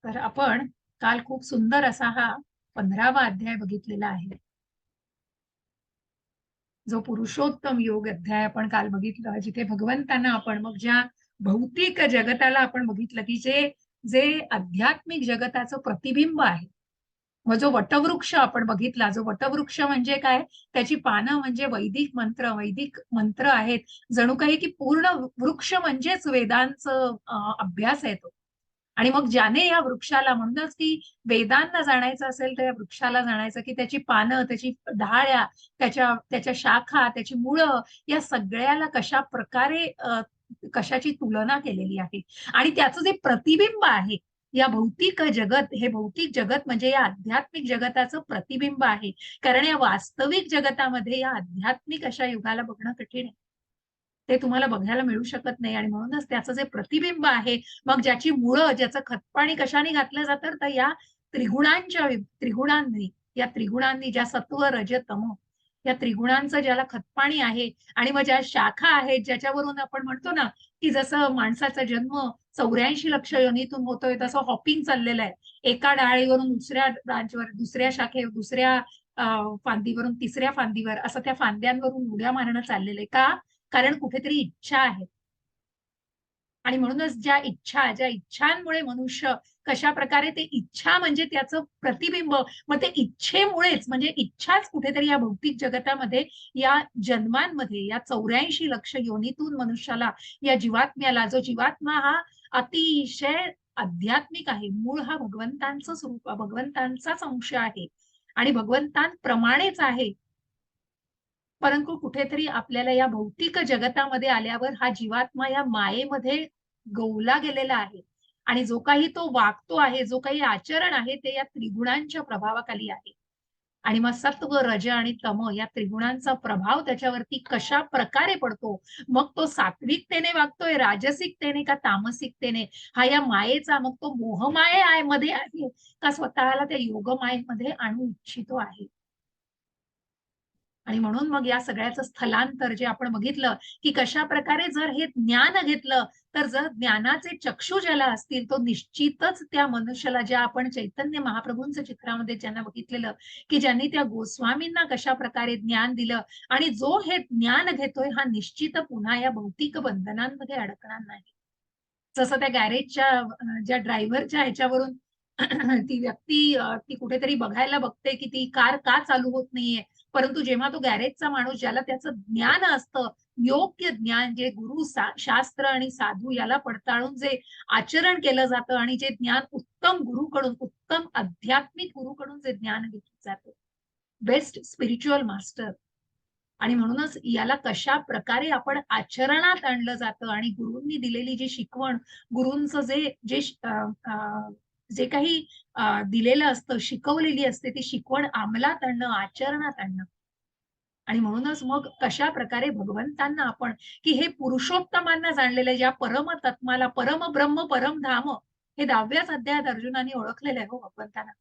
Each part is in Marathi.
तर आपण काल खूप सुंदर असा हा 15वा अध्याय बघितलेला आहे. जो पुरुषोत्तम योग अध्याय आपण काल बघितलं, जिथे भगवंतांना आपण मग ज्या भौतिक जगताला आपण बघितलं की जे जे आध्यात्मिक जगताचं प्रतिबिंब आहे. मग जो वटवृक्ष आपण बघितला, जो वटवृक्ष म्हणजे काय, त्याची पानं म्हणजे वैदिक मंत्र आहेत. जणू काही की पूर्ण वृक्ष म्हणजेच वेदांचं अभ्यास आहे तो. आणि मग ज्याने या वृक्षाला, म्हणूनच की वेदांना जाणायचं असेल तर या वृक्षाला जाणायचं, की त्याची पानं, त्याची डहाळ्या, त्याच्या त्याच्या शाखा, त्याची मुळं, या सगळ्याला कशा प्रकारे कशाची तुलना केलेली आहे. आणि त्याचं जे प्रतिबिंब आहे, या भौतिक जगत, हे भौतिक जगत म्हणजे या आध्यात्मिक जगताचं प्रतिबिंब आहे. कारण या वास्तविक जगतामध्ये या आध्यात्मिक अशा युगाला बघणं कठीण आहे. ते तुम्हाला बघायला मिळू शकत नाही आणि म्हणूनच त्याचं जे प्रतिबिंब आहे, मग ज्याची मुळं, ज्याचं खतपाणी कशाने घातलं जातं, तर या त्रिगुणांनी, या त्रिगुणांनी, ज्या सत्व, रज, तम, या त्रिगुणांचं ज्याला खतपाणी आहे. आणि मग ज्या शाखा आहेत, ज्याच्यावरून आपण म्हणतो ना, की जसं माणसाचा जन्म 84 लक्ष योनीतून होतोय, तसं हॉपिंग चाललेलं आहे. एका डाळीवरून दुसऱ्या ब्रांचवर, दुसऱ्या शाखेवर, दुसऱ्या फांदीवरून तिसऱ्या फांदीवर, असं त्या फांद्यांवरून उड्या मारणं चाललेलं आहे. का? कारण कुठेतरी इच्छा आहे. आणि म्हणूनच ज्या इच्छांमुळे मनुष्य कशा प्रकारे, ते इच्छा म्हणजे त्याचं प्रतिबिंब. मग ते इच्छेमुळेच, म्हणजे इच्छाच कुठेतरी या भौतिक जगतामध्ये, या जन्मांमध्ये, या 84 लक्ष योनीतून मनुष्याला, या जीवात्म्याला, जो जीवात्मा हा अतिशय आध्यात्मिक आहे, मूळ हा भगवंतांचं स्वरूप, भगवंतांचाच अंश आहे आणि भगवंतांप्रमाणेच आहे. परंतु कुठेतरी आपल्याला या भौतिक जगतामध्ये आल्यावर हा जीवात्मा या मायेमध्ये गोवला गेलेला आहे. आणि जो काही तो वागतो आहे, जो काही आचरण आहे, ते या त्रिगुणांच्या प्रभावाखाली आहे. आणि मग सत्व, रज आणि तम, या त्रिगुणांचा प्रभाव त्याच्यावरती कशा प्रकारे पडतो, मग तो सात्विकतेने वागतोय, राजसिकतेने का तामसिकतेने, हा या मायेचा, मग तो मोहमायेमध्ये आहे का स्वतःला त्या योगमायेमध्ये आणू इच्छितो आहे. आणि म्हणून मग या सगळ्याचं स्थलांतर जे आपण बघितलं, की कशा प्रकारे जर हे ज्ञान घेतलं, तर जर ज्ञानाचे चक्षु ज्याला असतील, तो निश्चितच त्या मनुष्याला, ज्या आपण चैतन्य महाप्रभूंच्या चित्रामध्ये ज्यांना बघितलेलं, की ज्यांनी त्या गोस्वामींना कशा प्रकारे ज्ञान दिलं, आणि जो हे ज्ञान घेतोय हा निश्चित पुन्हा या भौतिक बंधनांमध्ये अडकणार नाही. जसं त्या गॅरेजच्या ज्या ड्रायव्हरच्या ह्याच्यावरून ती व्यक्ती ती कुठेतरी बघायला बघते, की ती कार का चालू होत नाहीये. परंतु जेव्हा तो गॅरेजचा माणूस, ज्याला त्याचं ज्ञान असतं, योग्य ज्ञान, जे शास्त्र आणि साधू याला पडताळून जे आचरण केलं जातं, आणि जे ज्ञान उत्तम गुरुकडून, उत्तम आध्यात्मिक गुरुकडून जे ज्ञान घेतलं जातं, बेस्ट स्पिरिच्युअल मास्टर. आणि म्हणूनच याला कशा प्रकारे आपण आचरणात आणलं जातं, आणि गुरूंनी दिलेली जी शिकवण, गुरूंचं जे जे जे काही दिलेलं असतं, शिकवलेली असते, ती शिकवण अंमलात आणणं, आचरणात आणणं. आणि म्हणूनच मग कशा प्रकारे भगवंतांना आपण, की हे पुरुषोत्तमांना जाणलेलं, ज्या परमतत्माला, परमब्रह्म परमधाम, हे 10व्याच अध्यायात अर्जुनाने ओळखलेलं आहे हो भगवंतांना.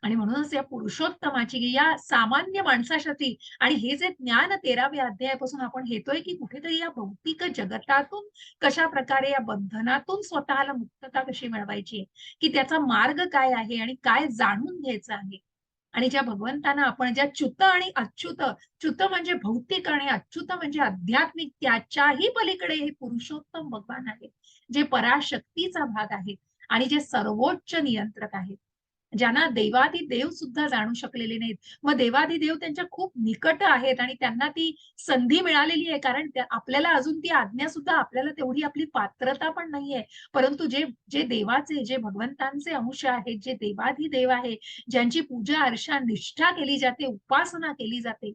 आणि म्हणूनच या पुरुषोत्तमाची, या सामान्य माणसासाठी, आणि हे जे ज्ञान 13व्या अध्यायापासून आपण घेतोय, की कुठेतरी या भौतिक जगतातून कशा प्रकारे, या बंधनातून स्वतःला मुक्तता कशी मिळवायची, की त्याचा मार्ग काय आहे आणि काय जाणून घ्यायचं आहे. आणि ज्या भगवंतांना आपण, ज्या च्युत आणि अच्युत, च्युत म्हणजे भौतिक आणि अच्युत म्हणजे आध्यात्मिक, त्याच्याही पलीकडे हे पुरुषोत्तम भगवान आहे, जे पराशक्तीचा भाग आहे आणि जे सर्वोच्च नियंत्रक आहेत, ज्यांना देवाधिदेव सुद्धा जाणू शकलेले नाहीत. मग देवाधिदेव त्यांच्या खूप निकट आहेत आणि त्यांना ती संधी मिळालेली आहे, कारण आपल्याला अजून ती आज्ञा सुद्धा, आपल्याला तेवढी आपली पात्रता पण नाहीये. परंतु जे जे देवाचे, जे भगवंतांचे अंश आहेत, जे देवाधिदेव आहे, ज्यांची पूजा अर्चा निष्ठा केली जाते, उपासना केली जाते,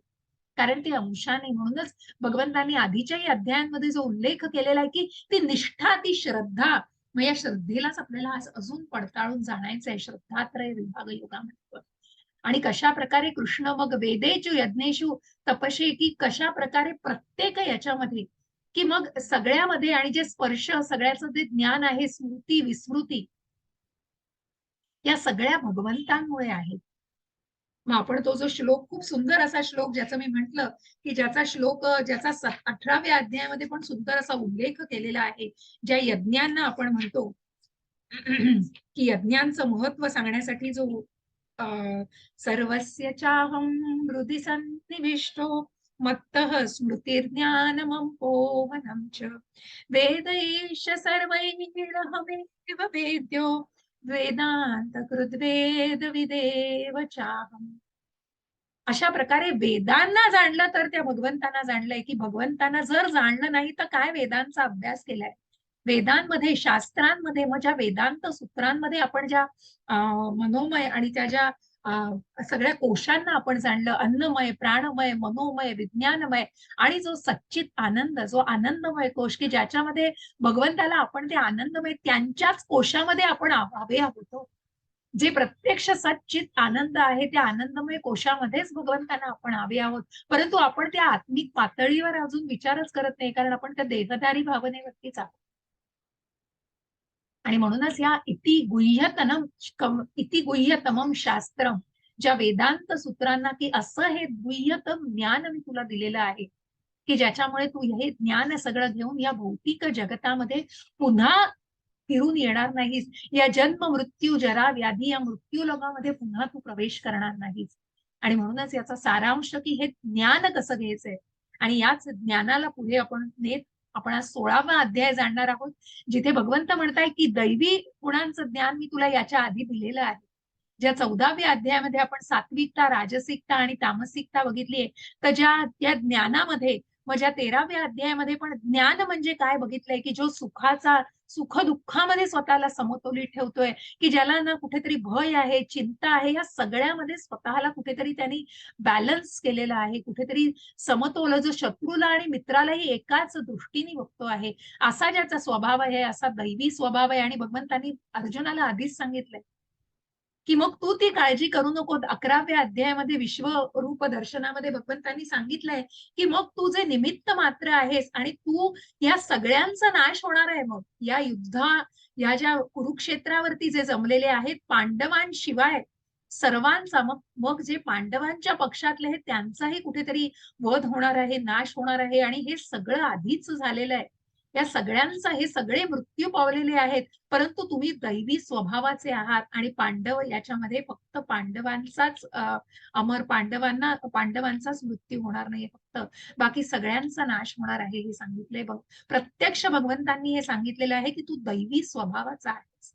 कारण ते अंशाने. म्हणूनच भगवंतांनी आधीच्याही अध्यायांमध्ये जो उल्लेख केलेला आहे, की ती निष्ठा, ती श्रद्धा, मग या श्रद्धेलाच आपल्याला आज अजून पडताळून जाणायचं आहे, श्रद्धात्रय विभाग योगामध्ये. आणि कशा प्रकारे कृष्ण मग वेदेषु यज्ञेषु तपशे, की कशा प्रकारे प्रत्येक याच्यामध्ये, की मग सगळ्यामध्ये, आणि जे स्पर्श, सगळ्याचं जे ज्ञान आहे, स्मृती विस्मृती, या सगळ्या भगवंतांमुळे आहे. मग आपण तो जो श्लोक, खूप सुंदर असा श्लोक, ज्याचं मी म्हंटल, की ज्याचा श्लोक, ज्याचा 18व्या अध्यायामध्ये पण सुंदर असा उल्लेख केलेला आहे, ज्या यज्ञांना आपण म्हणतो, की यज्ञांचं महत्व सांगण्यासाठी जो सर्वस्य चाहं हृदि सन्निविष्टो मत्तः स्मृतिर्ज्ञानमं पोहनं च वेदैश्च सर्वैरहमेव वेद्यो वेदान्तकृद्वेद विदेव चाहम्. अशा प्रकारे वेदांना जाणलं तर त्या भगवंतांना जाणलंय, की भगवंतांना जर जाणलं नाही तर काय वेदांचा अभ्यास केलाय. वेदांमध्ये, शास्त्रांमध्ये, मग ज्या वेदांत सूत्रांमध्ये आपण ज्या मनोमय आणि त्या ज्या सगळ्या कोशांना आपण जाणलं, अन्नमय, प्राणमय, मनोमय, विज्ञानमय आणि जो सच्चित आनंद, जो आनंदमय कोश, की ज्याच्यामध्ये भगवंताला आपण ते आनंदमय त्यांच्याच कोशामध्ये आपण हवे आहोत. जे प्रत्यक्ष सच्चित आनंद आहे त्या आनंदमय कोशामध्येच भगवंतांना आपण हवे आहोत. परंतु आपण त्या आत्मिक पातळीवर अजून विचारच करत नाही, कारण आपण त्या देहधारी भावनेवरतीच आहोत. आणि म्हणूनच या इति गुह्यतमम शास्त्रम, ज्या वेदांत सूत्रांना, की असं हे गुह्यतम ज्ञान मी तुला दिलेलं आहे, की ज्याच्यामुळे तू हे ज्ञान सगळं घेऊन या भौतिक जगतामध्ये पुन्हा फिरून येणार नाहीस. या जन्म मृत्यू जरा व्याधी या मृत्यू लोकांमध्ये पुन्हा तू प्रवेश करणार नाहीस. आणि म्हणूनच याचा सारांश, की हे ज्ञान कसं घ्यायचंय आणि याच ज्ञानाला पुढे आपण आज 16वा अध्याय जाणणार आहोत, जिथे भगवंत म्हणताय की दैवी गुणांचं ज्ञान मी तुला याच्या आधी दिलेलं आहे. ज्या 14व्या अध्यायामध्ये आपण सात्विकता, राजसिकता आणि तामसिकता बघितलीये, तर त्या ज्ञानामध्ये मग ज्या 13व्या अध्यायामध्ये पण ज्ञान म्हणजे काय बघितलंय, की जो सुख दुःखामध्ये स्वतःला समतोलित ठेवतोय, की ज्याला ना कुठेतरी भय आहे, चिंता आहे, या सगळ्यामध्ये स्वतःला कुठेतरी त्यांनी बॅलन्स केलेला आहे, कुठेतरी समतोल, जो शत्रूला आणि मित्रालाही एकाच दृष्टीने बघतो आहे, असा ज्याचा स्वभाव आहे, असा दैवी स्वभाव आहे. आणि भगवंतांनी अर्जुनाला आधीच सांगितलंय, की मग तू ती काळजी करू नको. 11व्या अध्यायामध्ये विश्वरूप दर्शनामध्ये भगवंतांनी सांगितलंय, की मग तू जे निमित्त मात्र आहेस आणि तू या सगळ्यांचा नाश होणार आहे. मग या ज्या कुरुक्षेत्रावरती जे जमलेले आहेत पांडवांशिवाय सर्वांचा, मग मग जे पांडवांच्या पक्षातले आहेत त्यांचाही कुठेतरी वध होणार आहे, नाश होणार आहे. आणि हे सगळं आधीच झालेलं आहे. या सगळ्यांचा, हे सगळे मृत्यू पावलेले आहेत, परंतु तुम्ही दैवी स्वभावाचे आहात. आणि पांडव याच्यामध्ये फक्त पांडवांचाच पांडवांचाच मृत्यू होणार नाही, फक्त बाकी सगळ्यांचा नाश होणार आहे हे सांगितलंय. प्रत्यक्ष भगवंतांनी हे सांगितलेलं आहे, की तू दैवी स्वभावाचा आहेस.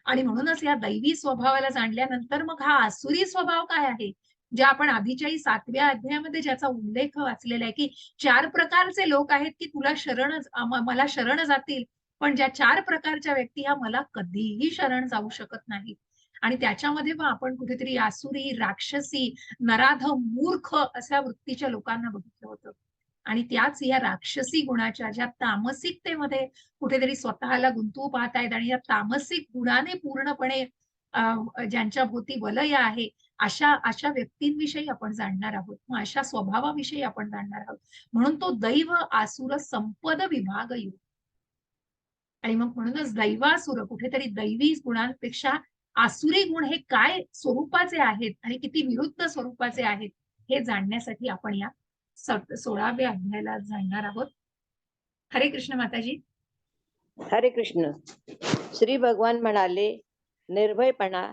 आणि म्हणूनच या दैवी स्वभावाला जाणल्यानंतर मग हा आसुरी स्वभाव काय आहे, ज्या आपण आधीच्याही 7व्या अध्यायामध्ये ज्याचा उल्लेख वाचलेला आहे, की 4 प्रकारचे लोक आहेत, की मला शरण जातील, पण ज्या 4 प्रकारच्या व्यक्ती ह्या मला कधीही शरण जाऊ शकत नाहीत. आणि त्याच्यामध्ये मग आपण कुठेतरी आसुरी, राक्षसी, नराधम, मूर्ख अशा वृत्तीच्या लोकांना बघितलं होतं. आणि त्याच या राक्षसी गुणाच्या, ज्या तामसिकतेमध्ये कुठेतरी स्वतःला गुंतवू पाहतायत आणि या तामसिक गुणाने पूर्णपणे ज्यांच्या भोवती वलय आहे, अशा अशा व्यक्तींविषयी आपण जाणणार आहोत. मग अशा स्वभावाविषयी आपण जाणणार आहोत. म्हणून तो दैव आसुर संपद विभाग युग. आणि मग म्हणूनच दैवासुर, कुठेतरी दैवी गुणांपेक्षा आसुरी गुण हे काय स्वरूपाचे आहेत आणि किती विरुद्ध स्वरूपाचे आहेत, हे जाणण्यासाठी आपण या 16व्या अध्यायाला जाणार आहोत. हरे कृष्ण माताजी. हरे कृष्ण. श्री भगवान म्हणाले, निर्भयपणा,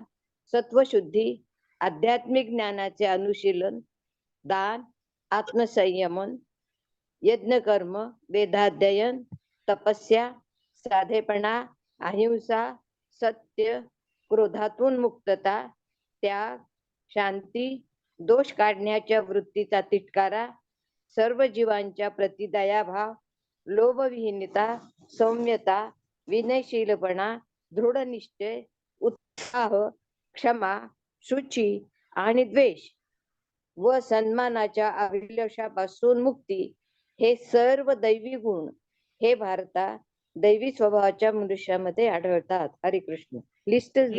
सत्वशुद्धी, आध्यात्मिक ज्ञानाचे अनुशीलन, दान, आत्मसंयमन, यज्ञकर्म, वेदाध्ययन, तपस्या, साधेपणा, अहिंसा, सत्य, क्रोधातून मुक्तता, त्याग, शांती, दोष काढण्याच्या वृत्तीचा तिटकारा, सर्व जीवांच्या प्रति दयाभाव, लोभविहीनता, सौम्यता, विनयशीलपणा, दृढनिश्चय, उत्साह, क्षमा, शुची आणि द्वेष व सन्मानाच्या अभिलाषापासून मुक्ती, हे सर्व दैवी गुण हे भारता दैवी स्वभावाच्या मनुष्यामध्ये आढळतात. हरे कृष्ण. लिस्टच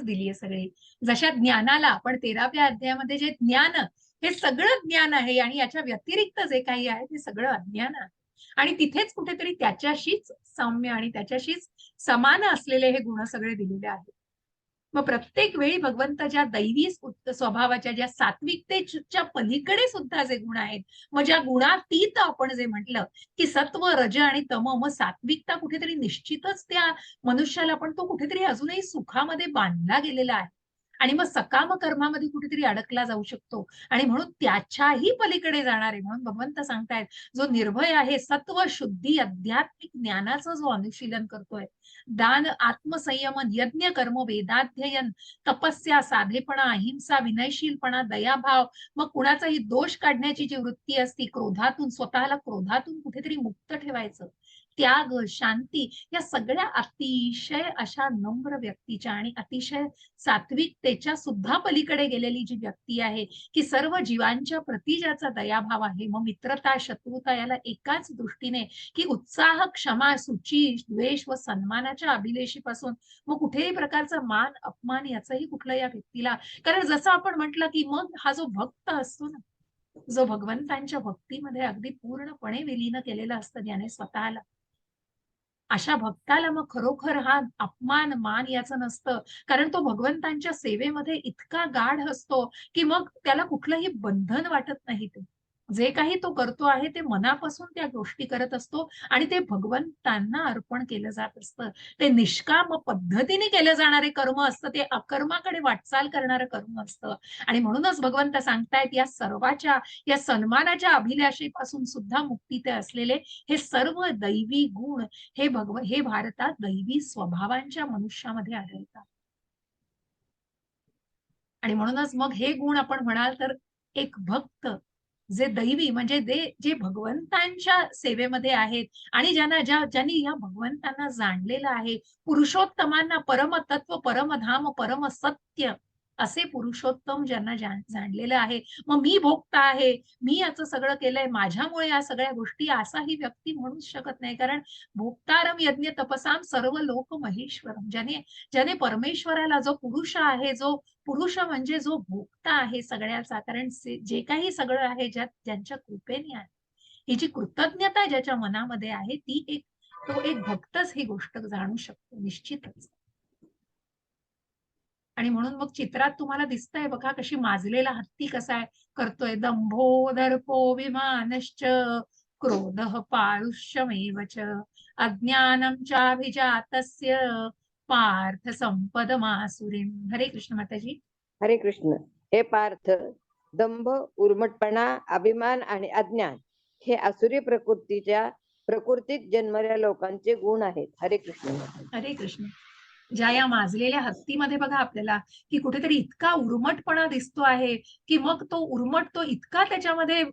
दिली आहे सगळी. जशा ज्ञानाला आपण 13व्या अध्यायामध्ये जे ज्ञान, हे सगळं ज्ञान आहे आणि याच्या व्यतिरिक्त जे काही आहे ते सगळं अज्ञान आहे. आणि तिथेच कुठेतरी त्याच्याशीच सौम्य आणि त्याच्याशीच समान असलेले हे गुण सगळे दिलेले आहेत. मग प्रत्येक वेळी भगवंत ज्या दैवी स्वभावाच्या, ज्या सात्विकतेच्या पलीकडे सुद्धा जे गुण आहेत, मग ज्या गुणातीत आपण जे म्हटलं की सत्व, रज आणि तम, मग सात्विकता कुठेतरी निश्चितच त्या मनुष्याला पण तो कुठेतरी अजूनही सुखामध्ये बांधला गेलेला आहे आणि मग सकाम कर्मामध्ये कुठेतरी अडकला जाऊ शकतो आणि म्हणून त्याच्याही पलीकडे जाणारे म्हणून भगवंत सांगतायत, जो निर्भय आहे, सत्व, शुद्धी, आध्यात्मिक ज्ञानाचं जो अनुशीलन करतोय, दान, आत्मसंयमन, यज्ञ, कर्म, वेदाध्ययन, तपस्या, साधेपणा, अहिंसा, विनयशीलपणा, दयाभाव, मग कुणाचाही दोष काढण्याची जी वृत्ती असती, क्रोधातून, स्वतःला क्रोधातून कुठेतरी मुक्त ठेवायचं, त्याग, शांती, या सगळ्या अतिशय अशा नम्र व्यक्तीच्या आणि अतिशय सात्विकतेच्या सुद्धा पलीकडे गेलेली जी व्यक्ती आहे, की सर्व जीवांच्या प्रती ज्याचा दयाभाव आहे, मग मित्रता, शत्रुता याला एकाच दृष्टीने, की उत्साह, क्षमा, सुची, द्वेष व सन्मानाच्या अभिलेषीपासून मग कुठेही प्रकारचा मान, अपमान याचाही कुठला या व्यक्तीला, कारण जसं आपण म्हटलं की मग हा जो भक्त असतो ना, जो भगवंतांच्या भक्तीमध्ये अगदी पूर्णपणे विलीन केलेला असतं ज्याने स्वतःला, अशा भक्ताला मग खरोखर हा अपमान, मान याचं नसतं, कारण तो भगवंतांच्या सेवेमध्ये इतका गाढ असतो की मग त्याला कुठलंही बंधन वाटत नाही. ते जे काही तो करतो आहे ते मनापासून त्या गोष्टी करत असतो आणि ते भगवंतांना अर्पण केलं जात असतं. ते निष्काम पद्धतीने केलं जाणारे कर्म असतं, ते अकर्माकडे वाटचाल करणारं कर्म असतं आणि म्हणूनच भगवंत सांगतायत, या सर्वाच्या, या सन्मानाच्या अभिलाषेपासून सुद्धा मुक्ती ते असलेले हे सर्व दैवी गुण, हे भारतात दैवी स्वभावांच्या मनुष्यामध्ये आढळतात आणि म्हणूनच मग हे गुण आपण म्हणाल तर एक भक्त जे दैवी म्हणजे जे भगवंतांच्या सेवेमध्ये आहेत आणि ज्यांनी या भगवंतांना जाणलेलं आहे, पुरुषोत्तमांना परमतत्व, परमधाम, परम सत्य असे पुरुषोत्तम ज्यांना जाणलेलं आहे, मग मी भोगता आहे, मी याचं सगळं केलंय, माझ्यामुळे या सगळ्या गोष्टी, असा ही व्यक्ती म्हणूच शकत नाही. कारण भोक्तारम यज्ञ तपसाम सर्व लोक महेश्वरम, ज्याने ज्याने परमेश्वराला, जो पुरुष आहे, जो पुरुष म्हणजे जो भोक्ता आहे सगळ्याचा, कारण जे काही सगळं आहे ज्यांच्या कृपेने आहे, ही जी कृतज्ञता ज्याच्या मनामध्ये आहे, तो एक भक्तच ही गोष्ट जाणू शकतो निश्चितच. आणि म्हणून मग चित्रात तुम्हाला दिसतंय बघा, कशी माजलेला हत्ती कसा आहे करतोय, दंभो दर्पो विमानश्च क्रोधः पारुष्यमेव च अज्ञानं चाभिजातस्य पार्थ संपदमासुरीं. हरे कृष्ण माताजी. हरे कृष्ण. हे पार्थ, दंभ, उर्मटपणा, अभिमान आणि अज्ञान हे आसुरी प्रकृतीत जन्मलेल्या लोकांचे गुण आहेत. हरे कृष्ण. हरे कृष्ण. ज्या या माजलेल्या हत्तीमध्ये बघा आपल्याला की कुठेतरी इतका उर्मटपणा दिसतो आहे, की मग तो उर्मटतो इतका त्याच्यामध्ये,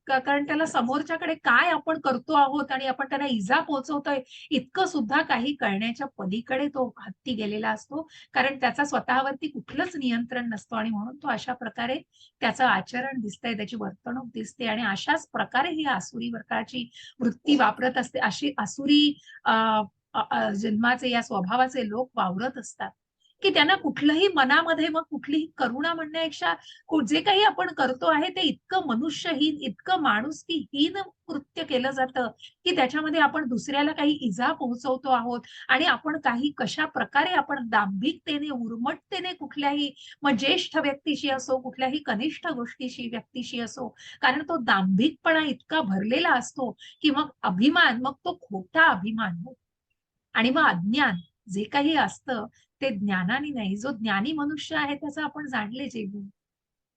कारण त्याला समोरच्याकडे काय आपण करतो आहोत आणि आपण त्याला इजा पोहोचवतोय इतकं सुद्धा काही कळण्याच्या पलीकडे तो हत्ती गेलेला असतो, कारण त्याचा स्वतःवरती कुठलंच नियंत्रण नसतो आणि म्हणून तो अशा प्रकारे त्याचं आचरण दिसतंय, त्याची वर्तणूक दिसते आणि अशाच प्रकारे ही आसुरी प्रकारची वृत्ती वापरत असते. अशी आसुरी जन्माचे, या स्वभावाचे लोक वावरत असतात, की त्यांना कुठलंही मनामध्ये मग कुठलीही करुणा म्हणण्यापेक्षा जे काही आपण करतो आहे ते इतकं मनुष्यहीन, इतकं माणुसकीहीन कृत्य केलं जातं, की त्याच्यामध्ये आपण दुसऱ्याला काही इजा पोहोचवतो आहोत आणि आपण काही कशा प्रकारे आपण दांभिकतेने, उर्मटतेने कुठल्याही, मग ज्येष्ठ व्यक्तीशी असो, कुठल्याही कनिष्ठ व्यक्तीशी असो, कारण तो दांभिकपणा इतका भरलेला असतो, की मग अभिमान, मग तो खोटा अभिमान होतो आणि मग अज्ञान जे काही असतं ते ज्ञानाने नाही. जो ज्ञानी मनुष्य आहे त्याचं आपण जाणले जे गुण,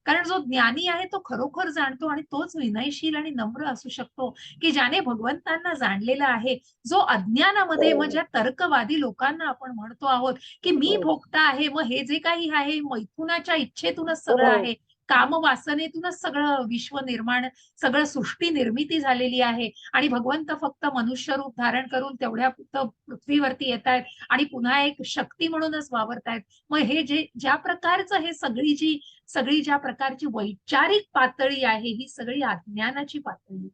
कारण जो ज्ञानी आहे तो खरोखर जाणतो आणि तोच विनयशील आणि नम्र असू शकतो, की ज्याने भगवंतांना जाणलेलं आहे. जो अज्ञानामध्ये, मग ज्या तर्कवादी लोकांना आपण म्हणतो आहोत की मी भोगता आहे, मग हे जे काही आहे मैथुनाच्या इच्छेतूनच सगळं आहे, कामवासनेतूनच सगळं विश्व निर्माण, सगळं सृष्टी निर्मिती झालेली आहे आणि भगवंत फक्त मनुष्य रूप धारण करून तेवढ्या पृथ्वीवरती येत आहेत आणि पुन्हा एक शक्ती म्हणूनच वावरतायत. मग हे ज्या प्रकारचं, हे सगळी ज्या प्रकारची वैचारिक पातळी आहे, ही सगळी अज्ञानाची पातळी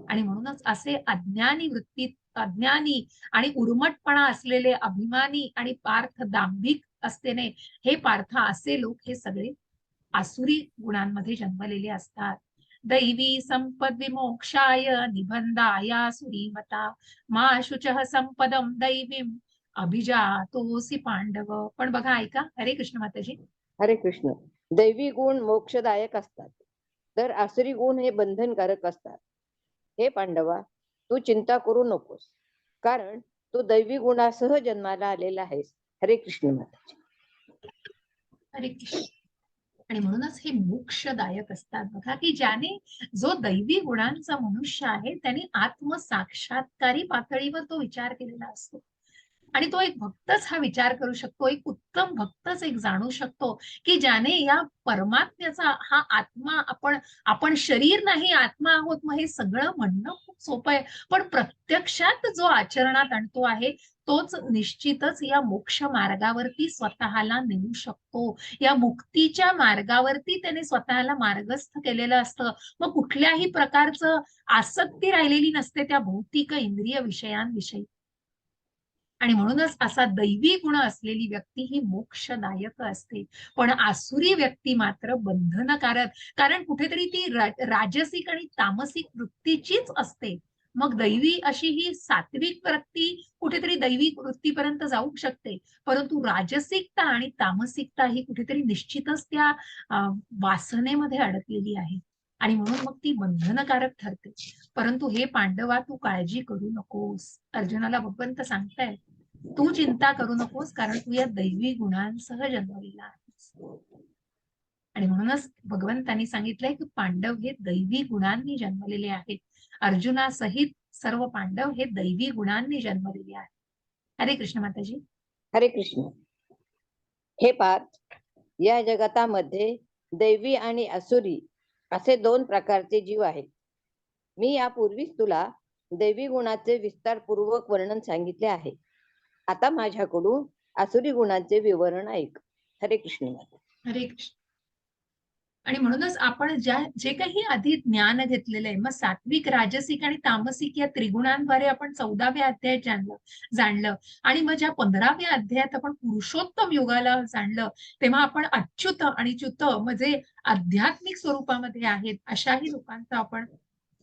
आणि म्हणूनच असे अज्ञानी आणि उर्मटपणा असलेले, अभिमानी आणि पार्थ दांभिक असतेने, हे पार्थ असे लोक हे सगळे आसुरी गुणांमध्ये जन्मलेले असतात. दैवी संपद विमोक्षाय निबंधाया सुरीमता मा शुचः संपदम दैवीम अभिजा तोसी पांडव. पण बघा ऐका, हरे कृष्ण माताजी. हरे कृष्ण. दैवी गुण मोक्षदायक असतात, तर आसुरी गुण हे बंधनकारक असतात. हे पांडवा, तू चिंता करू नकोस, कारण तू दैवी गुणासह जन्माला आलेला आहेस. हरे कृष्ण माताजी. हरे कृष्ण. आणि म्हणूनच हे मोक्षदायक असतात बघा, की ज्याने जो दैवी गुणांचा मनुष्य आहे त्याने आत्मसाक्षात्कारी पातळीवर तो विचार केलेला असतो. आणि तो एक भक्तच हा विचार करू शकतो, एक उत्तम भक्तच एक जाणू शकतो, की ज्याने या परमात्म्याचा हा आत्मा, आपण आपण शरीर नाही आत्मा आहोत, मग हे सगळं म्हणणं खूप सोपं आहे. पण प्रत्यक्षात जो आचरणात आणतो आहे तोच निश्चितच या मोक्ष मार्गावरती स्वतःला नेऊ शकतो. या मुक्तीच्या मार्गावरती त्याने स्वतःला मार्गस्थ केलेलं असतं. मग कुठल्याही प्रकारचं आसक्ती राहिलेली नसते त्या भौतिक इंद्रिय विषयांविषयी. आणि म्हणूनच असा दैवी गुण असलेली व्यक्ती ही मोक्षदायक असते. पण आसुरी व्यक्ती मात्र बंधनकारक, कारण कुठेतरी ती राजसिक आणि तामसिक वृत्तीचीच असते. मग दैवी अशी ही सात्विक व्यक्ती कुठेतरी दैवी वृत्तीपर्यंत जाऊ शकते, परंतु राजसिकता आणि तामसिकता ही कुठेतरी निश्चितच त्या वासनेमध्ये अडकलेली आहे. आणि म्हणून मग ती बंधनकारक ठरते. परंतु हे पांडवा, तू काळजी करू नकोस. अर्जुनाला भगवंत सांगताय, तू चिंता करू नकोस, कारण तू या दैवी गुणांसह जन्मलेला आहेस. आणि म्हणूनच भगवंतांनी सांगितलंय की पांडव हे दैवी गुणांनी जन्मलेले आहेत. अर्जुनासहित सर्व पांडव हे दैवी गुणांनी जन्मलेले आहेत. हरे कृष्ण माताजी. हरे कृष्ण. हे पार्थ, या जगतामध्ये दैवी आणि असुरी असे दोन प्रकारचे जीव आहेत. मी यापूर्वीच तुला दैवी गुणाचे विस्तारपूर्वक वर्णन सांगितले आहे. आता माझ्याकडून आसुरी गुणांचे विवरण ऐक. हरे कृष्ण. हरे कृष्ण. आणि म्हणूनच आपण जे काही आधी ज्ञान घेतलेलं आहे, मग सात्विक, राजसिक आणि तामसिक या त्रिगुणांद्वारे आपण 14व्या अध्यायात जाणलं आणि मग ज्या 15व्या अध्यायात आपण पुरुषोत्तम योगाला जाणलं, तेव्हा आपण अच्युत आणि च्युत म्हणजे आध्यात्मिक स्वरूपामध्ये आहेत अशाही लोकांचं आपण,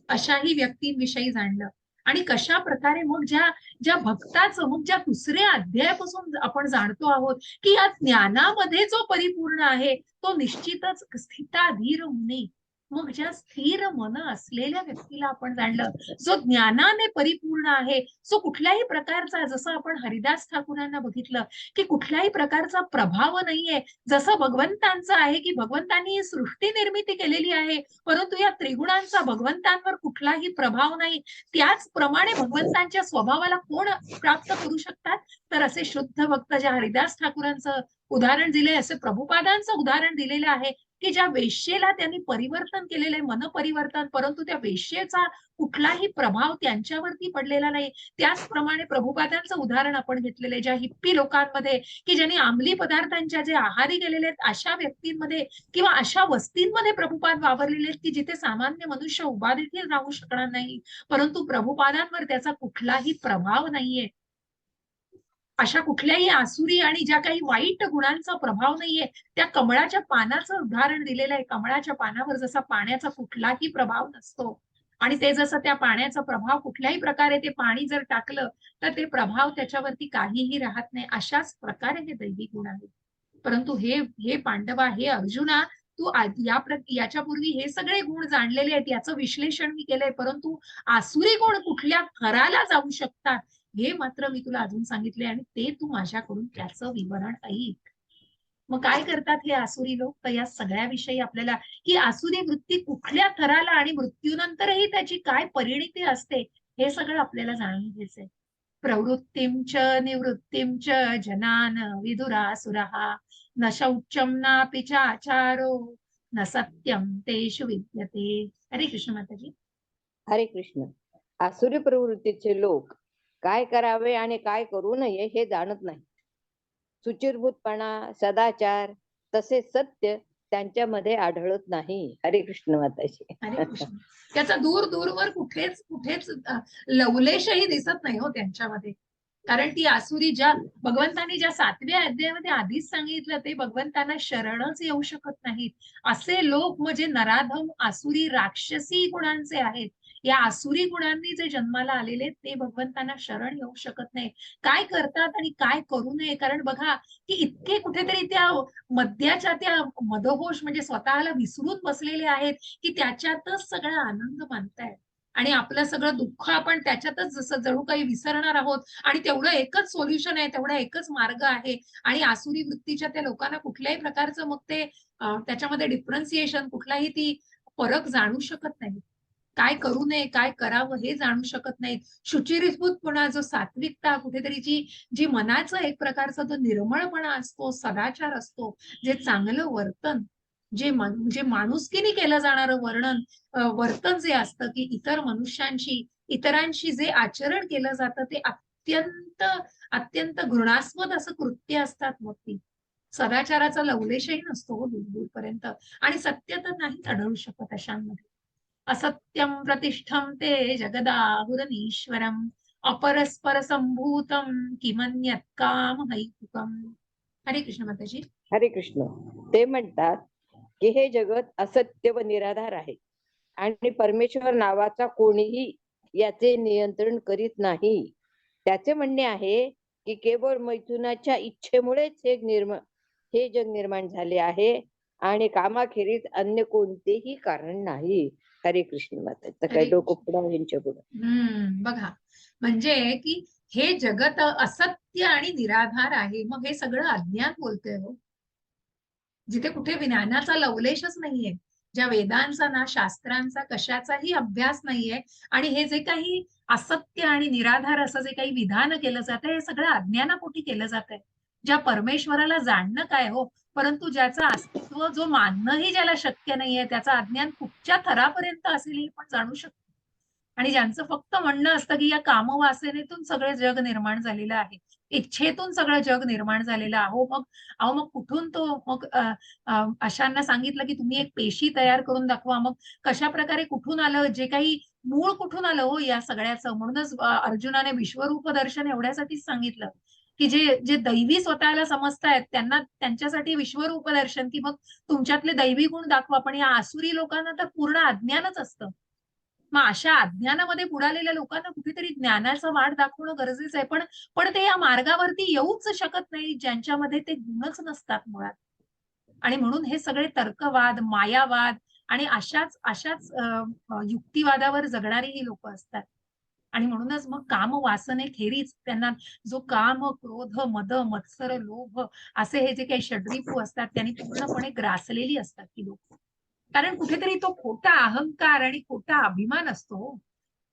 अशाही व्यक्तींविषयी जाणलं. आणि कशा प्रकारे मग ज्या ज्या भक्ताचं, मग ज्या दुसऱ्या अध्यायापासून आपण जाणतो आहोत की या ज्ञानामध्ये जो परिपूर्ण आहे तो निश्चितच स्थिताधीर मुनी. मग ज्या स्थिर मन असलेल्या व्यक्तीला आपण जाणलं, जो ज्ञानाने परिपूर्ण आहे, जो कुठल्याही प्रकारचा, जसं आपण हरिदास ठाकूरांना बघितलं की कुठल्याही प्रकारचा प्रभाव नाहीये, जसं भगवंतांचं आहे की भगवंतांनी सृष्टी निर्मिती केलेली आहे, परंतु या त्रिगुणांचा भगवंतांवर कुठलाही प्रभाव नाही. त्याचप्रमाणे भगवंतांच्या स्वभावाला कोण प्राप्त करू शकतात, तर असे शुद्ध भक्त, ज्या हरिदास ठाकूरांचं उदाहरण दिले, असे प्रभुपादांचं उदाहरण दिलेलं आहे की ज्या वेश्येला त्यांनी परिवर्तन केलेलं आहे, मन परिवर्तन, परंतु त्या वेश्येचा कुठलाही प्रभाव त्यांच्यावरती पडलेला नाही. त्याचप्रमाणे प्रभुपादांचं उदाहरण आपण घेतलेलं आहे ज्या हिप्पी लोकांमध्ये, की ज्यांनी अंमली पदार्थांच्या जे आहारी गेलेले आहेत अशा व्यक्तींमध्ये किंवा अशा वस्तींमध्ये प्रभुपाद वावरलेले आहेत की जिथे सामान्य मनुष्य उभा देखील राहू शकणार नाही, परंतु प्रभुपादांवर त्याचा कुठलाही प्रभाव नाहीये. अशा कुठल्याही आसुरी आणि ज्या काही वाईट गुणांचा प्रभाव नाहीये, त्या कमळाच्या पानाचं उदाहरण दिलेलं आहे. कमळाच्या पानावर जसा पाण्याचा कुठलाही प्रभाव नसतो आणि ते जसं त्या पाण्याचा प्रभाव कुठल्याही प्रकारे ते पाणी जर टाकलं तर ते प्रभाव त्याच्यावरती काहीही राहत नाही. अशाच प्रकारे हे दैवी गुण आहेत. परंतु हे हे पांडवा, हे अर्जुना, तू याच्यापूर्वी हे सगळे गुण जाणलेले आहेत, याचं विश्लेषण मी केलंय, परंतु आसुरी गुण कुठल्या थराला जाऊ शकतात हे मात्र मी तुला अजून सांगितले आणि ते तू माझ्याकडून त्याचं विवरण ऐक. मग काय करतात हे आसुरी लोक, तर या सगळ्याविषयी आपल्याला, की आसुरी वृत्ती कुठल्या थराला आणि मृत्यूनंतरही त्याची काय परिणिती असते, हे सगळं आपल्याला जाणून घ्यायचंय. प्रवृत्तीं च निवृत्तीं च जनान विदुरासुरः न शौचम नापि चाचारो न सत्यम तेषु विद्यते. हरे कृष्ण माताजी. हरे कृष्ण. आसुरी प्रवृत्तीचे लोक काय करावे आणि काय करू नये हे जाणत नाही. सुचिरभूतपणा, सदाचार तसेच सत्य त्यांच्यामध्ये आढळत नाही. हरे कृष्ण माताजी. हरे कृष्ण. त्याचा दूर दूरवर कुठेच कुठेच लवलेशही दिसत नाही हो त्यांच्यामध्ये. कारण ती आसुरी, ज्या भगवंतांनी ज्या 7व्या अध्यायामध्ये आधीच सांगितलं, ते भगवंतांना शरणच येऊ शकत नाहीत. असे लोक म्हणजे नराधम, आसुरी, राक्षसी गुणांचे आहेत. या आसुरी गुणांनी जे जन्माला आलेले ते भगवंतांना शरण येऊ शकत नाही. काय करतात आणि काय करू नये, कारण बघा की इतके कुठेतरी त्या मद्याच्या त्या मदहोश म्हणजे स्वतःला विसरून बसलेले आहेत की त्याच्यातच सगळा आनंद मानतायत आणि आपलं सगळं दुःख आपण त्याच्यातच जसं जणू काही विसरणार आहोत आणि तेवढं एकच सोल्युशन आहे, तेवढा एकच मार्ग आहे. आणि आसुरी वृत्तीच्या त्या लोकांना कुठल्याही प्रकारचं मग ते त्याच्यामध्ये डिफरन्सिएशन कुठलाही ती फरक जाणू शकत नाही. काय करू नये, काय करावं हे जाणू शकत नाहीत. शुचिर्भूतपणा, जो सात्विकता, कुठेतरी जी जी मनाचा एक प्रकारचा जो निर्मळपणा असतो, सदाचार असतो, जे चांगलं वर्तन, जे माणुसकीने केलं जाणारं वर्तन जे असतं, की इतर मनुष्यांशी, इतरांशी जे आचरण केलं जातं ते अत्यंत अत्यंत घृणास्पद असं कृत्य असतात मग ती. सदाचाराचा लवलेशही नसतो हो दूर-दूरपर्यंत आणि सत्य तर नाहीच आढळू शकत अशांमध्ये. असत्यं प्रतिष्ठं ते जगदाहुरनीश्वरम् अपरस्पर संभूतं किमन्यत् कामहैतुकम्. हरे कृष्ण माताजी. हरे कृष्ण. ते म्हणतात की हे जगत असत्य व निराधार आहे आणि परमेश्वर नावाचा कोणीही याचे नियंत्रण करीत नाही. त्याचे म्हणणे आहे की केवळ मैथुनाच्या इच्छेमुळेच हे जग निर्माण झाले आहे आणि कामाखेरीज अन्य कोणतेही कारण नाही. हरे कृष्ण माता. तर काही हरे डोकं कृष्ण. पुढं यांच्या पुढं. बघा म्हणजे की हे जगत असत्य आणि निराधार आहे. मग हे सगळं अज्ञान बोलतोय हो. जिथे कुठे ज्ञानाचा लवलेशच नाहीये, ज्या वेदांचा ना शास्त्रांचा कशाचाही अभ्यास नाहीये आणि हे जे काही असत्य आणि निराधार असं जे काही विधान केलं जातं हे सगळं अज्ञानापोटी केलं जातंय. ज्या परमेश्वराला जाणणं काय हो, परंतु ज्याचं अस्तित्व जो मानणंही ज्याला शक्य नाहीये त्याचं अज्ञान कुठच्या थरापर्यंत असेल हे पण जाणू शकतो. आणि ज्यांचं फक्त म्हणणं असतं की या कामवासनेतून सगळे जग निर्माण झालेलं आहे, इच्छेतून सगळं जग निर्माण झालेलं आहे. मग कुठून तो मग अशांना सांगितलं की तुम्ही एक पेशी तयार करून दाखवा. मग कशा प्रकारे कुठून आलं, जे काही मूळ कुठून आलं हो या सगळ्याचं. म्हणूनच अर्जुनाने विश्वरूप दर्शन एवढ्यासाठीच सांगितलं की जे जे दैवी स्वतःला समजतायत त्यांना त्यांच्यासाठी विश्वरूप दर्शन, की मग तुमच्यातले दैवी गुण दाखवा. पण या आसुरी लोकांना तर पूर्ण अज्ञानच असतं. मग अशा अज्ञानामध्ये बुडालेल्या लोकांना कुठेतरी ज्ञानाचा वाट दाखवणं गरजेचं आहे. पण पण ते या मार्गावरती येऊच शकत नाही ज्यांच्यामध्ये ते गुणच नसतात मुळात. आणि म्हणून हे सगळे तर्कवाद, मायावाद आणि अशाच अशाच युक्तिवादावर जगणारी ही लोक असतात. आणि म्हणूनच मग काम वासनेखेरीज त्यांना जो काम, क्रोध, मद, मत्सर, लोभ असे हे जे काही षड्रिपू असतात त्यांनी पूर्णपणे ग्रासलेली असतात ती लोक. कारण कुठेतरी तो खोटा अहंकार आणि खोटा अभिमान असतो हो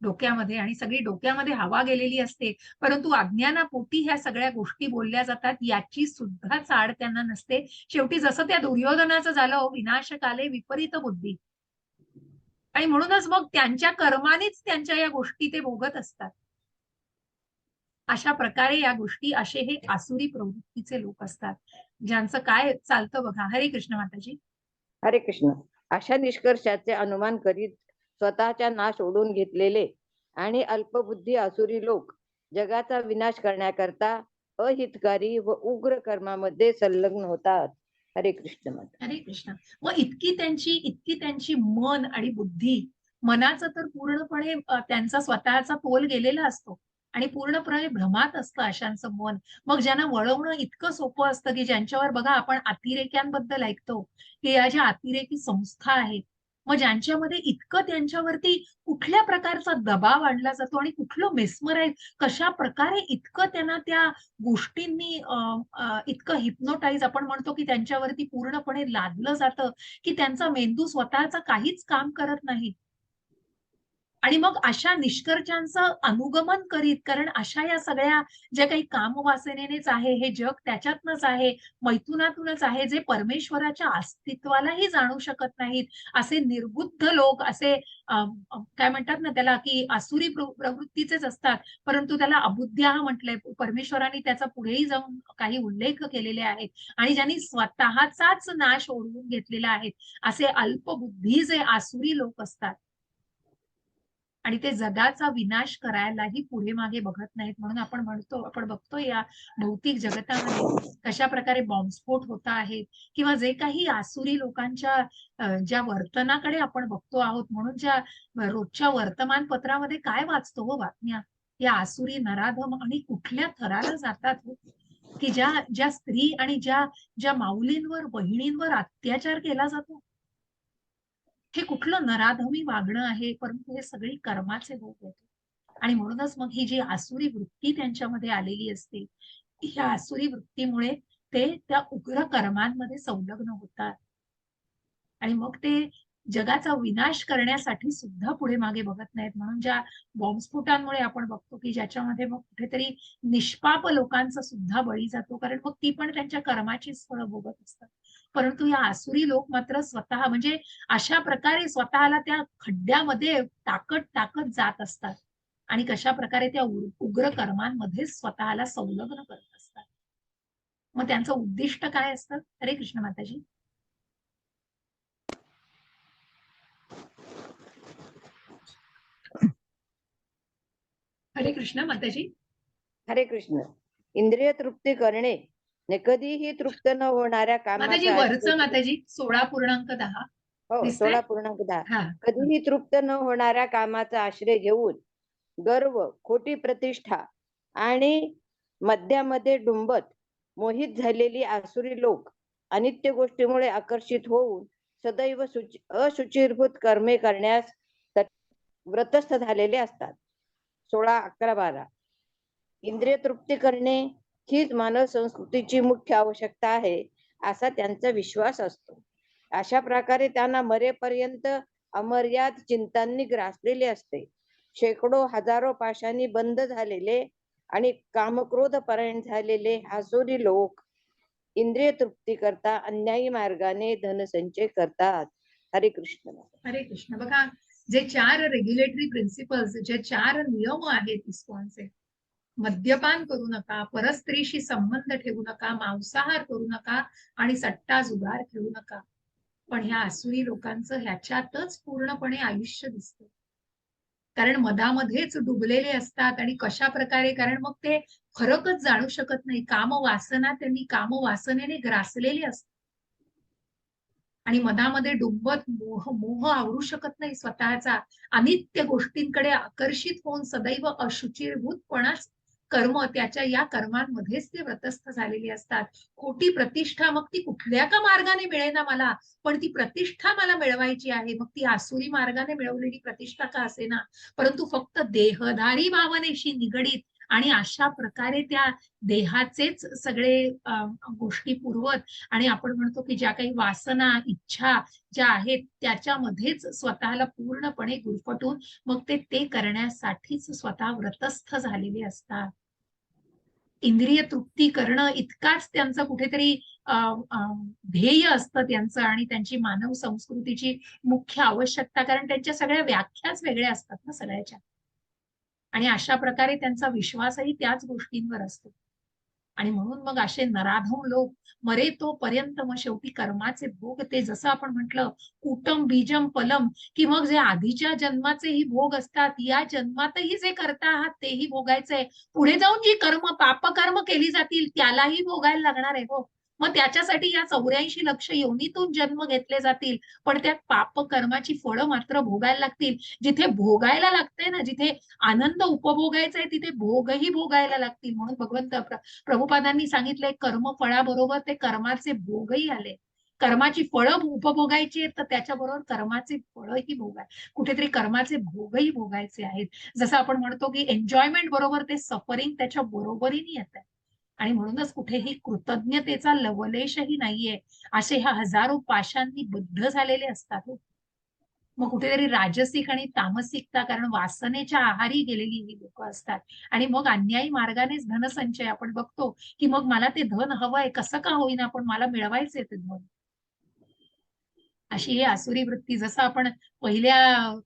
डोक्यामध्ये आणि सगळी डोक्यामध्ये हवा गेलेली असते. परंतु अज्ञानापोटी ह्या सगळ्या गोष्टी बोलल्या जातात याची सुद्धा चाड त्यांना नसते. शेवटी जसं त्या दुर्योधनाचं झालं हो, विनाशकाले विपरीत बुद्धी. आणि म्हणूनच मग त्यांच्या कर्मानेच त्यांच्या या गोष्टी ते भोगत असतात. अशा प्रकारे या गोष्टी असे हे आसुरी प्रवृत्तीचे लोक असतात. ज्यांचं काय चालतं बघा. हरे कृष्ण माताजी. हरे कृष्ण. अशा निष्कर्षाचे अनुमान करीत स्वतःचा नाश ओढून घेतलेले आणि अल्पबुद्धी आसुरी लोक जगाचा विनाश करण्याकरता अहितकारी व उग्र कर्मामध्ये संलग्न होतात. हरे कृष्ण माता. हरे कृष्ण. मग इतकी त्यांची मन आणि बुद्धी, मनाचं तर पूर्णपणे त्यांचा स्वतःचा तोल गेलेला असतो आणि पूर्णपणे भ्रमात असतं अशांचं मन. मग ज्यांना वळवणं इतकं सोपं असतं की ज्यांच्यावर बघा आपण अतिरेक्यांबद्दल ऐकतो की या ज्या अतिरेकी संस्था आहेत, मग ज्यांच्यामध्ये इतकं त्यांच्यावरती कुठल्या प्रकारचा दबाव आणला जातो आणि कुठलं मेस्मराईज, कशा प्रकारे इतकं त्यांना त्या गोष्टींनी इतकं हिप्नोटाईज आपण म्हणतो की त्यांच्यावरती पूर्णपणे लादलं जातं की त्यांचा मेंदू स्वतःचा काहीच काम करत नाही. आणि मग अशा निष्कर्षांचं अनुगमन करीत, कारण अशा या सगळ्या ज्या काही कामवासनेनेच आहे, हे जग त्याच्यातनंच आहे, मैथुनातूनच आहे, जे परमेश्वराच्या अस्तित्वालाही जाणू शकत नाहीत, असे निर्बुद्ध लोक, असे काय म्हणतात ना त्याला, की आसुरी प्रवृत्तीचेच असतात, परंतु त्याला अबुद्ध्याह म्हटलंय. परमेश्वराने त्याचा पुढेही जाऊन काही उल्लेख केलेले आहेत आणि ज्यांनी स्वतःचाच नाश ओढवून घेतलेला आहे, असे अल्पबुद्धी जे आसुरी लोक असतात. आणि ते जगाचा विनाश करायलाही पुढे मागे बघत नाहीत. म्हणून आपण बघतो या भौतिक जगतामध्ये कशा प्रकारे बॉम्बस्फोट होत आहेत किंवा जे काही आसुरी लोकांच्या ज्या वर्तनाकडे आपण बघतो आहोत. म्हणून ज्या रोजच्या वर्तमानपत्रामध्ये काय वाचतो हो बातम्या, या आसुरी नराधम आणि कुठल्या थराला जातात हो, की ज्या ज्या स्त्री आणि ज्या ज्या माऊलींवर बहिणींवर अत्याचार केला जातो. हे कुठलं नराधमी वागणं आहे, परंतु हे सगळी कर्माचे भोग आहेत. आणि म्हणूनच मग ही जी आसुरी वृत्ती त्यांच्यामध्ये आलेली असते, ह्या आसुरी वृत्तीमुळे ते त्या उग्र कर्मांमध्ये संलग्न होतात आणि मग ते जगाचा विनाश करण्यासाठी सुद्धा पुढे मागे बघत नाहीत. म्हणून ज्या बॉम्बस्फोटांमुळे आपण बघतो की ज्याच्यामध्ये मग कुठेतरी निष्पाप लोकांचा सुद्धा बळी जातो, कारण मग ती पण त्यांच्या कर्माचीच फळं भोगत असतात. परंतु या आसुरी लोक मात्र स्वतः म्हणजे अशा प्रकारे स्वतःला त्या खड्ड्यामध्ये टाकत टाकत जात असतात आणि कशा प्रकारे त्या उग्र कर्मांमध्ये स्वतःला संलग्न करत असतात. मग त्यांचं उद्दिष्ट काय असतं? हरे कृष्ण माताजी. हरे कृष्ण माताजी. हरे कृष्ण. इंद्रिय तृप्ती करणे ने कधीही तृप्त न होणाऱ्या माताजी कामाचा वरचं आश्रय, माताजी 16:10 हो दिसतंय? 16:10, हा. कधीही तृप्त न होणाऱ्या कामाचा आश्रय घेऊन गर्व, खोटी प्रतिष्ठा आणि मद्यामध्ये डुंबत मोहित झालेली आसुरी लोक अनित्य गोष्टीमुळे आकर्षित होऊन सदैव अशुचिर्भूत कर्मे करण्यास व्रतस्थ झालेले असतात. 16:11-12. इंद्रिय तृप्ती करणे हीच मानव संस्कृतीची मुख्य आवश्यकता आहे, असा त्यांचा विश्वास असतो. अशा प्रकारे त्यांना मरेपर्यंत अमर्याद चिंतांनी ग्रासलेले असते. शेकडो हजारो पाशांनी बंद झालेले आणि कामक्रोध परायण झालेले आसुरी लोक इंद्रिय तृप्ती करता अन्यायी मार्गाने धनसंचय करतात. हरे कृष्ण. हरे कृष्ण. बघा, जे 4 रेग्युलेटरी प्रिन्सिपल्स, जे 4 नियम आहेत इस्कॉनचे, मद्यपान करू नका, परस्त्रीशी संबंध ठेवू नका, मांसाहार करू नका आणि सट्टा जुगार खेळू नका. पण ह्या आसुरी लोकांचं ह्याच्यातच पूर्णपणे आयुष्य दिसतं. कारण मधामध्येच डुबलेले असतात आणि कशा प्रकारे, कारण मग ते फरकच जाणू शकत नाही. कामवासना त्यांनी कामवासनेने ग्रासलेली असतात आणि मधामध्ये डुंबत मोह मोह आवरू शकत नाही स्वतःचा. अनित्य गोष्टींकडे आकर्षित होऊन सदैव अशुचिर्भूतपणाच कर्म, त्याच्या या कर्मांमध्येच ते व्रतस्थ झालेले असतात. खोटी प्रतिष्ठा, मग ती कुठल्या का मार्गाने मिळेना मला, पण ती प्रतिष्ठा मला मिळवायची आहे. मग ती आसुरी मार्गाने मिळवलेली प्रतिष्ठा का असेना, परंतु फक्त देहधारी भावनेशी निगडीत आणि अशा प्रकारे त्या देहाचेच सगळे गोष्टी पुरवत आणि आपण म्हणतो की ज्या काही वासना, इच्छा ज्या आहेत त्याच्यामध्येच स्वतःला पूर्णपणे गुरफटून मग ते करण्यासाठीच स्वतः व्रतस्थ झालेले असतात. इंद्रिय तृप्ती करणं इतकाच त्यांचं कुठेतरी ध्येय असतं त्यांचं आणि त्यांची मानव संस्कृतीची मुख्य आवश्यकता, कारण त्यांच्या सगळ्या व्याख्याच वेगळ्या असतात ना सगळ्याच्या. आणि अशा प्रकारे त्यांचा विश्वासही त्याच गोष्टींवर असतो. आणि म्हणून मग असे नराधम लोक मरे तोपर्यंत मग शेवटी कर्माचे भोग, ते जसं आपण म्हटलं कुटम बीजम फलम, की मग जे आधीच्या जन्माचेही भोग असतात, या जन्मातही जे करता आहात तेही भोगायचंय. पुढे जाऊन जी पापकर्म केली जातील त्यालाही भोगायला लागणार आहे हो. मग त्याच्यासाठी या 84 लक्ष योनीतून जन्म घेतले जातील, पण त्या पापकर्माची फळं मात्र भोगायला लागतील. जिथे भोगायला लागतंय ना, जिथे आनंद उपभोगायचा आहे तिथे भोगही भोगायला लागतील. म्हणून भगवंत प्रभुपादांनी सांगितलंय कर्मफळाबरोबर ते कर्माचे भोगही आले. कर्माची फळं उपभोगायची आहेत तर त्याच्याबरोबर कर्माचे फळही कुठेतरी कर्माचे भोगही भोगायचे आहेत. जसं आपण म्हणतो की एन्जॉयमेंट बरोबर ते सफरिंग त्याच्या बरोबरीने येत आहे. आणि म्हणूनच कुठेही कृतज्ञतेचा लवलेशही नाहीये. असे ह्या हजारो पाशांनी बद्ध झालेले असतात. मग कुठेतरी राजसिक आणि तामसिकता, कारण वासनेच्या आहारी गेलेली ही लोक असतात आणि मग अन्यायी मार्गानेच धनसंचय आपण बघतो की मग मला ते धन हवंय, कसं का होईना पण मला मिळवायचंय ते धन. अशी ही आसुरी वृत्ती. जसं आपण पहिल्या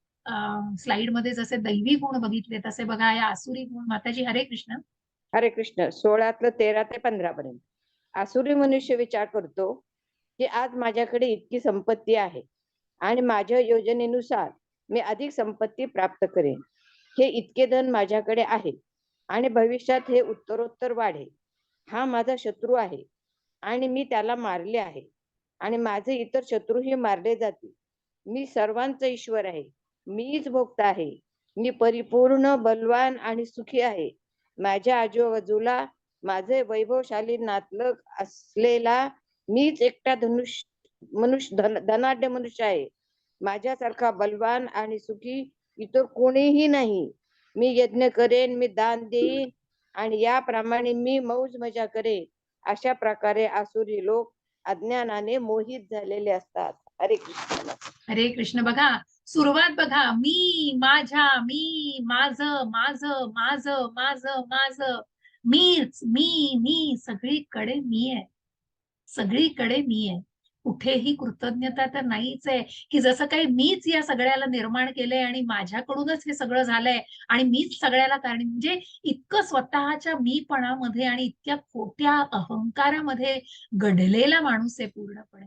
स्लाइड मध्ये जसे दैवी गुण बघितले तसे बघा या आसुरी गुण. माताजी हरे कृष्ण. हरे कृष्ण. 16:13 ते 15 पर्यंत. आसुरी मनुष्य विचार करतो की आज माझ्याकडे इतकी संपत्ती आहे आणि माझ्या योजनेनुसार मी अधिक संपत्ती प्राप्त करेन. हे इतके धन माझ्याकडे आहे आणि भविष्यात हे उत्तरोत्तर वाढेल. हा माझा शत्रू आहे आणि मी त्याला मारले आहे आणि माझे इतर शत्रूही मारले जातील. मी सर्वांचा ईश्वर आहे. मीच भोगता आहे. मी परिपूर्ण बलवान आणि सुखी आहे. माझ्या आजूबाजूला माझे वैभवशाली नातलग असलेला मीच एकटा धनाढ्य मनुष्य आहे. माझ्यासारखा बलवान आणि सुखी इतर कोणीही नाही. मी यज्ञ करेन, मी दान देईन आणि याप्रमाणे मी मौज मजा करेन. अशा प्रकारे आसुरी लोक अज्ञानाने मोहित झालेले असतात. हरे कृष्ण. हरे कृष्ण. बघा सुरुवात बघा, मी माझ्या, मी माझं, माझं माझं माझं माझं, मीच, मी सगळीकडे मी आहे, सगळीकडे मी आहे. कुठेही कृतज्ञता तर नाहीच आहे, की जसं काही मीच या सगळ्याला निर्माण केलंय आणि माझ्याकडूनच हे सगळं झालंय आणि मीच सगळ्याला कारण. म्हणजे इतकं स्वतःच्या मीपणामध्ये आणि इतक्या खोट्या अहंकारामध्ये गढलेला माणूस आहे पूर्णपणे.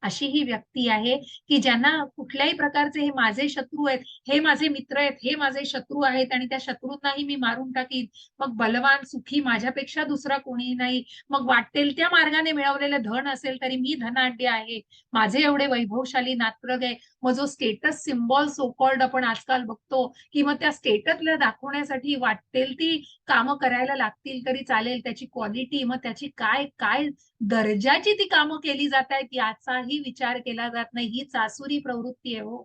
अशी ही व्यक्ती आहे की ज्यांना कुठल्याही प्रकारचे हे माझे शत्रू आहेत, हे माझे मित्र आहेत, हे माझे शत्रू आहेत आणि त्या शत्रूंनाही मी मारून टाकीन. मग बलवान सुखी माझ्यापेक्षा दुसरा कोणी नाही. मग वाटेल त्या मार्गाने मिळवलेलं धन असेल तरी मी धनाढ्य आहे. माझे एवढे वैभवशाली नातलग आहे. मग जो स्टेटस सिम्बॉल सो कॉल्ड आपण आजकाल बघतो, की मग त्या स्टेटसला दाखवण्यासाठी वाटेल ती कामं करायला लागतील तरी चालेल. त्याची क्वालिटी, मग त्याची काय काय दर्जाची ती कामं केली जात आहेत याचाही विचार केला जात नाही. ही चासुरी प्रवृत्ती आहे हो.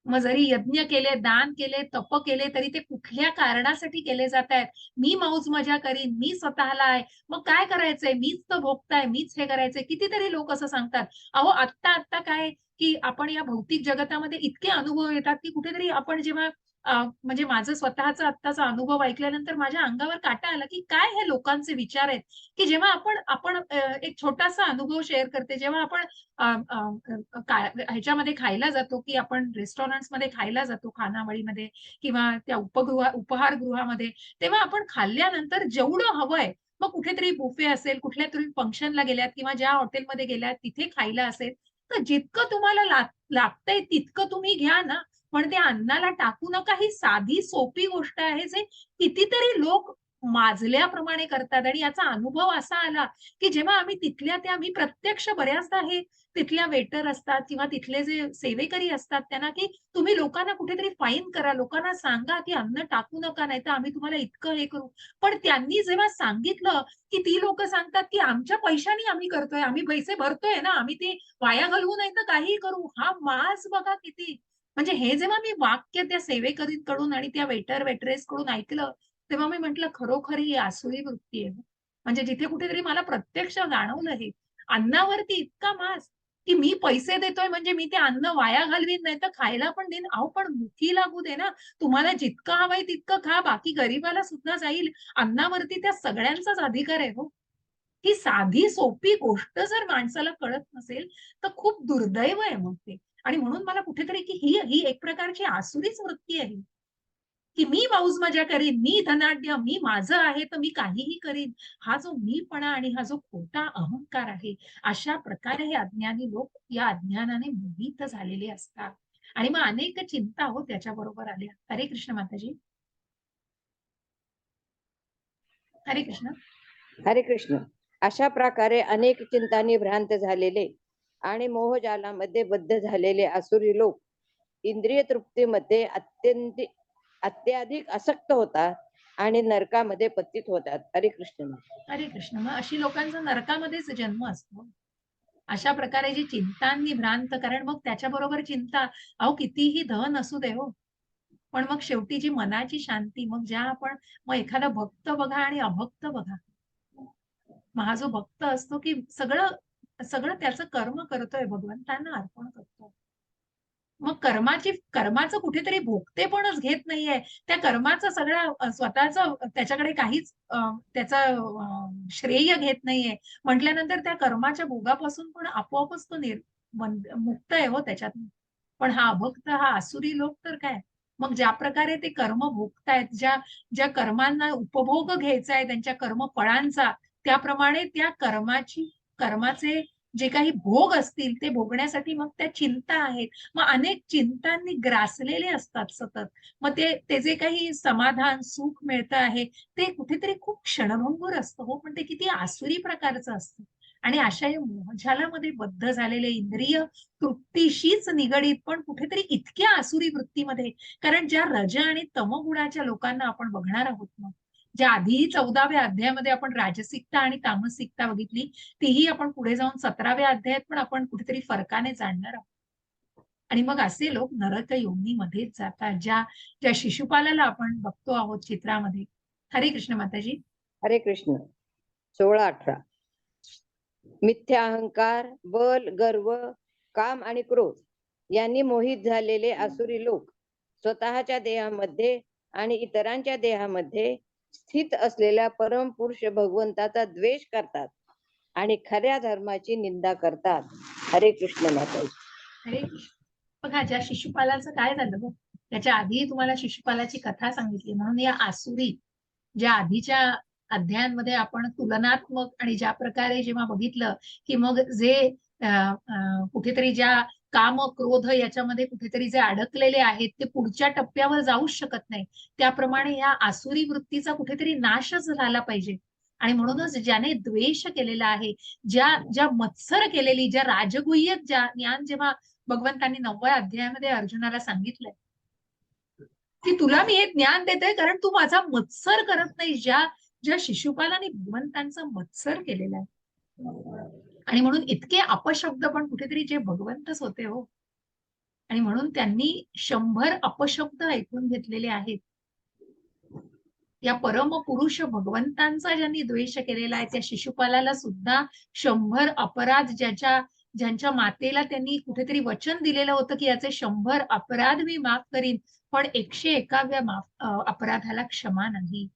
मग जरी यज्ञ केले, दान केले, तप केले तरी ते कुठल्या कारणासाठी केले जात आहेत. मी मौज मजा करीन, मी स्वतःला आहे. मग काय करायचंय? मीच तर भोगताय, मीच हे करायचंय. कितीतरी लोक असं सांगतात. अहो आत्ता आत्ता काय की आपण या भौतिक जगतामध्ये इतके अनुभव येतात की कुठेतरी आपण जेव्हा म्हणजे माझं स्वतःचा आत्ताचा अनुभव ऐकल्यानंतर माझ्या अंगावर काटा आला की काय हे लोकांचे विचार आहेत, की जेव्हा आपण आपण एक छोटासा अनुभव शेअर करते. जेव्हा आपण अ, अ, ह्याच्यामध्ये खायला जातो, की आपण रेस्टॉरंट्समध्ये खायला जातो, खानावळीमध्ये किंवा त्या उपहारगृहामध्ये, तेव्हा आपण खाल्ल्यानंतर जेवढं हवंय, मग कुठेतरी बुफे असेल, कुठल्यातरी फंक्शनला गेल्यात किंवा ज्या हॉटेलमध्ये गेल्यात तिथे खायला असेल, तर जितकं तुम्हाला लागतंय तितकं तुम्ही घ्या ना, पण त्या अन्नाला टाकू नका. ही साधी सोपी गोष्ट आहे, जे कितीतरी लोक माजल्याप्रमाणे करतात आणि याचा अनुभव असा आला, की जेव्हा आम्ही तिथल्या त्या मी प्रत्यक्ष बऱ्याचदा हे तिथल्या वेटर असतात किंवा तिथले जे सेवेकरी असतात त्यांना, की तुम्ही लोकांना कुठेतरी फाईन करा, लोकांना सांगा, की अन्न टाकू नका, नाहीतर आम्ही तुम्हाला इतकं हे करू. पण त्यांनी जेव्हा सांगितलं, की ती लोकं सांगतात, की आमच्या पैशाने आम्ही करतोय, आम्ही पैसे भरतोय ना, आम्ही ते वाया घालवू नाही तर काहीही करू. हा माज बघा किती. म्हणजे हे जेव्हा मी वाक्य त्या सेवेकरीकडून आणि त्या वेटर वेट्रेसकडून ऐकलं, तेव्हा मी म्हटलं खरोखर ही आसुरी वृत्ती आहे. म्हणजे जिथे कुठेतरी मला प्रत्यक्ष जाणवलं हे. अन्नावरती इतका मास, की मी पैसे देतोय म्हणजे मी ते अन्न वाया घालवीन, नाही तर खायला पण देईन. अहो पण भुकी लागू दे ना. तुम्हाला जितकं हवंय तितकं खा. बाकी गरीबाला सुद्धा जाईल. अन्नावरती त्या सगळ्यांचाच अधिकार आहे हो. ही साधी सोपी गोष्ट जर माणसाला कळत नसेल, तर खूप दुर्दैव आहे मग ते. आणि म्हणून मला कुठेतरी की ही ही एक प्रकारची आसुरीच वृत्ती आहे. की मी मौज-मजा करीन, मी धनाढ्य, मी माझं आहे तर मी काहीही करीन. हा जो मीपणा आणि हा जो खोटा अहंकार आहे, अशा प्रकारे हे अज्ञानी लोक या अज्ञानाने मोहित झालेले असतात. आणि मग अनेक चिंता हो त्याच्याबरोबर आल्या. हरे कृष्ण माताजी. हरे कृष्ण. हरे कृष्ण. अशा प्रकारे अनेक चिंतांनी भ्रांत झालेले आणि मोहजालामध्ये बद्ध झालेले आसुरी लोक इंद्रिय तृप्तीमध्ये अत्याधिक आसक्त होतात आणि नरकामध्ये पतित होतात. हरे कृष्ण. हरे कृष्ण. मग अशी लोकांचा नरकामध्येच जन्म असतो. अशा प्रकारे जी चिंतांनी भ्रांत, कारण मग त्याच्याबरोबर चिंता, अहो कितीही धन असू दे हो, पण मग शेवटी जी मनाची शांती, मग ज्या आपण मग एखादा भक्त बघा आणि अभक्त बघा. मग हा जो भक्त असतो, की सगळं सगळं त्याचं कर्म करतोय, भगवंतांना अर्पण करतो. मग कर्माचं कुठेतरी भोगतेपणच घेत नाहीये. त्या कर्माचं सगळं स्वतःचं त्याच्याकडे काहीच श्रेय घेत नाहीये. म्हटल्यानंतर त्या कर्माच्या भोगापासून पण आपोआपच तो मुक्त आहे हो त्याच्यातून. पण हा अभक्त, हा आसुरी लोक तर काय, मग ज्या प्रकारे ते कर्म भोगतायत, ज्या ज्या कर्मांना उपभोग घ्यायचा आहे त्यांच्या कर्मफळांचा, त्याप्रमाणे त्या कर्माचे जे काही भोग असतील ते भोगण्यासाठी मग त्या चिंता आहेत. मग अनेक चिंतांनी ग्रासलेले असतात सतत. मग ते जे काही समाधान, सुख मिळतं आहे, ते कुठेतरी खूप क्षणभंगुर असतं हो, पण ते किती आसुरी प्रकारचं असतं. आणि अशा या मोहजालामध्ये बद्ध झालेले इंद्रिय तृप्तीशीच निगडीत, पण कुठेतरी इतक्या आसुरी वृत्तीमध्ये, कारण ज्या रज आणि तमगुणाच्या लोकांना आपण बघणार आहोत ना, ज्या आधी 14व्या अध्यायामध्ये आपण राजसिकता आणि तामसिकता बघितली, तीही आपण पुढे जाऊन 17व्या अध्यायात पण आपण कुठेतरी फरकाने जाणणार आहोत. आणि मग असे लोक नरक योनीमध्येच जातात, ज्या ज्या शिशुपालाला आपण बघतो आहोत चित्रामध्ये. हरे कृष्ण माताजी. हरे कृष्ण. 16-18. मिथ्या अहंकार, बल, गर्व, काम आणि क्रोध यांनी मोहित झालेले आसुरी लोक स्वतःच्या देहामध्ये आणि इतरांच्या देहामध्ये स्थित असलेल्या परम पुरुष भगवंताचा द्वेष करतात आणि खऱ्या धर्माची निंदा करतात. हरे कृष्ण माताजी. हरे कृष्ण. बघा, ज्या शिशुपालाचं काय झालं बघ, त्याच्या आधी तुम्हाला शिशुपालाची कथा सांगितली, म्हणून या आसुरी ज्या आधीच्या अध्यायांमध्ये आपण तुलनात्मक आणि ज्या प्रकारे जेव्हा बघितलं की मग जे कुठेतरी ज्या काम क्रोध याच्यामध्ये कुठेतरी जे अडकलेले आहेत ते पुढच्या टप्प्यावर जाऊच शकत नाही, त्याप्रमाणे या आसुरी वृत्तीचा कुठेतरी नाशच झाला पाहिजे. आणि म्हणूनच ज्याने द्वेष केलेला आहे, ज्या मत्सर केलेली, ज्या राजगुह्य ज्या ज्ञान जेव्हा भगवंतांनी 9व्या अध्यायामध्ये अर्जुनाला सांगितलंय की तुला मी हे ज्ञान देतोय कारण तू माझा मत्सर करत नाही, ज्या ज्या शिशुपालाने भगवंतांचा मत्सर केलेला आहे. आणि म्हणून इतके अपशब्द पण कुठेतरी जे भगवंतच होते हो. आणि म्हणून त्यांनी 100 अपशब्द ऐकून घेतलेले आहेत. या परम पुरुष भगवंतांचा ज्यांनी द्वेष केलेला आहे, त्या शिशुपालाला सुद्धा 100 अपराध, ज्यांच्या मातेला त्यांनी कुठेतरी वचन दिलेलं होतं की याचे 100 अपराध मी माफ करीन, पण 101व्या अपराधाला क्षमा नाही.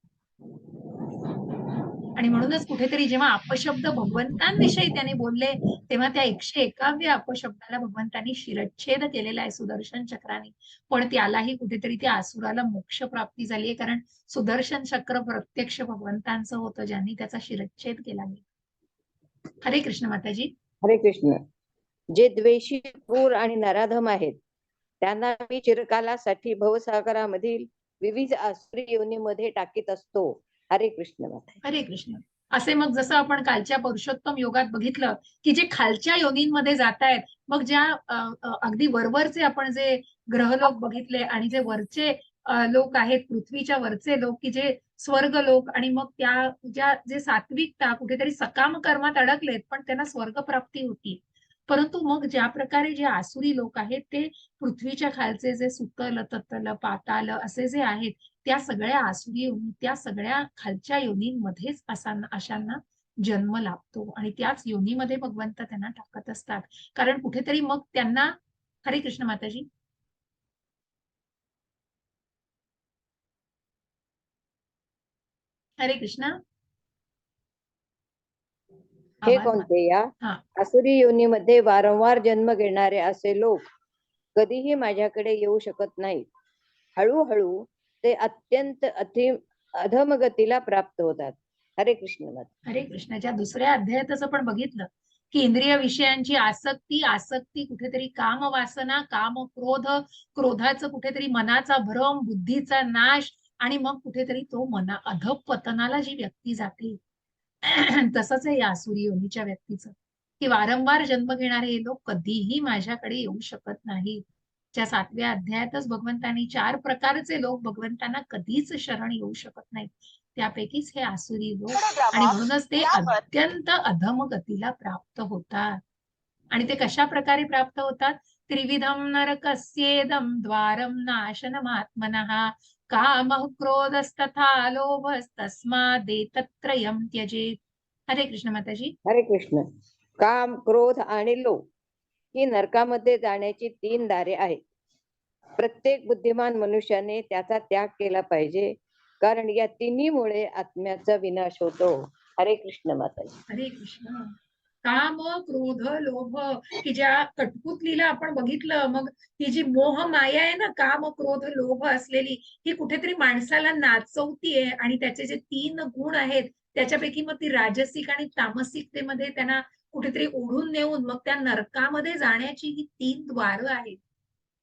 आणि म्हणूनच कुठेतरी जेव्हा अपशब्द भगवंतांविषयी त्याने बोलले, तेव्हा त्या 101व्या अपशब्दाला भगवंतांनी शिरच्छेद केलेला आहे सुदर्शन चक्राने. पण त्यालाही कुठेतरी त्या असुराला मोक्ष प्राप्ती झाली आहे, कारण सुदर्शन चक्र प्रत्यक्ष भगवंतांचं होतं, ज्यांनी त्याचा शिरच्छेद केला आहे. हरे कृष्ण माताजी. हरे कृष्ण. जे द्वेषी, क्रूर आणि नराधम आहेत त्यांना मी चिरकालासाठी भवसागरामधील विविध आसुरी योनीमध्ये टाकीत असतो. हरे कृष्ण माता. हरे कृष्ण. असे मग जसं आपण कालच्या पुरुषोत्तम योगात बघितलं की जे खालच्या योनींमध्ये जातायत, मग ज्या अगदी वरवरचे आपण जे ग्रहलोक बघितले आणि जे वरचे लोक आहेत, पृथ्वीच्या वरचे लोक की जे स्वर्ग लोक, आणि मग त्या जे सात्विकता कुठेतरी सकाम कर्मात अडकलेत पण त्यांना स्वर्ग प्राप्ती होती. परंतु मग ज्या प्रकारे जे आसुरी लोक आहेत ते पृथ्वीच्या खालचे जे सुतल, तत्तल, पाताल असे जे आहेत, त्या सगळ्या आसुरी योनी, त्या सगळ्या खालच्या योनींमध्येच अशांना जन्म लाभतो आणि त्याच योनीमध्ये भगवंत त्यांना टाकत असतात. कारण कुठेतरी मग त्यांना. हरे कृष्ण माताजी. हरे कृष्ण. हे आवाज कोणते? या हा. आसुरी योनीमध्ये वारंवार जन्म घेणारे असे लोक कधीही माझ्याकडे येऊ शकत नाहीत. हळूहळू ते अत्यंत अधमगतीला प्राप्त होतात. हरे कृष्ण माता. हरे कृष्ण. ज्या दुसऱ्या अध्यायातच आपण बघितलं की इंद्रिय विषयांची आसक्ती कुठेतरी काम वासना, काम क्रोध, क्रोधाचं कुठेतरी मनाचा भ्रम, बुद्धीचा नाश, आणि मग कुठेतरी तो अधःपतनाला जी व्यक्ती जाते. तसंच आहे या आसुरी योनीच्या व्यक्तीचं, की वारंवार जन्म घेणारे हे लोक कधीही माझ्याकडे येऊ शकत नाहीत. ज्या 7व्या अध्यायातच भगवंतांनी 4 प्रकारचे लोक भगवंतांना कधीच शरण येऊ शकत नाहीत, त्यापैकीच हे आसुरी लोक. आणि म्हणूनच ते अत्यंत अधम गतीला प्राप्त होतात. आणि ते कशा प्रकारे प्राप्त होतात? त्रिविधम नरकस्येदम द्वारम नाशनमात्मनः कामः क्रोधस्तथा लोभस्तस्मादेतत्रयं त्यजेत. हरे कृष्ण माताजी. हरे कृष्ण. काम, क्रोध आणि लोभ ही नरकामध्ये जाण्याची 3 दारे आहेत. प्रत्येक बुद्धिमान मनुष्याने त्याचा त्याग केला पाहिजे, कारण या तिन्हीमुळे आत्म्याचा विनाश होतो. हरे कृष्ण माताजी. हरे कृष्ण. काम, क्रोध, लोभ, की ज्या कठपुतलीला आपण बघितलं, मग ही जी मोह माया आहे ना, काम, क्रोध, लोभ असलेली, ही कुठेतरी माणसाला नाचवतीये. आणि त्याचे जे 3 गुण आहेत त्याच्यापैकी मग ती राजसिक आणि तामसिकतेमध्ये त्यांना कुठेतरी ओढून नेऊन मग त्या नरकामध्ये जाण्याची ही 3 द्वारं आहेत.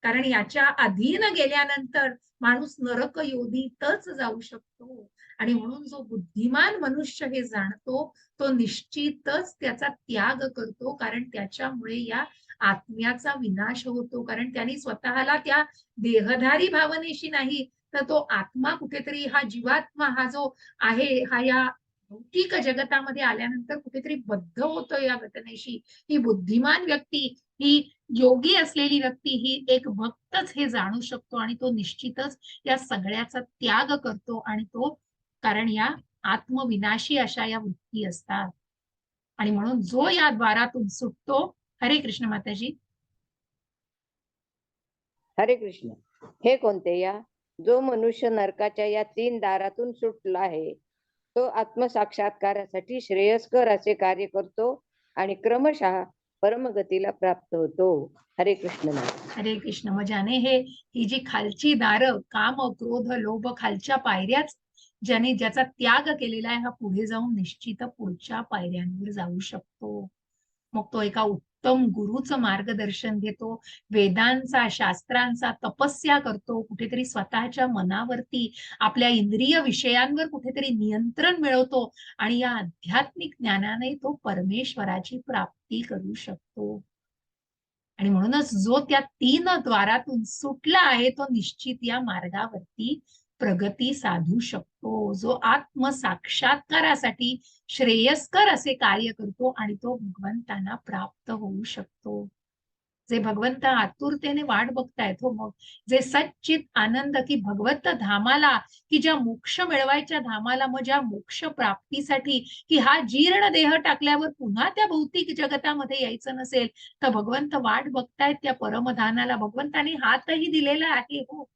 कारण याच्या अधीन गेल्यानंतर माणूस नरक योनीतच जाऊ शकतो. आणि म्हणून जो बुद्धिमान मनुष्य हे जाणतो, तो निश्चितच त्याचा त्याग करतो. कारण त्याच्यामुळे या आत्म्याचा विनाश होतो. कारण त्यांनी स्वतःला त्या देहधारी भावनेशी नाही, तर तो आत्मा कुठेतरी हा जीवात्मा हा जो आहे, हा या भौतिक जगतामध्ये आल्यानंतर कुठेतरी बद्ध होतो या घटनेशी. ही बुद्धिमान व्यक्ती, ही योगी असलेली व्यक्ती, ही एक भक्तच हे जाणू शकतो आणि तो निश्चितच या सगळ्याचा त्याग करतो आणि तो, कारण या आत्मविनाशी अशा या वृत्ती असतात. आणि म्हणून जो या द्वारातून सुटतो, हरे कृष्ण माताजी. हरे कृष्ण. हे कोणते या? जो मनुष्य नरकाच्या या 3 दारातून सुटला आहे, तो आत्मसाक्षात्कारासाठी श्रेयस्कर असे कार्य करतो आणि क्रमशः परमगतीला प्राप्त होतो. हरे कृष्ण. हरे कृष्ण. मग ज्याने ही जी खालची दारं, काम, क्रोध, लोभ, खालच्या पायऱ्याच ज्याचा त्याग केलेला आहे, हा पुढे जाऊन निश्चित पुढच्या पायऱ्यांवर जाऊ शकतो. मग तो एका उत्तम गुरुचं मार्गदर्शन घेतो, वेदांचा, शास्त्रांचा तपस्या करतो, कुठेतरी स्वतःच्या मनावरती, आपल्या इंद्रिय विषयांवर कुठेतरी नियंत्रण मिळवतो आणि या आध्यात्मिक ज्ञानाने तो परमेश्वराची प्राप्ती करू शकतो. आणि म्हणूनच जो त्या 3 द्वारातून सुटला आहे, तो निश्चित या मार्गावरती प्रगती साधू शकतो. जो आत्मसाक्षात्कारासाठी श्रेयस्कर असे कार्य करतो आणि तो भगवंतांना प्राप्त होऊ शकतो. जे भगवंत आतुरतेने वाट बघतायत, हो, मग जे सच्चित आनंद की भगवंत धामाला, की ज्या मोक्ष मिळवायच्या धामाला, मग ज्या मोक्ष प्राप्तीसाठी, की हा जीर्ण देह टाकल्यावर पुन्हा त्या भौतिक जगतामध्ये यायचं नसेल, तर भगवंत वाट बघतायत त्या परमधानाला. भगवंतांनी हातही दिलेला आहे, हो,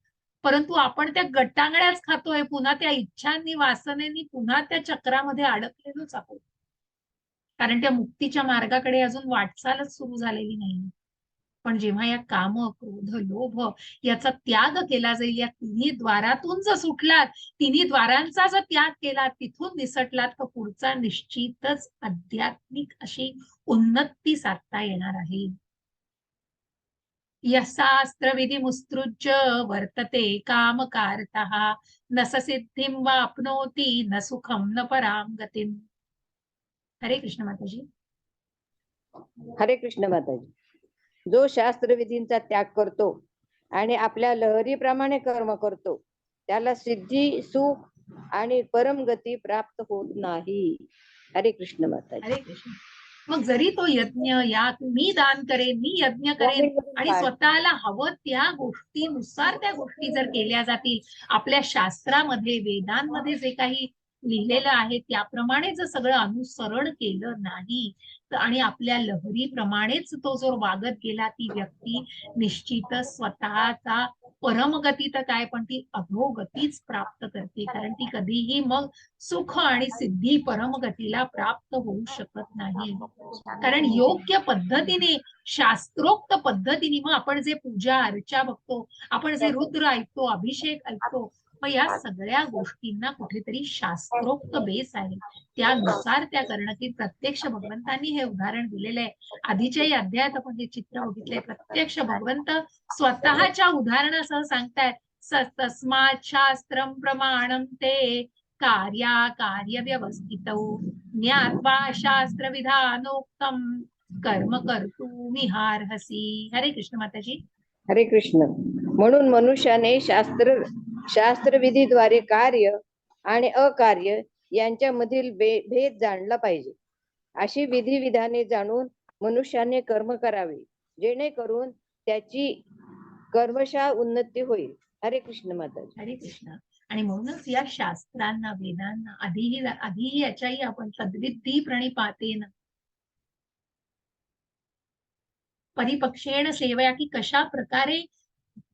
परंतु आपण त्या गटांगळ्याच खातोय, पुन्हा त्या इच्छांनी, वासनेनी पुन्हा त्या चक्रामध्ये अडकलेलोच आहोत. कारण त्या मुक्तीच्या मार्गाकडे अजून वाटचालच सुरू झालेली नाही. पण जेव्हा या काम, क्रोध, लोभ याचा त्याग केला जाईल, या तिन्ही द्वारातून जर सुटलात, तिन्ही द्वारांचा जर त्याग केला, तिथून निसटलात, तर पुढचा निश्चितच आध्यात्मिक अशी उन्नती साधता येणार आहे. यशास्त्रविधी मुत्सृज्य वर्तते कामकारतः न स सिद्धिं वाप्नोति न सुखम न पराम गतिम. हरे कृष्ण माताजी. हरे कृष्ण माताजी. जो शास्त्रविधींचा त्याग करतो आणि आपल्या लहरीप्रमाणे कर्म करतो, त्याला सिद्धी, सुख आणि परमगती प्राप्त होत नाही. हरे कृष्ण माताजी. हरे कृष्ण. मग जरी तो यज्ञ, या मी दान करेन, मी यज्ञ करेन आणि स्वतःला हवं त्या गोष्टीनुसार त्या गोष्टी जर केल्या जातील, आपल्या शास्त्रामध्ये, वेदांमध्ये जे काही लिहिलेलं आहे त्याप्रमाणे जर सगळं अनुसरण केलं नाही, आणि आपल्या लहरीप्रमाणेच तो जर वागत गेला, ती व्यक्ती निश्चितच स्वतःचा परमगती तर काय, पण ती अधोगतीच प्राप्त करते. कारण ती कधीही मग सुख आणि सिद्धी परमगतीला प्राप्त होऊ शकत नाही. कारण योग्य पद्धतीने, शास्त्रोक्त पद्धतीने, मग आपण जे पूजा अर्चा बघतो, आपण जे रुद्र ऐकतो, अभिषेक ऐकतो, मग या सगळ्या गोष्टींना कुठेतरी शास्त्रोक्त बेस आहे, त्यानुसार त्या करणं. की प्रत्यक्ष भगवंतांनी हे उदाहरण दिलेलं आहे. आधीच्याही अध्यायात आपण हे चित्र बघितलंय. प्रत्यक्ष भगवंत स्वतःच्या उदाहरणासह सांगतायत, तस्मात् शास्त्रम प्रमाणम ते कार्य व्यवस्थितौ ज्ञात्वा शास्त्र विधानोक्तम कर्म कर्तुमिहार्हसि. हरे कृष्ण माताजी. हरे कृष्ण. म्हणून मनुष्याने शास्त्रविधीद्वारे कार्य आणि अकार्य यांच्यामधील भेद जाणला पाहिजे. अशी विधी विधाने जाणून मनुष्याने कर्म करावे, जेणेकरून त्याची कर्मशः उन्नती होईल. हरे कृष्ण माताजी. हरे कृष्ण. आणि म्हणूनच या शास्त्रांना, वेदांना आधीही याच्याही आपण तद्विधी प्रणिपातेन परिपक्षेण सेवया, की कशा प्रकारे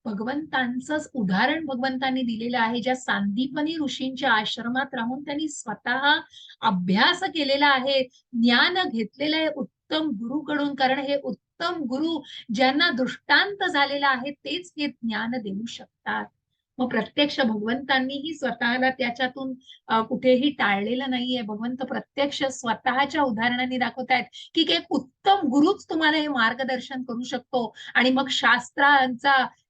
भगवंतांचंच उदाहरण भगवंतांनी दिलेलं आहे. ज्या सांदीपनी ऋषींच्या आश्रमात राहून त्यांनी स्वतः अभ्यास केलेला आहे, ज्ञान घेतलेलं आहे उत्तम गुरुकडून. कारण हे उत्तम गुरु ज्यांना दृष्टांत झालेला आहे, तेच हे ज्ञान देऊ शकतात. मग प्रत्यक्ष भगवंतांनीही स्वतःला त्याच्यातून कुठेही टाळलेलं नाहीये. भगवंत प्रत्यक्ष स्वतःच्या उदाहरणांनी दाखवतायत की एक उत्तम गुरुच तुम्हाला हे मार्गदर्शन करू शकतो. आणि मग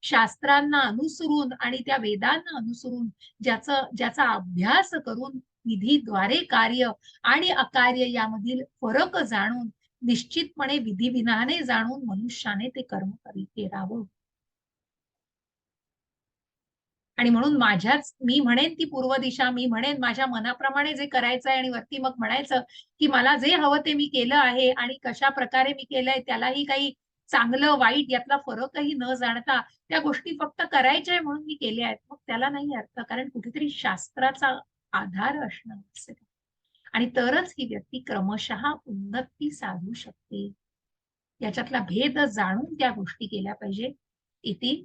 शास्त्रांना अनुसरून आणि त्या वेदांना अनुसरून ज्याचा अभ्यास करून विधीद्वारे कार्य आणि अकार्य यामधील फरक जाणून निश्चितपणे विधिविधाने जाणून मनुष्याने ते कर्म केरावं. आणि म्हणून मी म्हणेन ती पूर्व दिशा, मी म्हणेन माझ्या मनाप्रमाणे जे करायचं आहे आणि वरती मग म्हणायचं की मला जे हवं ते मी केलं आहे आणि कशा प्रकारे मी केलंय त्यालाही काही चांगलं वाईट यातला फरकही न जाणता त्या गोष्टी फक्त करायच्या आहे म्हणून मी केल्या आहेत. मग त्याला नाही अर्थ, कारण कुठेतरी शास्त्राचा आधार असणं असेल आणि तरच ही व्यक्ती क्रमशः उन्नती साधू शकते. याच्यातला भेद जाणून त्या गोष्टी केल्या पाहिजे. इति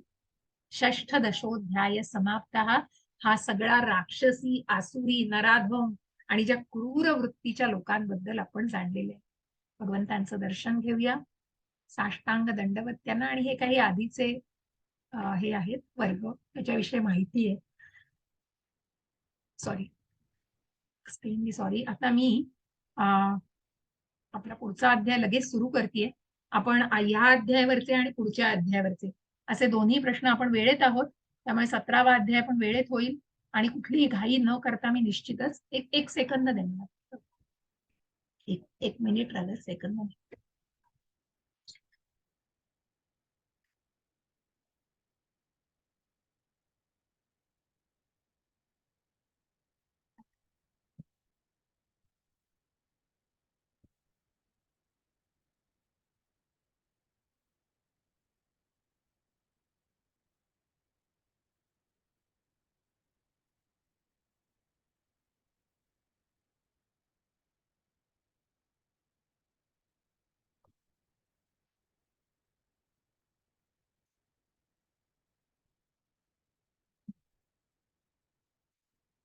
षष्ठदशोऽध्याय समाप्तः. हा सगळा राक्षसी, आसुरी, नराधम आणि ज्या क्रूर वृत्तीच्या लोकांबद्दल आपण जाणलेले आहे. भगवंतांचं दर्शन घेऊया, साष्टांग दंडवत त्यांना. आणि हे काही आधीचे हे आहेत वर्ग, त्याच्याविषयी माहिती आहे. सॉरी. आता मी आपला पुढचा अध्याय लगेच सुरू करतेय. आपण या अध्यायावरचे आणि पुढच्या अध्यायावरचे असे दोन्ही प्रश्न आपण वेळेत आहोत, त्यामुळे 17वा अध्याय पण वेळेत होईल. आणि कुठलीही घाई न करता मी निश्चितच एक सेकंद देणार, एक मिनिट राहिलं, सेकंद.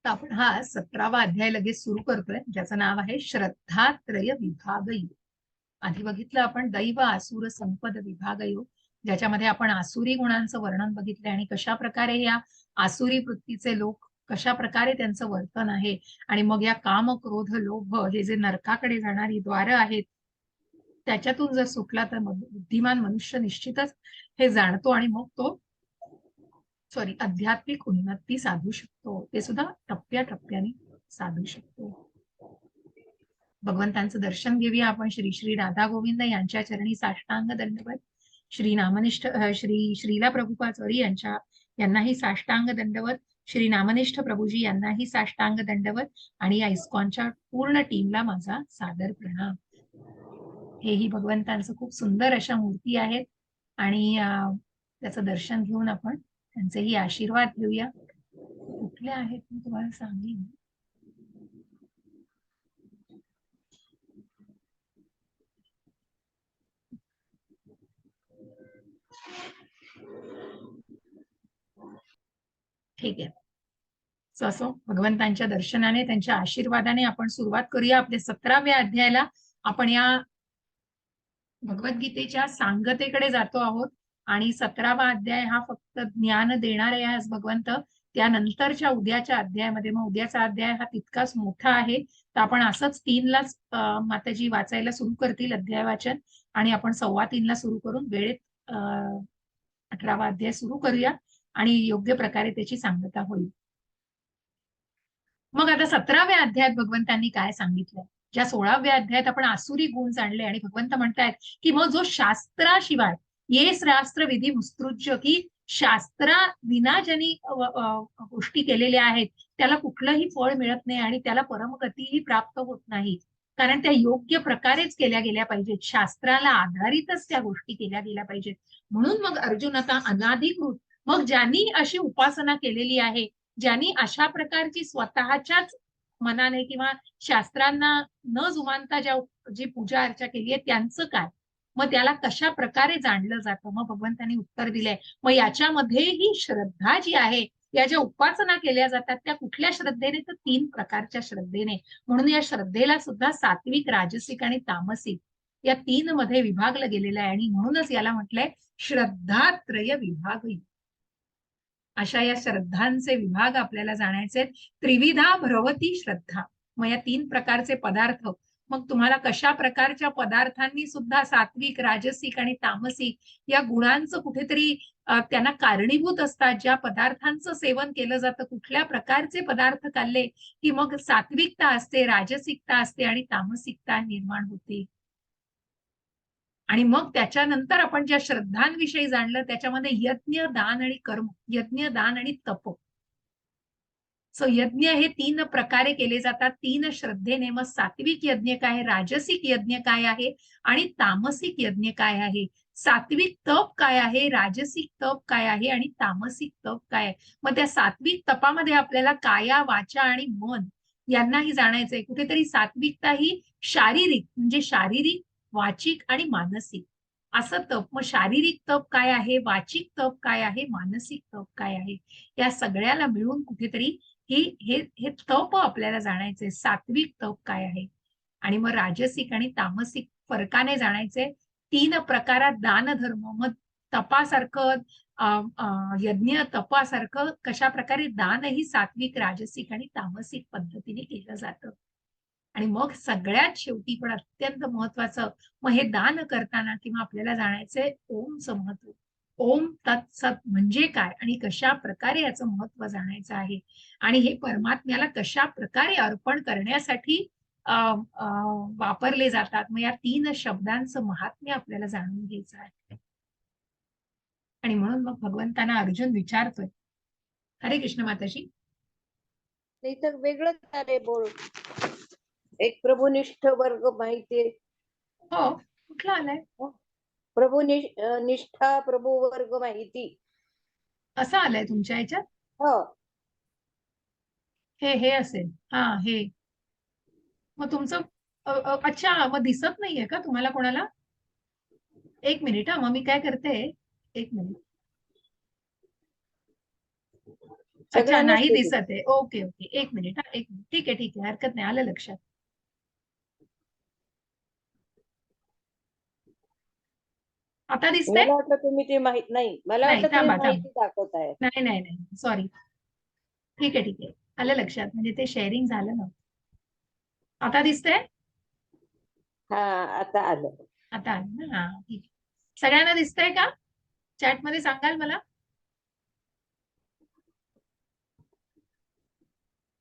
आपण हा 17वा अध्याय लगेच सुरू करतोय, ज्याचं नाव आहे श्रद्धात्रय विभागयोग. आधी बघितलं आपण दैव आसुर संपद विभागयोग, ज्याच्यामध्ये आपण आसुरी गुणांचं वर्णन बघितलंय आणि कशा प्रकारे या आसुरी वृत्तीचे लोक कशा प्रकारे त्यांचं वर्तन आहे. आणि मग या काम, क्रोध, लोभ हे जे नरकाकडे जाणारी द्वार आहेत त्याच्यातून जर सुटला तर बुद्धिमान मनुष्य निश्चितच हे जाणतो आणि मग तो आध्यात्मिक उन्नती साधू शकतो. ते सुद्धा टप्प्याटप्प्याने साधू शकतो. भगवंतांचं दर्शन घेऊया आपण. श्री श्री राधा गोविंद यांच्या चरणी साष्टांग दंडवत. श्री नामनिष्ठ श्रीला प्रभुपाद यांनाही साष्टांग दंडवत. श्री नामनिष्ठ प्रभूजी यांनाही साष्टांग दंडवत. आणि या इस्कॉनच्या पूर्ण टीमला माझा सादर प्रणाम. हेही भगवंतांचं खूप सुंदर अशा मूर्ती आहेत आणि त्याचं दर्शन घेऊन आपण त्यांचेही आशीर्वाद घेऊया. कुठले आहेत मी तुम्हाला सांगेन. ठीक आहे. असो, भगवंतांच्या दर्शनाने, त्यांच्या आशीर्वादाने आपण सुरुवात करूया आपल्या 17व्या अध्यायाला. आपण या भगवद्गीतेच्या सांगतेकडे जातो आहोत आणि 17वा अध्याय हा फक्त ज्ञान देणार आहे आज भगवंत. त्यानंतरच्या उद्याच्या अध्यायामध्ये, मग उद्याचा अध्याय हा तितकाच मोठा आहे, तर आपण असंच 3लाच माताजी वाचायला सुरू करतील अध्याय वाचन आणि आपण 2:15ला सुरू करून वेळेत 18वा अध्याय सुरू करूया आणि योग्य प्रकारे त्याची सांगता होईल. मग आता 17व्या अध्यायात भगवंतांनी काय सांगितलंय. ज्या 16व्या अध्यायात आपण आसुरी गुण जाणले आणि भगवंत म्हणतायत की मग जो शास्त्राशिवाय ये शास्त्र विधी मुस्तृज्य, की शास्त्रा विना ज्यांनी गोष्टी केलेल्या आहेत त्याला कुठलंही फळ मिळत नाही आणि त्याला परमगतीही प्राप्त होत नाही, कारण त्या योग्य प्रकारेच केल्या गेल्या पाहिजेत. शास्त्राला आधारितच त्या गोष्टी केल्या गेल्या पाहिजेत. म्हणून मग अर्जुन आता अनाधिकृत, मग ज्यांनी अशी उपासना केलेली आहे, ज्यांनी अशा प्रकारची स्वतःच्याच मनाने किंवा शास्त्रांना न जुमानता जी पूजा अर्चा केली आहे त्यांचं काय, मग त्याला कशा प्रकारे जाणलं जातं. मग भगवंतांनी उत्तर दिलंय, मग याच्यामध्येही श्रद्धा जी आहे, या ज्या उपासना केल्या जातात त्या कुठल्या श्रद्धेने, तर 3 प्रकारच्या श्रद्धेने. म्हणून या श्रद्धेला सुद्धा सात्विक, राजसिक आणि तामसिक या 3 मध्ये विभागलं गेलेलं आहे आणि म्हणूनच याला म्हटलंय श्रद्धात्रय विभाग. अशा या श्रद्धांचे विभाग आपल्याला जाणायचे. त्रिविधा भ्रवती श्रद्धा. मग या 3 प्रकारचे पदार्थ, मग तुम्हाला कशा प्रकारच्या पदार्थांनी सुद्धा सात्विक, राजसिक आणि तामसिक या गुणांचं कुठेतरी त्यांना कारणीभूत असतात. ज्या पदार्थांचं सेवन केलं जातं, कुठल्या प्रकारचे पदार्थ खाल्ले की मग सात्विकता असते, राजसिकता असते आणि तामसिकता निर्माण होते. आणि मग त्याच्यानंतर आपण ज्या श्रद्धांविषयी जाणलं त्याच्यामध्ये यज्ञ, दान आणि कर्म, यज्ञ, दान आणि तप. सो यज्ञ हे 3 प्रकारे केले जातात, 3 श्रद्धेने. मग सात्विक यज्ञ काय आहे, राजसिक यज्ञ काय आहे आणि तामसिक यज्ञ काय आहे, सात्विक तप काय आहे, राजसिक तप काय आहे आणि तामसिक तप काय आहे. मग त्या सात्विक तपामध्ये आपल्याला काया, वाचा आणि मन यांनाही जाणायचंय. कुठेतरी सात्विकता ही शारीरिक, म्हणजे शारीरिक, वाचिक आणि मानसिक असं तप. मग शारीरिक तप काय आहे, वाचिक तप काय आहे, मानसिक तप काय आहे, या सगळ्याला मिळून कुठेतरी हे तप आपल्याला जाणायचे. सात्विक तप काय आहे आणि मग राजसिक आणि तामसिक फरकाने जाणायचे. 3 प्रकारात दान धर्म, मग तपासारखं यज्ञ तपासारखं कशा प्रकारे दानही सात्विक, राजसिक आणि तामसिक पद्धतीने केलं जातं. आणि मग सगळ्यात शेवटी पण अत्यंत महत्वाचं, मग हे दान करताना किंवा आपल्याला जाणायचंय ओमचं महत्व. ओम तत्सत म्हणजे काय आणि कशा प्रकारे याचं महत्व जाणायचं आहे आणि हे परमात्म्याला कशा प्रकारे अर्पण करण्यासाठी वापरले जातात. मग या 3 शब्दांचं महात्म्य आपल्याला जाणून घ्यायचं आहे. आणि म्हणून मग भगवंतांना अर्जुन विचारतोय, हरे कृष्ण माताजी. नाही तर वेगळंच आलंय बोल. एक प्रभुनिष्ठ वर्ग माहितीये. हो, कुठला आलाय? निष्ठा प्रभू वर्ग माहिती असं आलंय तुमच्या ह्याच्यात? हो. हे असेल, हा हे. मग तुमचं अच्छा, मग दिसत नाहीये का तुम्हाला कोणाला? एक मिनिट हा, मग मी काय करते, एक मिनिट. अच्छा, नाही दिसत आहे. ओके ओके, एक मिनिट हा, एक मिनिट. ठीक आहे ठीक आहे, हरकत नाही, आलं लक्षात. आता दिसतंय? मला वाटलं तुम्ही ते माहित नाही. मला नाही, वाटलं तुम्ही थांबा माहिती थांबा. दाखवताय. नाही नाही नाही, सॉरी. ठीक आहे ठीक आहे, आलं लक्षात. म्हणजे ते शेअरिंग झालं ना. आता दिसतंय? हा, आता आलं. आता आलं ना, हा ठीक आहे. सगळ्यांना दिसतंय का? चॅट मध्ये सांगाल मला.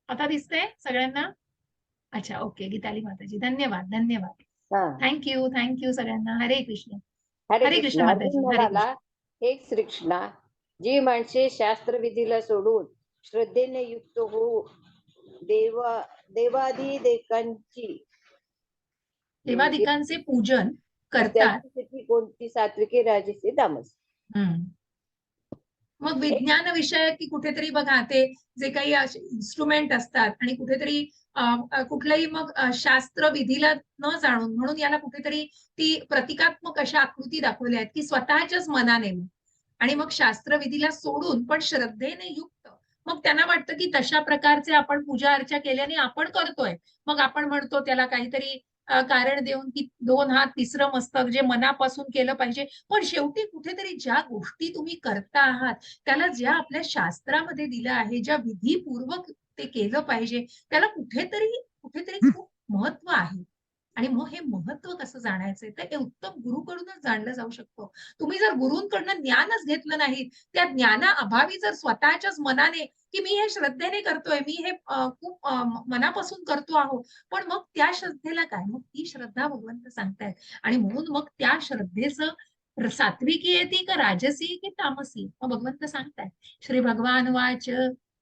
आता दिसतंय सगळ्यांना? अच्छा, ओके. गीताली माताजी, धन्यवाद धन्यवाद. हा, थँक्यू सगळ्यांना. हरे कृष्ण. हरे हरे कृष्ण कृष्ण. माताजी, अर्जुन हरे म्हणाला, कृष्ण. हे श्रीकृष्णा, जी माणसे शास्त्रविधीला सोडून श्रद्धेने युक्त होऊ देवाधिदेवांची देवादिकांचे पूजन करतात. त्यांच्यासाठी कोणती सात्विकी, राजसी, तामसी. मग विज्ञान विषय की कुठेतरी बघा, ते जे काही इन्स्ट्रुमेंट असतात आणि कुठेतरी कुठल्याही मग शास्त्र विधीला न जाणून, म्हणून याला कुठेतरी ती प्रतिकात्मक अशा आकृती दाखवल्या आहेत की स्वतःच्याच मनाने आणि मग शास्त्रविधीला सोडून पण श्रद्धेने युक्त, मग त्यांना वाटतं की तशा प्रकारचे आपण पूजा अर्चा केल्याने आपण करतोय. मग आपण म्हणतो त्याला काहीतरी कारण देऊन की 2 हात 3रं मस्तक, जे मनापासून केलं पाहिजे. पण शेवटी कुठेतरी ज्या गोष्टी तुम्ही करता आहात त्याला ज्या आपल्या शास्त्रामध्ये दिलं आहे, ज्या विधीपूर्वक ते केलं पाहिजे, त्याला कुठेतरी कुठेतरी खूप महत्व आहे. आणि मग हे महत्व कसं जाणायचंय, तर हे उत्तम गुरुकडूनच जाणलं जाऊ शकतं. तुम्ही जर गुरूंकडनं ज्ञानच घेतलं नाही, त्या ज्ञानाअभावी जर स्वतःच्याच मनाने की मी हे श्रद्धेने करतोय, मी हे खूप मनापासून करतो आहो, पण मग त्या श्रद्धेला काय, मग ती श्रद्धा भगवंत सांगतायत. आणि म्हणून मग त्या श्रद्धेचं सात्विकी येते का राजसी की तामसी, मग भगवंत सांगतायत. श्री भगवान वाच,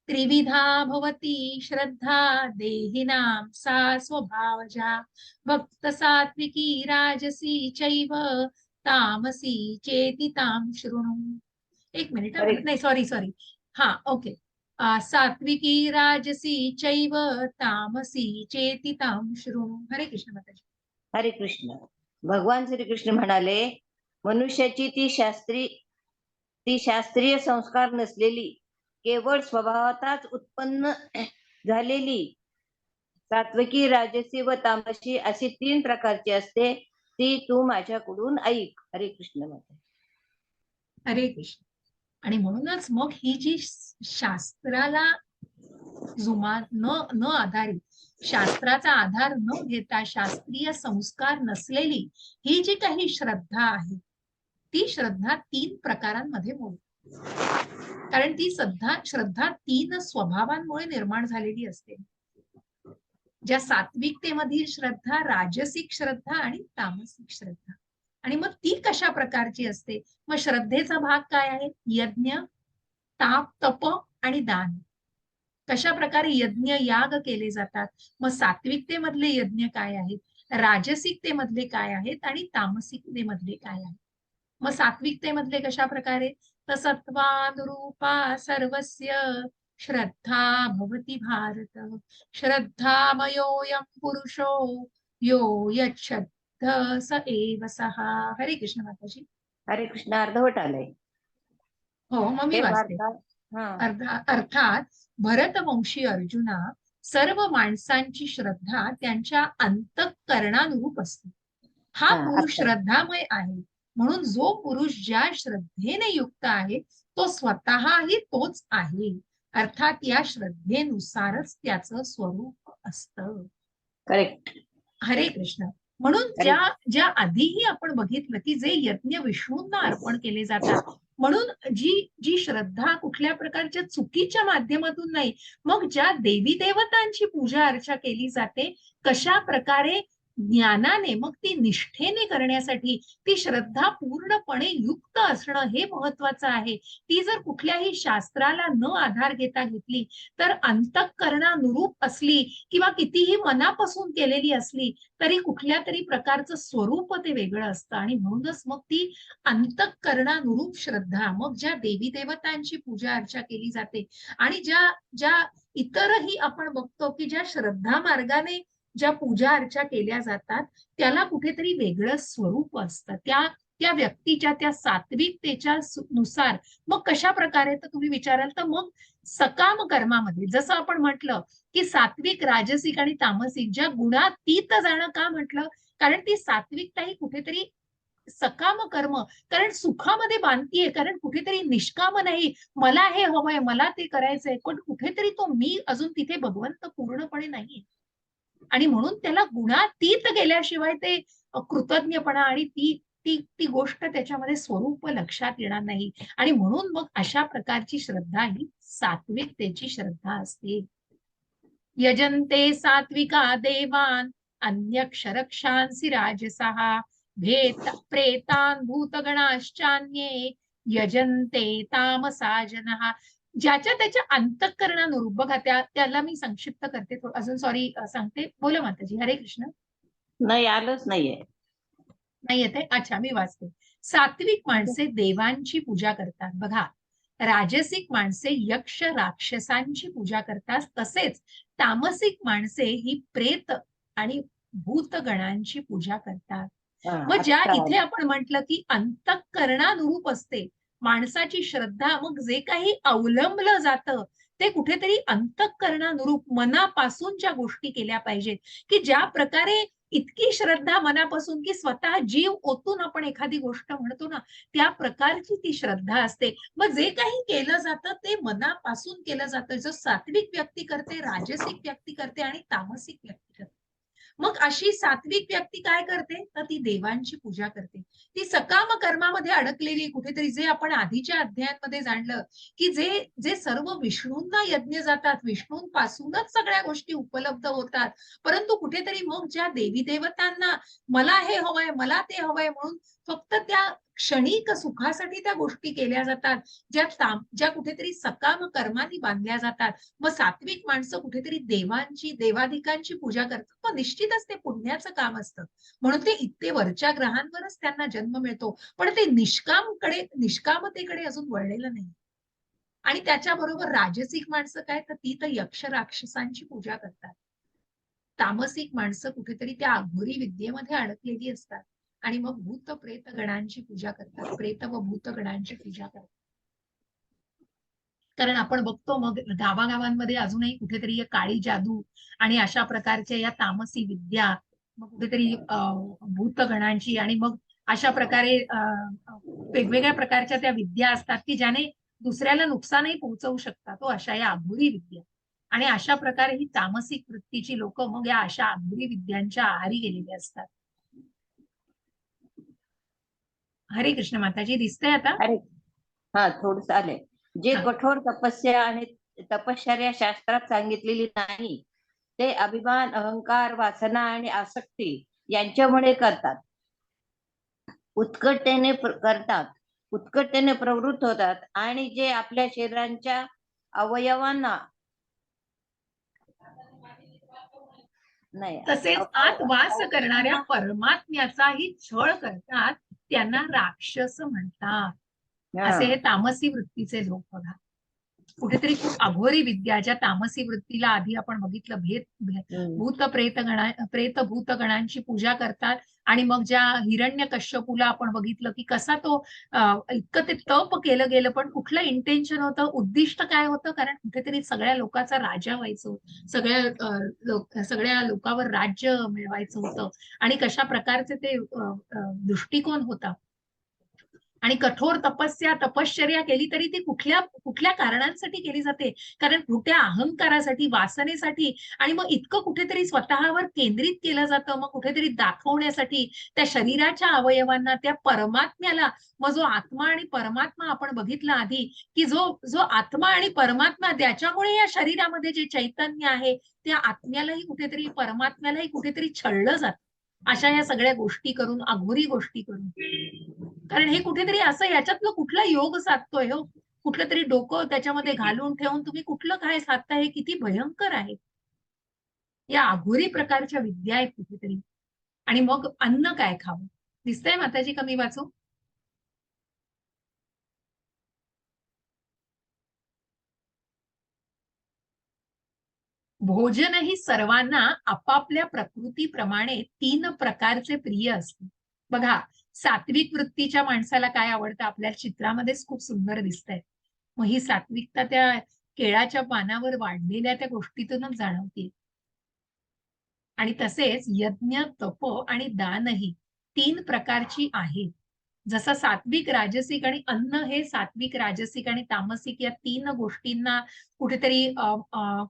त्रिविधा भवती श्रद्धा देहिनां सा स्वभावजा, भक्त सात्विकी राजसी चैव तामसी चेति तां शृणु. एक मिनिट, नाही सॉरी, हा ओके. सात्विकी राजसी चैव तामसी चेति तां शृणु. हरे कृष्ण माताजी. हरे कृष्ण. भगवान श्रीकृष्ण म्हणाले, मनुष्याची ती शास्त्रीय संस्कार नसलेली, केवळ स्वभावातच उत्पन्न झालेली सात्विकी, राजसी व तामसी अशी 3 प्रकारची असते. ती तू माझ्याकडून ऐक. हरे कृष्ण माता. हरे कृष्ण. आणि म्हणूनच मग ही जी शास्त्राला जुमान न आधारित, शास्त्राचा आधार न घेता शास्त्रीय संस्कार नसलेली ही जी काही श्रद्धा आहे, ती श्रद्धा 3 प्रकारांमध्ये मोडते. कारण ती श्रद्धा 3 स्वभावांमुळे निर्माण झालेली असते. ज्या सात्विकतेमधील श्रद्धा, राजसिक श्रद्धा आणि तामसिक श्रद्धा. आणि मग ती कशा प्रकारची असते? मग श्रद्धेचा भाग काय आहे? यज्ञ, ताप, तप आणि दान. कशा प्रकारे यज्ञ याग केले जातात? मग सात्विकतेमधले यज्ञ काय आहेत, राजसिकतेमधले काय आहेत आणि तामसिकतेमधले काय आहेत? मग सात्विकतेमधले कशा प्रकारे? तर सत्वानुरूपा सर्वस्य श्रद्धा भवति भारत, श्रद्धामयोऽयं पुरुषो यो यच्छ्रद्ध स एव सः. हरे कृष्ण माताजी. हरे कृष्ण अर्धवट आलंय. हो, मग मी हे वाचते. भारतात अर्थात भरतवंशी अर्जुना, सर्व माणसांची श्रद्धा त्यांच्या अंतःकरणानुरूप असते. हा पुरुष श्रद्धामय आहे. म्हणून जो पुरुष ज्या श्रद्धेने युक्त आहे तो स्वतःही तोच आहे. अर्थात या श्रद्धेनुसारच त्याचं स्वरूप असतं. करेक्ट. हरे कृष्ण. म्हणून ज्या आधीही आपण बघितलं की जे यज्ञ विष्णूंना अर्पण केले जातात, म्हणून जी श्रद्धा कुठल्या प्रकारच्या चुकीच्या माध्यमातून नाही, मग ज्या देवी देवतांची पूजा अर्चा केली जाते, कशा प्रकारे ज्ञानाने, मग ती निष्ठेने करण्यासाठी ती श्रद्धा पूर्णपणे युक्त असणं हे महत्वाचं आहे. ती जर कुठल्याही शास्त्राला न आधार घेता घेतली तर अंतःकरणानुरूप असली किंवा कितीही मनापासून केलेली असली तरी कुठल्या तरी प्रकारचं स्वरूप ते वेगळं असतं. आणि म्हणूनच मग ती अंतःकरणानुरूप श्रद्धा, मग ज्या देवी देवतांची पूजा अर्चा केली जाते आणि ज्या इतरही आपण बघतो की ज्या श्रद्धा मार्गाने ज्या पूजा अर्चा केल्या जातात त्याला कुठेतरी वेगळं स्वरूप असतं. त्या व्यक्तीच्या त्या सात्विकतेच्या नुसार मग कशा प्रकारे, तर तुम्ही विचाराल तर मग सकाम कर्मामध्ये जसं आपण म्हटलं की सात्विक, राजसिक आणि तामसिक ज्या गुणातीत जाणं का म्हटलं, कारण ती सात्विकता ही कुठेतरी सकाम कर्म, कारण सुखामध्ये बांधतीये, कारण कुठेतरी निष्काम नाही, मला हे हवंय, मला ते करायचंय, पण कुठेतरी तो मी अजून तिथे भगवंत पूर्णपणे नाहीये. आणि म्हणून त्याला गुणातीत गेल्याशिवाय ते कृतज्ञपणा आणि ती गोष्ट त्याच्यामध्ये स्वरूप लक्षात येणार नाही. आणि म्हणून मग अशा प्रकारची श्रद्धा ही सात्विकतेची श्रद्धा असते. यजन्ते सात्विका देवान अन्यक्षरक्षांसी राजसः भेत प्रेतान भूतगणाश्चान्ये यजन्ते तामसा जनः. ज्याच्या त्याच्या अंतःकरणानुरूप, बघा त्याला मी संक्षिप्त करते अजून, सॉरी सांगते. बोला माताजी. हरे कृष्ण. नाही आलंच नाहीये. नाही येते? अच्छा, मी वाचते. सात्विक माणसे देवांची पूजा करतात. बघा, राजसिक माणसे यक्ष राक्षसांची पूजा करतात. तसेच तामसिक माणसे ही प्रेत आणि भूतगणांची पूजा करतात. मग ज्या इथे आपण म्हटलं की अंतःकरणानुरूप असते माणसाची श्रद्धा, मग जे काही अवलंबलं जातं ते कुठेतरी अंतःकरणानुरूप मनापासून ज्या गोष्टी केल्या पाहिजेत, की ज्या प्रकारे इतकी श्रद्धा मनापासून की स्वतः जीव ओतून आपण एखादी गोष्ट म्हणतो ना, त्या प्रकारची ती श्रद्धा असते. मग जे काही केलं जातं ते मनापासून केलं जातं. जो सात्विक व्यक्ती करते, राजसिक व्यक्ती करते आणि तामसिक व्यक्ती करते. मग अशी सात्विक व्यक्ती काय करते, तर ती देवांची पूजा करते. ती सकाम कर्मामध्ये अडकलेली, कुठेतरी जे आपण आधीच्या अध्यायांमध्ये जाणलं की जे सर्व विष्णूंना यज्ञ जातात, विष्णूंपासूनच सगळ्या गोष्टी उपलब्ध होतात, परंतु कुठेतरी मग ज्या देवी देवतांना मला हे हवंय, मला ते हवंय म्हणून फक्त त्या क्षणिक सुखासाठी त्या गोष्टी केल्या जातात, ज्या कुठेतरी सकाम कर्मानी बांधल्या जातात. मग सात्विक माणसं कुठेतरी देवाधिकांची पूजा करतात. मग निश्चितच ते पुण्याचं काम असतं, म्हणून ते इतके वरच्या ग्रहांवरच त्यांना जन्म मिळतो, पण ते निष्कामतेकडे अजून वळलेलं नाही. आणि त्याच्याबरोबर राजसिक माणसं काय, तर ती तर यक्ष राक्षसांची पूजा करतात. तामसिक माणसं कुठेतरी त्या अघोरी विद्येमध्ये अडकलेली असतात आणि मग भूत प्रेत गणांची पूजा करतात, प्रेत व भूत गणांची पूजा करतात. कारण आपण बघतो मग गावागावांमध्ये अजूनही कुठेतरी काळी जादू आणि अशा प्रकारच्या या तामसी विद्या, मग कुठेतरी भूतगणांची आणि मग अशा प्रकारे वेगवेगळ्या प्रकारच्या त्या विद्या असतात की ज्याने दुसऱ्याला नुकसानही पोहोचवू शकतात तो अशा या अघोरी विद्या. आणि अशा प्रकारे ही तामसिक वृत्तीची लोक मग या अशा अघोरी विद्यांच्या आहारी गेलेली असतात. हरे कृष्ण माताजी, दिसतंय आता? अरे हा, थोडस आलंय. जे हा. कठोर तपस्या आणि तपश्चर्या शास्त्रात सांगितलेली नाही ते अभिमान, अहंकार, वासना आणि आसक्ती यांच्यामुळे करतात. उत्कटतेने प्रवृत्त होतात आणि जे आपल्या शरीरांच्या अवयवांना नाही तसेच आत वास करणाऱ्या परमात्म्याचाही छळ करतात त्यांना राक्षस म्हणतात. असे हे तामसी वृत्तीचे लोक बघा. कुठेतरी खूप अघोरी विद्या, ज्या तामसी वृत्तीला आधी आपण बघितलं भूत प्रेत भूत गणांची पूजा करतात. आणि मग ज्या हिरण्यकश्यपूला आपण बघितलं की कसा तो इतकं ते तप केलं गेलं, पण कुठलं इंटेन्शन होतं, उद्दिष्ट काय होतं, कारण कुठेतरी सगळ्या लोकांचा राजा व्हायचं, सगळ्या लोकांवर राज्य मिळवायचं होतं. आणि कशा प्रकारचे ते दृष्टिकोन होता. आणि कठोर तपश्चर्या केली तरी ती कुठल्या कुठल्या कारणांसाठी केली जाते, कारण खोट्या अहंकारासाठी, वासनेसाठी. आणि मग इतकं कुठेतरी स्वतःवर केंद्रित केलं जातं, मग कुठेतरी दाखवण्यासाठी त्या शरीराच्या अवयवांना, त्या परमात्म्याला. मग जो आत्मा आणि परमात्मा आपण बघितला आधी, की जो जो आत्मा आणि परमात्मा, त्याच्यामुळे या शरीरामध्ये जे चैतन्य आहे त्या आत्म्यालाही कुठेतरी, परमात्म्यालाही कुठेतरी छळलं जातं अशा या सगळ्या गोष्टी करून, अघोरी गोष्टी करून. कारण हे कुठेतरी असं, याच्यातलं कुठला योग साधतोय हो, कुठलं तरी डोकं त्याच्यामध्ये घालून ठेवून तुम्ही कुठलं काय साधताय, हे किती भयंकर आहे. या अघोरी प्रकारच्या विद्या आहेत कुठेतरी. आणि मग अन्न काय खावं, दिसतंय माताजी? कमी वाचू? भोजन ही सर्वांना आपापल्या प्रकृतीप्रमाणे 3 प्रकारचे प्रिय असते. बघा, सात्विक वृत्तीच्या माणसाला काय आवडतं आपल्या चित्रामध्येच खूप सुंदर दिसतंय. मग ही सात्विकता त्या केळाच्या पानावर वाढलेल्या त्या गोष्टीतूनच जाणवते. आणि तसेच यज्ञ, तप आणि दानही 3 प्रकारची आहेत. जसं सात्विक, राजसिक आणि अन्न हे सात्विक, राजसिक आणि तामसिक या 3 गोष्टींना कुठेतरी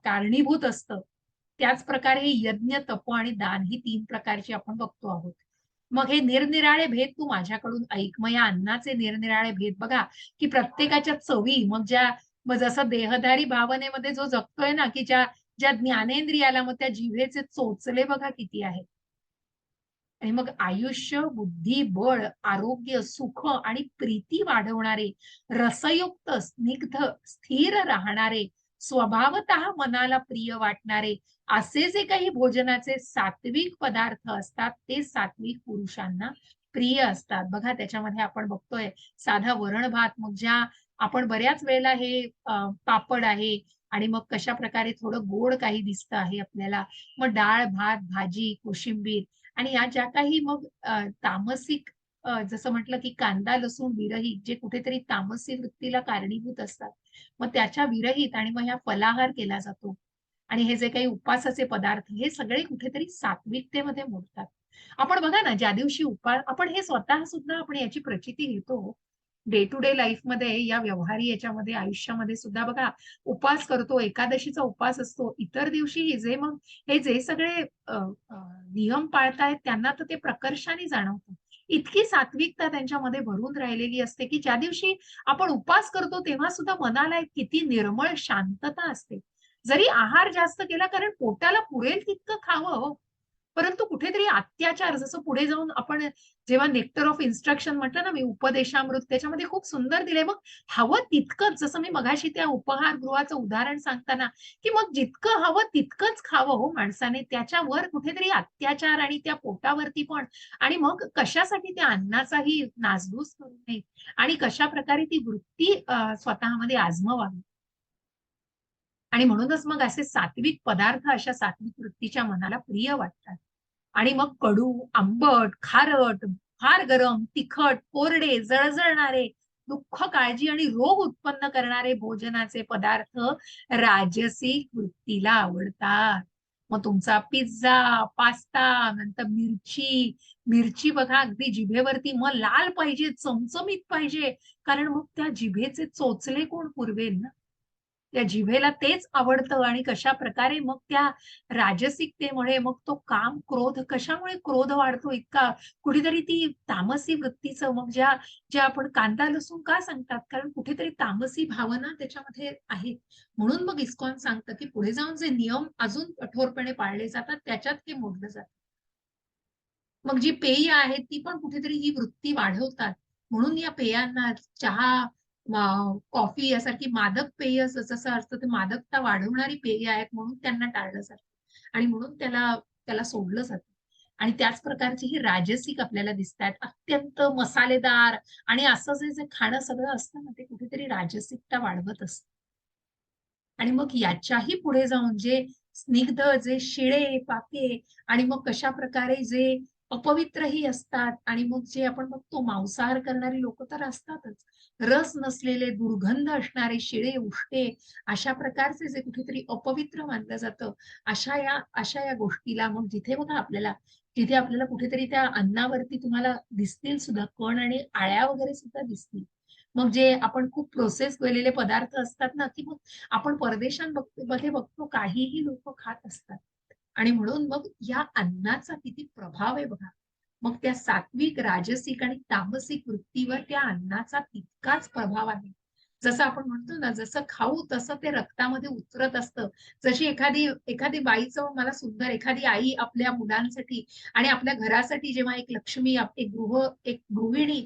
कारणीभूत असतं. त्याच प्रकारे हे यज्ञ, तप आणि दान ही 3 प्रकारची आपण बघतो आहोत. मग हे निरनिराळे भेद तू माझ्याकडून ऐक. मग या अन्नाचे निरनिराळे भेद बघा, की प्रत्येकाच्या चवी, मग जसं देहधारी भावनेमध्ये जो जगतोय ना, की ज्या ज्या ज्ञानेंद्रियाला, मग त्या जिव्हेचे चोचले बघा किती आहेत. आणि मग आयुष्य, बुद्धी, बळ, आरोग्य, सुख आणि प्रीती वाढवणारे, रसयुक्त, स्निग्ध, स्थिर राहणारे, स्वभावतः मनाला प्रिय वाटणारे असे जे काही भोजनाचे सात्विक पदार्थ असतात ते सात्विक पुरुषांना प्रिय असतात. बघा, त्याच्यामध्ये आपण बघतोय साधा वरण भात, मग ज्या आपण बऱ्याच वेळेला हे पापड आहे, आणि मग कशा प्रकारे थोडं गोड काही दिसतं आहे आपल्याला, मग डाळ, भात, भाजी, कोशिंबीर. आणि या ज्या काही मग तामसिक, जसं म्हटलं की कांदा, लसूण विरहित, जे कुठेतरी तामसी वृत्तीला कारणीभूत असतात, मग त्याच्या विरहित आणि मग ह्या फलाहार केला जातो. आणि हे जे काही उपवासाचे पदार्थ, हे सगळे कुठेतरी सात्विकतेमध्ये मोडतात. आपण बघा ना, ज्या दिवशी उपवास, आपण हे स्वतः सुद्धा आपण याची प्रचिती घेतो डे टू डे लाईफ मध्ये, या व्यवहारी याच्यामध्ये, आयुष्यामध्ये सुद्धा बघा, उपवास करतो, एकादशीचा उपवास असतो, इतर दिवशी जे मग हे जे सगळे नियम पाळतायत त्यांना तर ते प्रकर्षाने जाणवतं. इतकी सात्विकता त्यांच्यामध्ये भरून राहिलेली असते, की ज्या दिवशी आपण उपवास करतो तेव्हा सुद्धा मनाला एक किती निर्मळ शांतता असते. जरी आहार जास्त केला, कारण पोटाला पुरेल तितकं खावं हो. परंतु कुठेतरी अत्याचार, जसं पुढे जाऊन आपण जेव्हा नेक्टर ऑफ इन्स्ट्रक्शन म्हटलं ना मी, उपदेशामृत, त्याच्यामध्ये खूप सुंदर दिले. मग हवं तितकंच, जसं मी मगाशी त्या उपहारगृहाचं उदाहरण सांगताना, की मग जितकं हवं तितकंच खावं हो माणसाने, त्याच्यावर कुठेतरी अत्याचार आणि त्या पोटावरती पण. आणि मग कशासाठी त्या अन्नाचाही नासधूस करू नये, आणि कशा प्रकारे ती वृत्ती स्वतःमध्ये आजमावावी. आणि म्हणूनच मग असे सात्विक पदार्थ अशा सात्विक वृत्तीच्या मनाला प्रिय वाटतात. आणि मग कडू, आंबट, खारट, फार गरम, तिखट, कोरडे, जळजळणारे, दुःख, काळजी आणि रोग उत्पन्न करणारे भोजनाचे पदार्थ राजसिक वृत्तीला आवडतात. मग तुमचा पिझ्झा, पास्ता, नंतर मिरची, मिरची बघा अगदी जिभेवरती मग लाल पाहिजे, चमचमीत पाहिजे. कारण मग त्या जिभेचे चोचले कोण पुरवेल ना? त्या जिभेला तेच आवडतं आणि कशा प्रकारे मग त्या राजसिकतेमुळे मग तो काम, क्रोध कशामुळे क्रोध वाढतो इतका? कुठेतरी ती तामसी वृत्तीचं मग ज्या ज्या आपण कांदा लसूण का सांगतात? कारण कुठेतरी तामसी भावना त्याच्यामध्ये आहे. म्हणून मग इस्कॉन सांगतं, की पुढे जाऊन जे नियम अजून कठोरपणे पाळले जातात, त्याच्यात हे मोडलं जातं. मग जी पेय आहेत, ती पण कुठेतरी ही वृत्ती वाढवतात. म्हणून या पेयांना चहा, कॉफी यासारखी मादक पेय जसं असतं, ते मादकता वाढवणारी पेय आहेत म्हणून त्यांना टाळलं जातं. आणि म्हणून त्याला त्याला सोडलं जातं. आणि त्याच प्रकारची ही राजसिक आपल्याला दिसतात. अत्यंत मसालेदार आणि असं जे खाणं सगळं असतं ना, ते कुठेतरी राजसिकता वाढवत असतं. आणि मग याच्याही पुढे जाऊन जे स्निग्ध, जे शिळे पाके आणि मग कशा प्रकारे जे अपवित्रही असतात आणि मग जे आपण बघतो मांसाहार करणारी लोक तर असतातच. रस नसलेले, दुर्गंध असणारे शिळे उष्टे अशा प्रकारचे जे कुठेतरी अपवित्र मानलं जातं, अशा या गोष्टीला मग जिथे आपल्याला कुठेतरी त्या अन्नावरती तुम्हाला दिसतील सुद्धा कण आणि आळ्या वगैरे सुद्धा दिसतील. मग जे आपण खूप प्रोसेस केलेले पदार्थ असतात ना, की मग आपण मध्ये बघतो काहीही लोक खात असतात. आणि म्हणून मग या अन्नाचा किती प्रभाव आहे बघा. मग त्या सात्विक, राजसिक आणि तामसिक वृत्तीवर त्या अन्नाचा तितकाच प्रभाव आहे. जसं आपण म्हणतो ना, जसं खाऊ तसं ते रक्तामध्ये उतरत असतं. जशी एखादी एखादी बाईचं मला सुंदर एखादी आई आपल्या मुलांसाठी आणि आपल्या घरासाठी जेव्हा एक लक्ष्मी, एक गृहिणी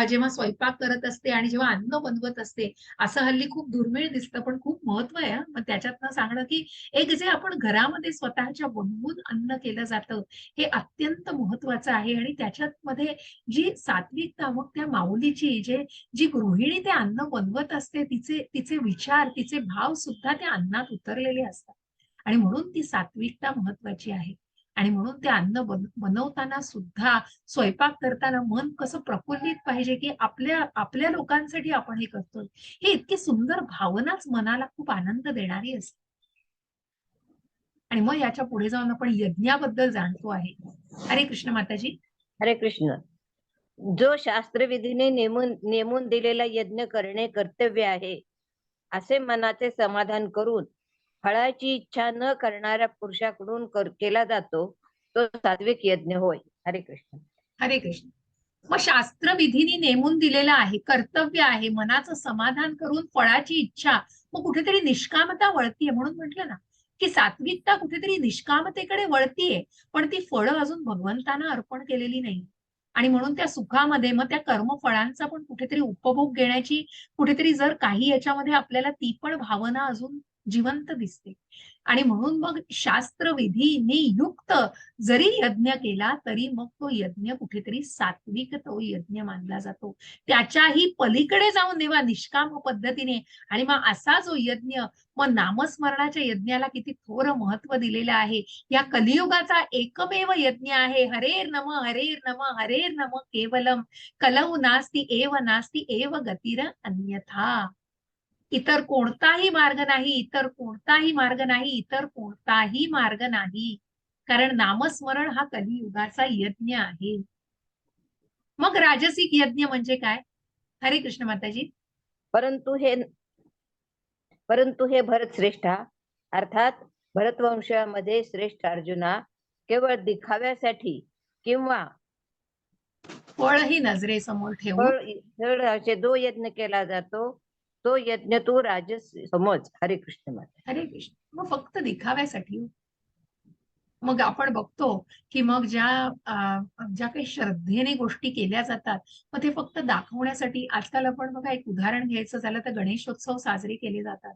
जेव्हा स्वयंपाक करत असते आणि जेव्हा अन्न बनवत असते, असं हल्ली खूप दुर्मिळ दिसतं, पण खूप महत्व आहे हां. मग त्याच्यातनं सांगणं, की एक जे आपण घरामध्ये स्वतःच्या बनवून अन्न केलं जातं, हे अत्यंत महत्वाचं आहे आणि त्याच्यामध्ये जी सात्विकता मग त्या माऊलीची जी गृहिणी ते अन्न बनवत असते, तिचे तिचे विचार, तिचे भाव सुद्धा त्या अन्नात उतरलेले असतात. आणि म्हणून ती सात्विकता महत्वाची आहे. आणि म्हणून ते अन्न बनवताना सुद्धा, स्वयंपाक करताना मन कसं प्रफुल्लित पाहिजे, की आपल्या आपल्या लोकांसाठी आपण हे करतोय. ही इतकी सुंदर भावनाच मनाला खूप आनंद देणारी असते. आणि मग याच्या पुढे जाऊन आपण यज्ञाबद्दल जाणतो आहे. हरे कृष्ण माताजी. हरे कृष्ण. जो शास्त्रविधीने नेमून नेमून दिलेला यज्ञ करणे कर्तव्य आहे, असे मनाचे समाधान करून फळाची इच्छा न करणाऱ्या पुरुषाकडून केला जातो, तो सात्विक यज्ञ होय. हरे कृष्ण. हरे कृष्ण. मग शास्त्र विधीने नेमून दिलेलं आहे, कर्तव्य आहे, मनाचं समाधान करून फळाची इच्छा, मग कुठेतरी निष्कामता वळतीये. म्हणून म्हटलं ना, की सात्विकता कुठेतरी निष्कामतेकडे वळतीये, पण ती फळं अजून भगवंतांना अर्पण केलेली नाही. आणि म्हणून त्या सुखामध्ये मग त्या कर्मफळांचा पण कुठेतरी उपभोग घेण्याची कुठेतरी जर काही याच्यामध्ये आपल्याला ती पण भावना अजून जिवंत दिसते. आणि म्हणून मग शास्त्रविधीने युक्त जरी यज्ञ केला तरी मग तो यज्ञ कुठेतरी सात्विक तो यज्ञ मानला जातो. त्याच्याही पलीकडे जाऊन जेव्हा निष्काम पद्धतीने आणि मग असा जो यज्ञ, मग नामस्मरणाच्या यज्ञाला किती थोर महत्व दिलेलं आहे. या कलियुगाचा एकमेव यज्ञ आहे. हरेर नम हरेर नम हरेर नम केवलम कलौ नास्ति एव नास्ति एव गतिर अन्यथा. इतर कोणताही मार्ग नाही, इतर कोणताही मार्ग नाही, इतर कोणताही मार्ग नाही. कारण नामस्मरण हा कलियुगाचा यज्ञ आहे. मग राजसिक यज्ञ म्हणजे काय? हरे कृष्ण माताजी. परंतु हे परंतु हे भरत श्रेष्ठा, अर्थात भरतवंशामध्ये श्रेष्ठ अर्जुना, केवळ दिखाव्यासाठी किंवा फळही नजरेसमोर ठेवून. फळ असे जो यज्ञ केला जातो, तो यज्ञ तू राजस समज. हरे कृष्ण माता. हरे कृष्ण. मग फक्त दिखाव्यासाठी हो. मग आपण बघतो, की मग ज्या काही श्रद्धेने गोष्टी केल्या जातात, मग ते फक्त दाखवण्यासाठी आजकाल आपण बघा एक उदाहरण घ्यायचं झालं तर गणेशोत्सव साजरे केले जातात.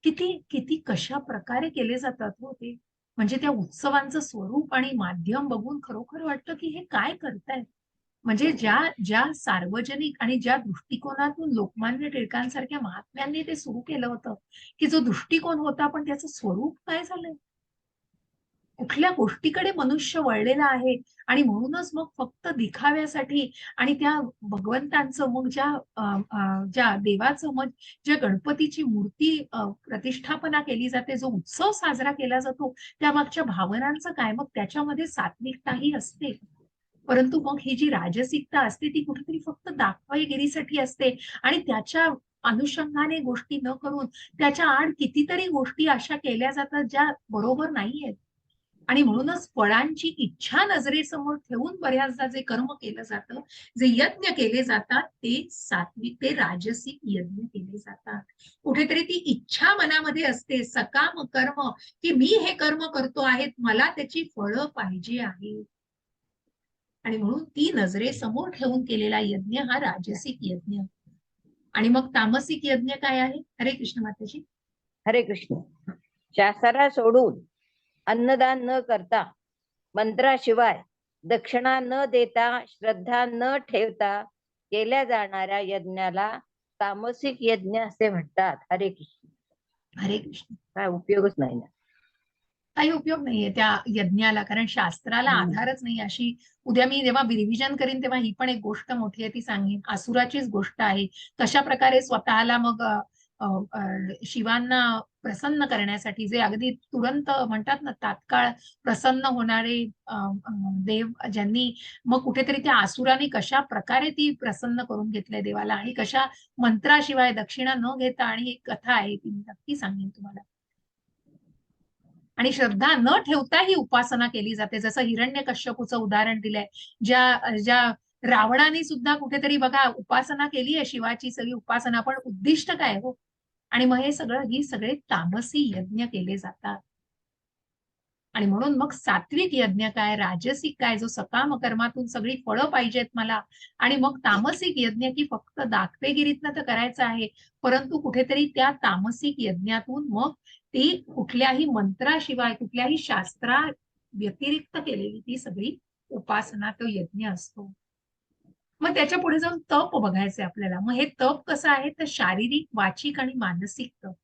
किती किती कशा प्रकारे केले जातात हो ते. म्हणजे त्या उत्सवांचं स्वरूप आणि माध्यम बघून खरोखर वाटतं, की हे काय करतायत? म्हणजे ज्या ज्या सार्वजनिक आणि ज्या दृष्टिकोनातून लोकमान्य टिळकांसारख्या महात्म्यांनी ते सुरू केलं होतं, की जो दृष्टिकोन होता पण त्याचं स्वरूप काय झालंय? कुठल्या गोष्टीकडे मनुष्य वळलेला आहे आणि म्हणूनच मग फक्त दिखाव्यासाठी आणि त्या भगवंतांचं मग ज्या देवाचं मग ज्या गणपतीची मूर्ती प्रतिष्ठापना केली जाते, जो उत्सव साजरा केला जातो, त्या मागच्या भावनांचं काय? मग त्याच्यामध्ये सात्विकताही असते. परंतु मग ही जी राजसिकता असते ती कुठेतरी फक्त दाखवाईगिरीसाठी असते आणि त्याच्या अनुषंगाने गोष्टी न करून त्याच्या आड कितीतरी गोष्टी अशा केल्या जातात ज्या बरोबर नाहीयेत. आणि म्हणूनच फळांची इच्छा नजरेसमोर ठेवून बऱ्याचदा जे कर्म केलं जातं, जे यज्ञ केले जातात, ते सात्विक, ते राजसिक यज्ञ केले जातात. कुठेतरी ती इच्छा मनामध्ये असते, सकाम कर्म, की मी हे कर्म करतो आहे, मला त्याची फळं पाहिजे आहे. आणि म्हणून ती नजरेसमोर ठेवून केलेला यज्ञ हा राजसिक यज्ञ. आणि मग तामसिक यज्ञ काय आहे? हरे कृष्ण माताजी. हरे कृष्ण. शास्त्रा सोडून अन्नदान न करता, मंत्राशिवाय दक्षिणा न देता, श्रद्धा न ठेवता केल्या जाणाऱ्या यज्ञाला तामसिक यज्ञ असे म्हणतात. हरे कृष्ण. हरे कृष्ण. काय उपयोगच नाही ना. काही उपयोग नाहीये त्या यज्ञाला, कारण शास्त्राला आधारच नाही. अशी उद्या मी जेव्हा रिव्हिजन करीन तेव्हा ही पण एक गोष्ट मोठी आहे ती सांगेन. असुराचीच गोष्ट आहे. कशा प्रकारे स्वतःला मग शिवांना प्रसन्न करण्यासाठी, जे अगदी तुरंत म्हणतात ना तात्काळ प्रसन्न होणारे देव, ज्यांनी मग कुठेतरी त्या असुराने कशा प्रकारे ती प्रसन्न करून घेतलंय देवाला आणि कशा मंत्राशिवाय दक्षिणा न घेता, आणि एक कथा आहे ती मी नक्की सांगेन तुम्हाला. आणि श्रद्धा न ठेवता ही उपासना केली जाते. जसं हिरण्यकश्यपूचं उदाहरण दिलंय, ज्या ज्या रावणाने सुद्धा कुठेतरी बघा उपासना केली आहे शिवाची, सगळी उपासना, पण उद्दिष्ट काय हो? आणि मग ही सगळे तामसी यज्ञ केले जातात. आणि म्हणून मग सात्विक यज्ञ काय, राजसिक काय, जो सकाम कर्मातून सगळी फळं पाहिजेत मला, आणि मग तामसिक यज्ञ की फक्त दाखवेगिरीतनं तर करायचं आहे, परंतु कुठेतरी त्या तामसिक यज्ञातून मग ती कुठल्याही मंत्राशिवाय, कुठल्याही शास्त्रा व्यतिरिक्त केलेली ती सगळी उपासना, तो यज्ञ असतो. मग त्याच्या पुढे जाऊन तप बघायचंय आपल्याला. मग हे तप कसं आहे, तर शारीरिक, वाचिक आणि मानसिक तप,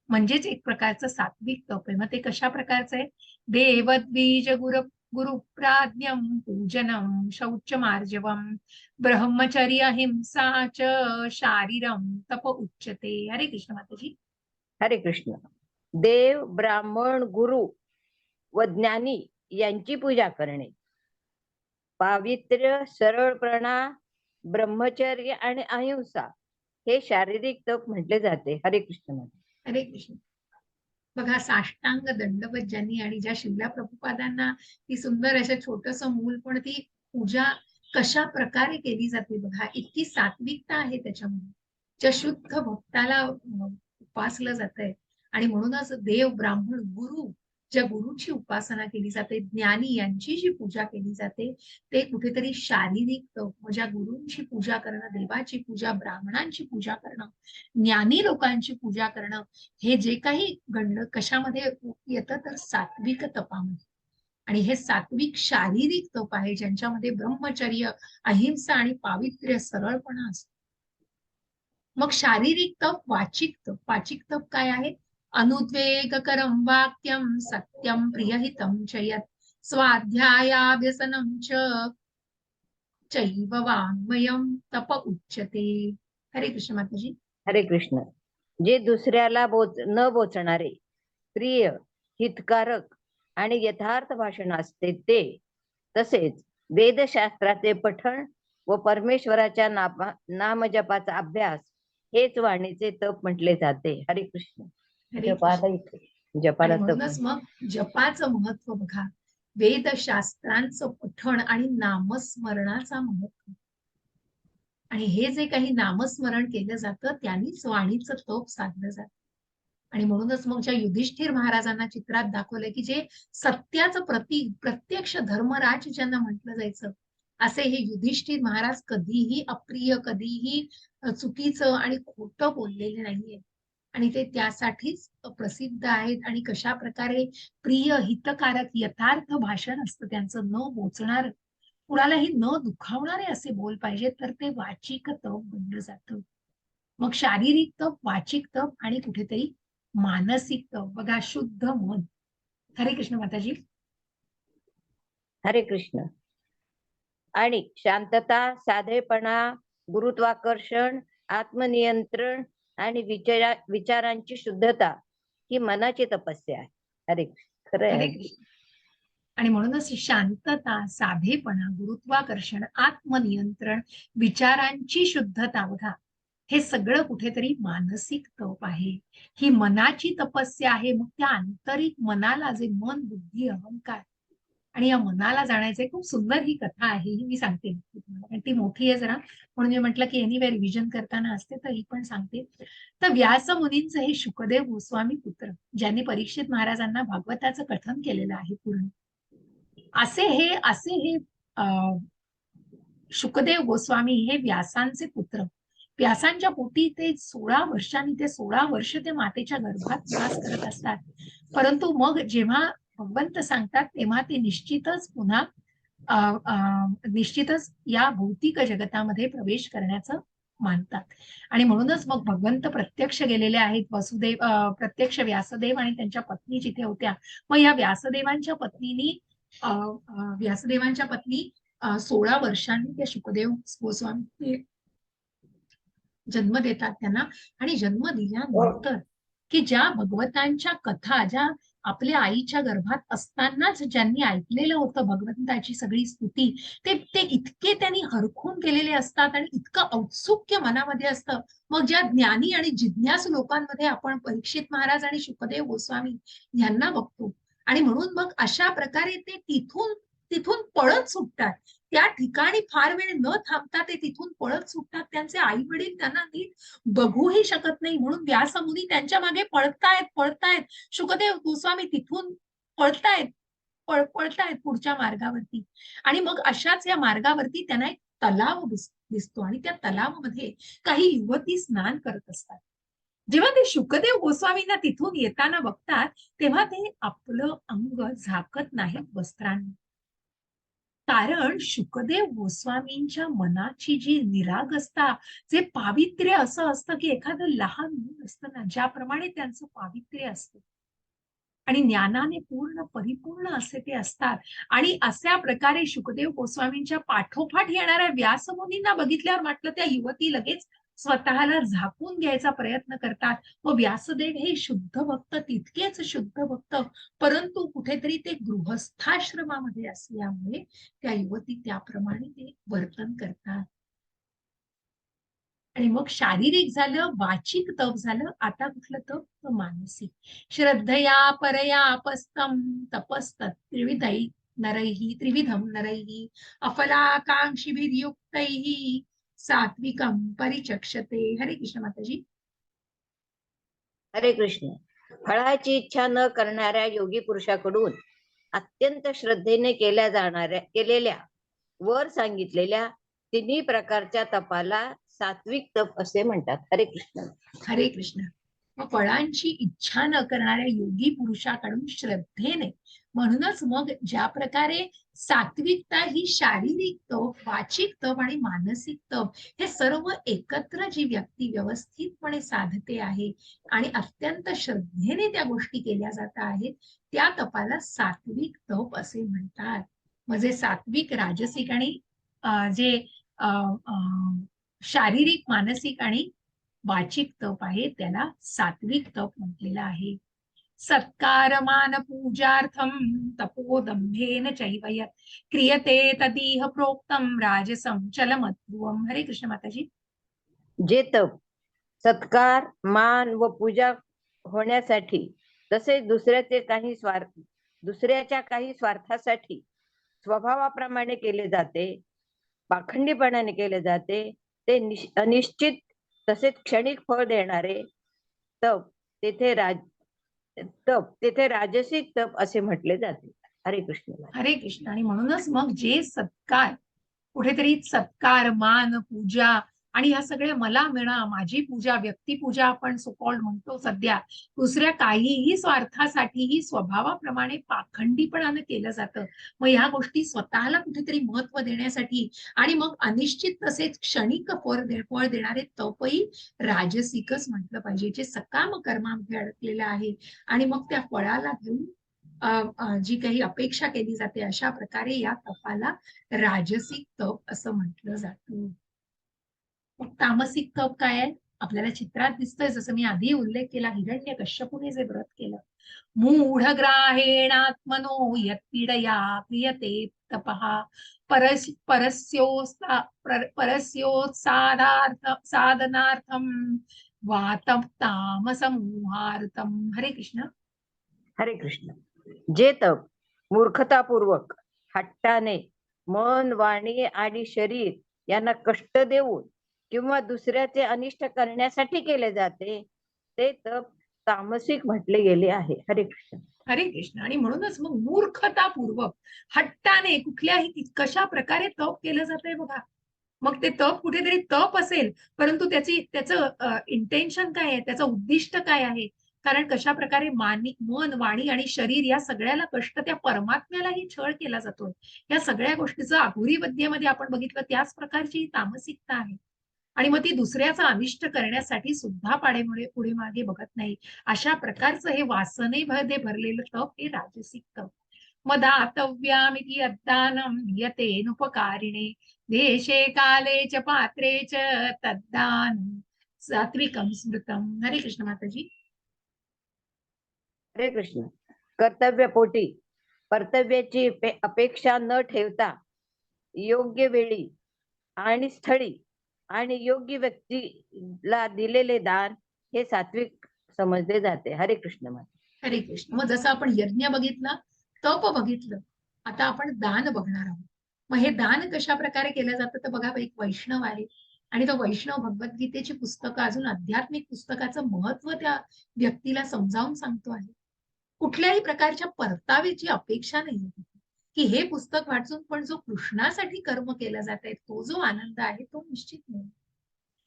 म्हणजेच एक प्रकारचं सात्विक तप आहे. मग ते कशा प्रकारचं आहे? देवद्विज गुरुप्राज्ञम पूजनम शौचमार्जवम ब्रह्मचर्य अहिंसा च शारीरम तप उच्यते. हरे कृष्ण माताजी. हरे कृष्ण. देव, ब्राह्मण, गुरु व ज्ञानी यांची पूजा करणे, पावित्र्य, सरळपणा, ब्रह्मचर्य आणि अहिंसा हे शारीरिक तप म्हटले जाते. हरे कृष्ण. हरे कृष्ण. बघा, साष्टांग दंडवत ज्यांनी, आणि ज्या शिवला प्रभुपादांना ती सुंदर असं छोटस मूल, पण ती पूजा कशा प्रकारे केली जाते बघा, इतकी सात्विकता आहे त्याच्यामध्ये, ज्या शुद्ध भक्ताला उपासलं जातंय. आणि म्हणूनच देव, ब्राह्मण, गुरु, ज्या गुरुची उपासना केली जाते, ज्ञानी यांची जी पूजा केली जाते, ते कुठेतरी शारीरिक तप, म्हणजे गुरूंची पूजा करणं, देवाची पूजा, ब्राह्मणांची पूजा करणं, ज्ञानी लोकांची पूजा करणं, हे जे काही कशामध्ये येतं, तर सात्विक तपामध्ये. आणि हे सात्विक शारीरिक तप आहे, ज्यांच्यामध्ये ब्रह्मचर्य, अहिंसा आणि पावित्र्य, सरळपणा असतो. मग शारीरिक तप, वाचिक तप. वाचिक तप काय आहे? अनुद्वेगकरं वाक्यं सत्यं प्रियहितं च यत् स्वाध्यायाभ्यसनं चैव वाङ्मयं तप उच्यते. हरे कृष्ण माताजी. हरे कृष्ण. जे दुसऱ्याला न बोचणारे, प्रिय, हितकारक आणि यथार्थ भाषण असते ते, तसेच वेदशास्त्राचे पठण व परमेश्वराच्या नामजपाचा अभ्यास, हेच वाणीचे तप म्हटले जाते. हरे कृष्ण. जपाला म्हणूनच मग जपाचं महत्व बघा, वेदशास्त्रांचं पठण आणि नामस्मरणाचा महत्व. आणि हे जे काही नामस्मरण केलं जातं त्यांनीच वाणीचं तप साधलं जातं. आणि म्हणूनच मग ज्या युधिष्ठिर महाराजांना चित्रात दाखवलंय, की जे सत्याचं प्रतीक, प्रत्यक्ष धर्मराज ज्यांना म्हटलं जायचं, असे हे युधिष्ठिर महाराज कधीही अप्रिय, कधीही चुकीचं आणि खोटं बोललेले नाहीये. आणि ते त्यासाठीच प्रसिद्ध आहेत. आणि कशा प्रकारे प्रिय, हितकारक, यथार्थ भाषण असतं त्यांचं, न बोचणार, कुणालाही न दुखावणारे असे बोल पाहिजे, तर ते वाचिक तप बनलं जातं. मग शारीरिक तप, वाचिक तप आणि कुठेतरी मानसिक तप. बघा, शुद्ध मन. हरे कृष्ण माताजी. हरे कृष्ण. आणि शांतता, साधेपणा, गुरुत्वाकर्षण, आत्मनियंत्रण आणि विचारांची शुद्धता ही मनाची तपस्या आहे. हरे कृष्ण. खरं हरे आहे. कृष्ण. आणि म्हणूनच शांतता, साधेपणा, गुरुत्वाकर्षण, आत्मनियंत्रण, विचारांची शुद्धता, बघा हे सगळं कुठेतरी मानसिक तप आहे. ही मनाची तपस्या आहे. मग त्या आंतरिक मनाला, जे मन, बुद्धी, अहंकार आणि या मनाला जाण्याचे, खूप सुंदर ही कथा आहे, ही मी सांगते तुम्हाला, कारण ती मोठी आहे जरा, म्हणून मी म्हटलं की एनिवे रिव्हिजन करताना असते तर ही पण सांगते. तर व्यास मुनींचं हे शुकदेव गोस्वामी पुत्र, ज्यांनी परीक्षित महाराजांना भागवताचं कथन केलेलं आहे पूर्ण, असे हे शुकदेव गोस्वामी हे व्यासांचे पुत्र. व्यासांच्या पोटी ते 16 वर्ष ते मातेच्या गर्भात निवास करत असतात. परंतु मग जेव्हा भगवंत सांगतात तेव्हा ते निश्चितच या भौतिक जगतामध्ये प्रवेश करण्याचं मानतात. आणि म्हणूनच मग भगवंत प्रत्यक्ष गेलेले आहेत. प्रत्यक्ष व्यासदेव आणि त्यांच्या पत्नी जिथे होत्या, मग या व्यासदेवांच्या पत्नी 16 वर्षांनी त्या शुकदेव गोस्वामी जन्म देतात त्यांना. आणि जन्म दिल्यानंतर की ज्या भगवंतांच्या कथा, ज्या आपल्या आईच्या गर्भात असतानाच ज्यांनी ऐकलेलं होतं भगवंताची सगळी स्तुती, ते इतके त्यांनी हरखून केलेले असतात आणि इतकं औत्सुक्य मनामध्ये असतं. मग ज्या ज्ञानी आणि जिज्ञासू लोकांमध्ये आपण परीक्षित महाराज आणि शुकदेव गोस्वामी यांना बघतो. आणि म्हणून मग अशा प्रकारे ते तिथून पळत सुटतात. त्या ठिकाणी फार वेळ न थांबता ते तिथून पळत सुटतात. त्यांचे आई वडील त्यांना नीट बघूही शकत नाही, म्हणून व्यासमुनी त्यांच्या मागे पळतायत. शुकदेव गोस्वामी तिथून पळतायत पुढच्या मार्गावरती. आणि मग अशाच या मार्गावरती त्यांना एक तलाव दिसतो आणि त्या तलावामध्ये काही युवती स्नान करत असतात. जेव्हा ते शुकदेव गोस्वामींना तिथून येताना बघतात, तेव्हा ते आपलं अंग झाकत नाहीत वस्त्रांनी. कारण शुकदेव गोस्वामींच्या मनाची जी निरागसता, जे पावित्र्य असं असतं की एखादं लहान मूल असतं ना, ज्याप्रमाणे त्यांचं पावित्र्य असतं आणि ज्ञानाने परिपूर्ण असे ते असतात. आणि अशा प्रकारे शुकदेव गोस्वामींच्या पाठोपाठ येणाऱ्या व्यासमुनींना बघितल्यावर म्हटलं त्या युवती लगेच स्वतःला झाकून घ्यायचा प्रयत्न करतात. व व्यासदेव हे शुद्ध भक्त, तितकेच शुद्ध भक्त, परंतु कुठेतरी ते गृहस्थाश्रमामध्ये असल्यामुळे त्या युवती त्याप्रमाणे ते वर्तन करतात. आणि मग शारीरिक झालं, वाचिक तप झालं, आता कुठलं तप? तर मानसिक. श्रद्धया परया अपस्तम त्रिविधम नरैः अफलाकांक्षिभिर्युक्तैः सात्विकम परिचक्षते. हरे कृष्ण माताजी. हरे कृष्ण. फळाची इच्छा न करणाऱ्या योगी पुरुषाकडून अत्यंत श्रद्धेने केलेल्या वर सांगितलेल्या तिन्ही प्रकारच्या तपाला सात्विक तप असे म्हणतात. हरे कृष्ण. हरे कृष्ण. मग फळांची इच्छा न करणाऱ्या योगी पुरुषाकडून श्रद्धेने, म्हणूनच मग ज्या प्रकारे सात्विकता ही शारीरिक तप, वाचिक तप आणि मानसिक तप हे सर्व एकत्र जी व्यक्ती व्यवस्थितपणे साधते आहे आणि अत्यंत श्रद्धेने त्या गोष्टी केल्या जात आहेत, त्या तपाला सात्विक तप असे म्हणतात. म्हणजे सात्विक, राजसिक आणि जे शारीरिक, मानसिक आणि वाचिक तप आहे त्याला सात्विक तप म्हटलेलं आहे. सत्कार मान पूजार्थम तपोदंभेन चैव यत् क्रियते तदीह प्रोक्तम राजसं चलमध्रुवम. हरे कृष्ण माताजी. जे तप सत्कार, मान व पूजा होण्यासाठी, तसेच दुसऱ्याच्या काही स्वार्थासाठी स्वभावाप्रमाणे केले जाते, पाखंडीपणाने केले जाते, ते अनिश्चित तसेच क्षणिक फळ देणारे तप तेथे राजसिक तप असे म्हटले जाते. हरे कृष्ण. हरे कृष्ण. आणि म्हणूनच मग जे सत्कार, कुठेतरी सत्कार, मान, पूजा आणि ह्या सगळ्या मला मिळा, माझी पूजा, व्यक्तिपूजा आपण सोकॉल्ड म्हणतो सध्या, दुसऱ्या काहीही स्वार्थासाठीही स्वभावाप्रमाणे पाखंडीपणाने केलं जातं. मग ह्या गोष्टी स्वतःला कुठेतरी महत्व देण्यासाठी आणि मग अनिश्चित तसेच क्षणिक फळ देणारे तपही राजसिकच म्हटलं पाहिजे, जे सकाम कर्मामध्ये अडकलेलं आहे आणि मग त्या फळाला घेऊन जी काही अपेक्षा केली जाते अशा प्रकारे या तपाला राजसिक तप असं म्हटलं जातं. मग तामसिक तप काय आहे? आपल्याला चित्रात दिसतंय, जसं मी आधी उल्लेख केला, हिरण्यकश्यपूने जे व्रत केलं. मूढग्राहेणात्मनो यत्पीडया क्रियते तपः परस्योत्सादार्थ साधनार्थम वातम तामसमूहार्थम. हरे कृष्ण. हरे कृष्ण. जे तप मूर्खतापूर्वक हट्टाने मन, वाणी आणि शरीर यांना कष्ट देऊन किंवा दुसऱ्याचे अनिष्ट करण्यासाठी केले जाते ते तप तामसिक म्हटले गेले आहे. हरे कृष्ण. हरे कृष्ण. आणि म्हणूनच मग मूर्खतापूर्वक हट्टाने कुठल्याही कशा प्रकारे तप केलं जातंय बघा. मग ते तप कुठेतरी तप असेल, परंतु त्याचं इंटेन्शन काय आहे, त्याचं उद्दिष्ट काय आहे? कारण कशा प्रकारे मन, वाणी आणि शरीर या सगळ्याला कष्ट त्या परमात्म्यालाही छळ केला जातोय. या सगळ्या गोष्टीचं आघुरी विद्येमध्ये आपण बघितलं त्याच प्रकारची ही तामसिकता आहे. आणि मग ती दुसऱ्याचं अनिष्ट करण्यासाठी सुद्धा पाडेमुळे पुढे मागे बघत नाही. अशा प्रकारचं हे वासनेमध्ये भरलेलं तप हे राजसिक तप. मदातव्यामिति यद्दानं दीयतेनुपकारिणे देशे काले च पात्रे च तद्दानं सात्विकं स्मृतम. हरे कृष्ण माताजी. हरे कृष्ण. कर्तव्यपोटी कर्तव्याची अपेक्षा न ठेवता योग्य वेळी आणि स्थळी आणि योग्य व्यक्तीला दिलेले दान हे सात्विक समजले जाते. हरे कृष्ण माता. हरे कृष्ण. मग जसं आपण यज्ञ बघितलं, तप बघितलं, आता आपण दान बघणार आहोत. मग हे दान कशा प्रकारे केलं जातं तर बघा, एक वैष्णव आहे आणि तो वैष्णव भगवद्गीतेची पुस्तकं, अजून आध्यात्मिक पुस्तकाचं महत्व त्या व्यक्तीला समजावून सांगतो आहे. कुठल्याही प्रकारच्या परताव्याची अपेक्षा नाही, की हे पुस्तक वाचून पण जो कृष्णासाठी कर्म केलं जात आहे तो जो आनंद आहे तो निश्चित नाही.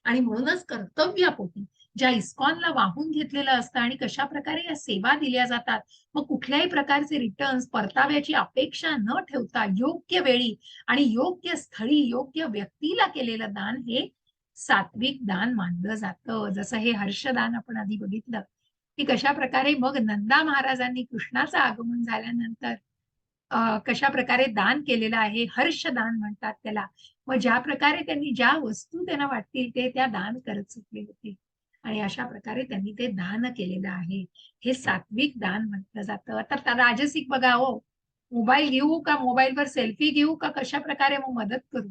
आणि म्हणूनच कर्तव्यापोटी ज्या इस्कॉनला वाहून घेतलेलं असतं आणि कशा प्रकारे या सेवा दिल्या जातात, मग कुठल्याही प्रकारचे रिटर्न्स, परताव्याची अपेक्षा न ठेवता योग्य वेळी आणि योग्य स्थळी योग्य व्यक्तीला केलेलं दान हे सात्विक दान मानलं जातं. जसं हे हर्षदान आपण आधी बघितलं, की कशा प्रकारे मग नंदा महाराजांनी कृष्णाचं आगमन झाल्यानंतर कशा प्रकारे दान केलेलं आहे, हर्षदान म्हणतात त्याला. मग ज्या प्रकारे त्यांनी ज्या वस्तू त्यांना वाटतील ते त्या दान करत सुटले होते आणि अशा प्रकारे त्यांनी ते दान केलेलं आहे. हे सात्विक दान म्हटलं जातं. तर राजसिक बघा हो, मोबाईल घेऊ का, मोबाईलवर सेल्फी घेऊ का, कशा प्रकारे मग मदत करू.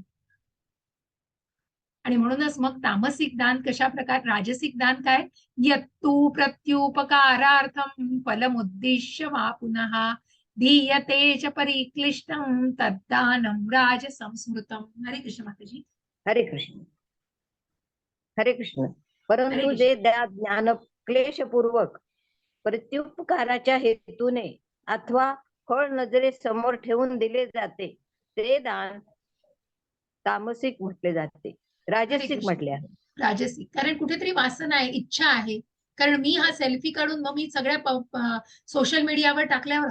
आणि म्हणूनच मग तामसिक दान कशा प्रकारे, राजसिक दान काय, यत्तु प्रत्युपकारार्थम फलमुद्दिश्य वा पुनः दीयते च परिक्लिष्टं तद्दानं राजसंस्मृतम. हरे कृष्ण माताजी. हरे कृष्ण. हरे कृष्ण. हरे परंतु कृष्ण. जे ज्ञान क्लेशपूर्वक प्रत्युपकाराच्या हेतूने अथवा फळ नजरे समोर ठेवून दिले जाते ते दान तामसिक म्हटले जाते. हरे राजसिक कृष्ण. म्हटले आहे. राजसिक कारण कुठेतरी वासना आहे, इच्छा आहे. कारण मी हा सेल्फी काढून मग मी सगळ्या सोशल मीडियावर टाकल्यावर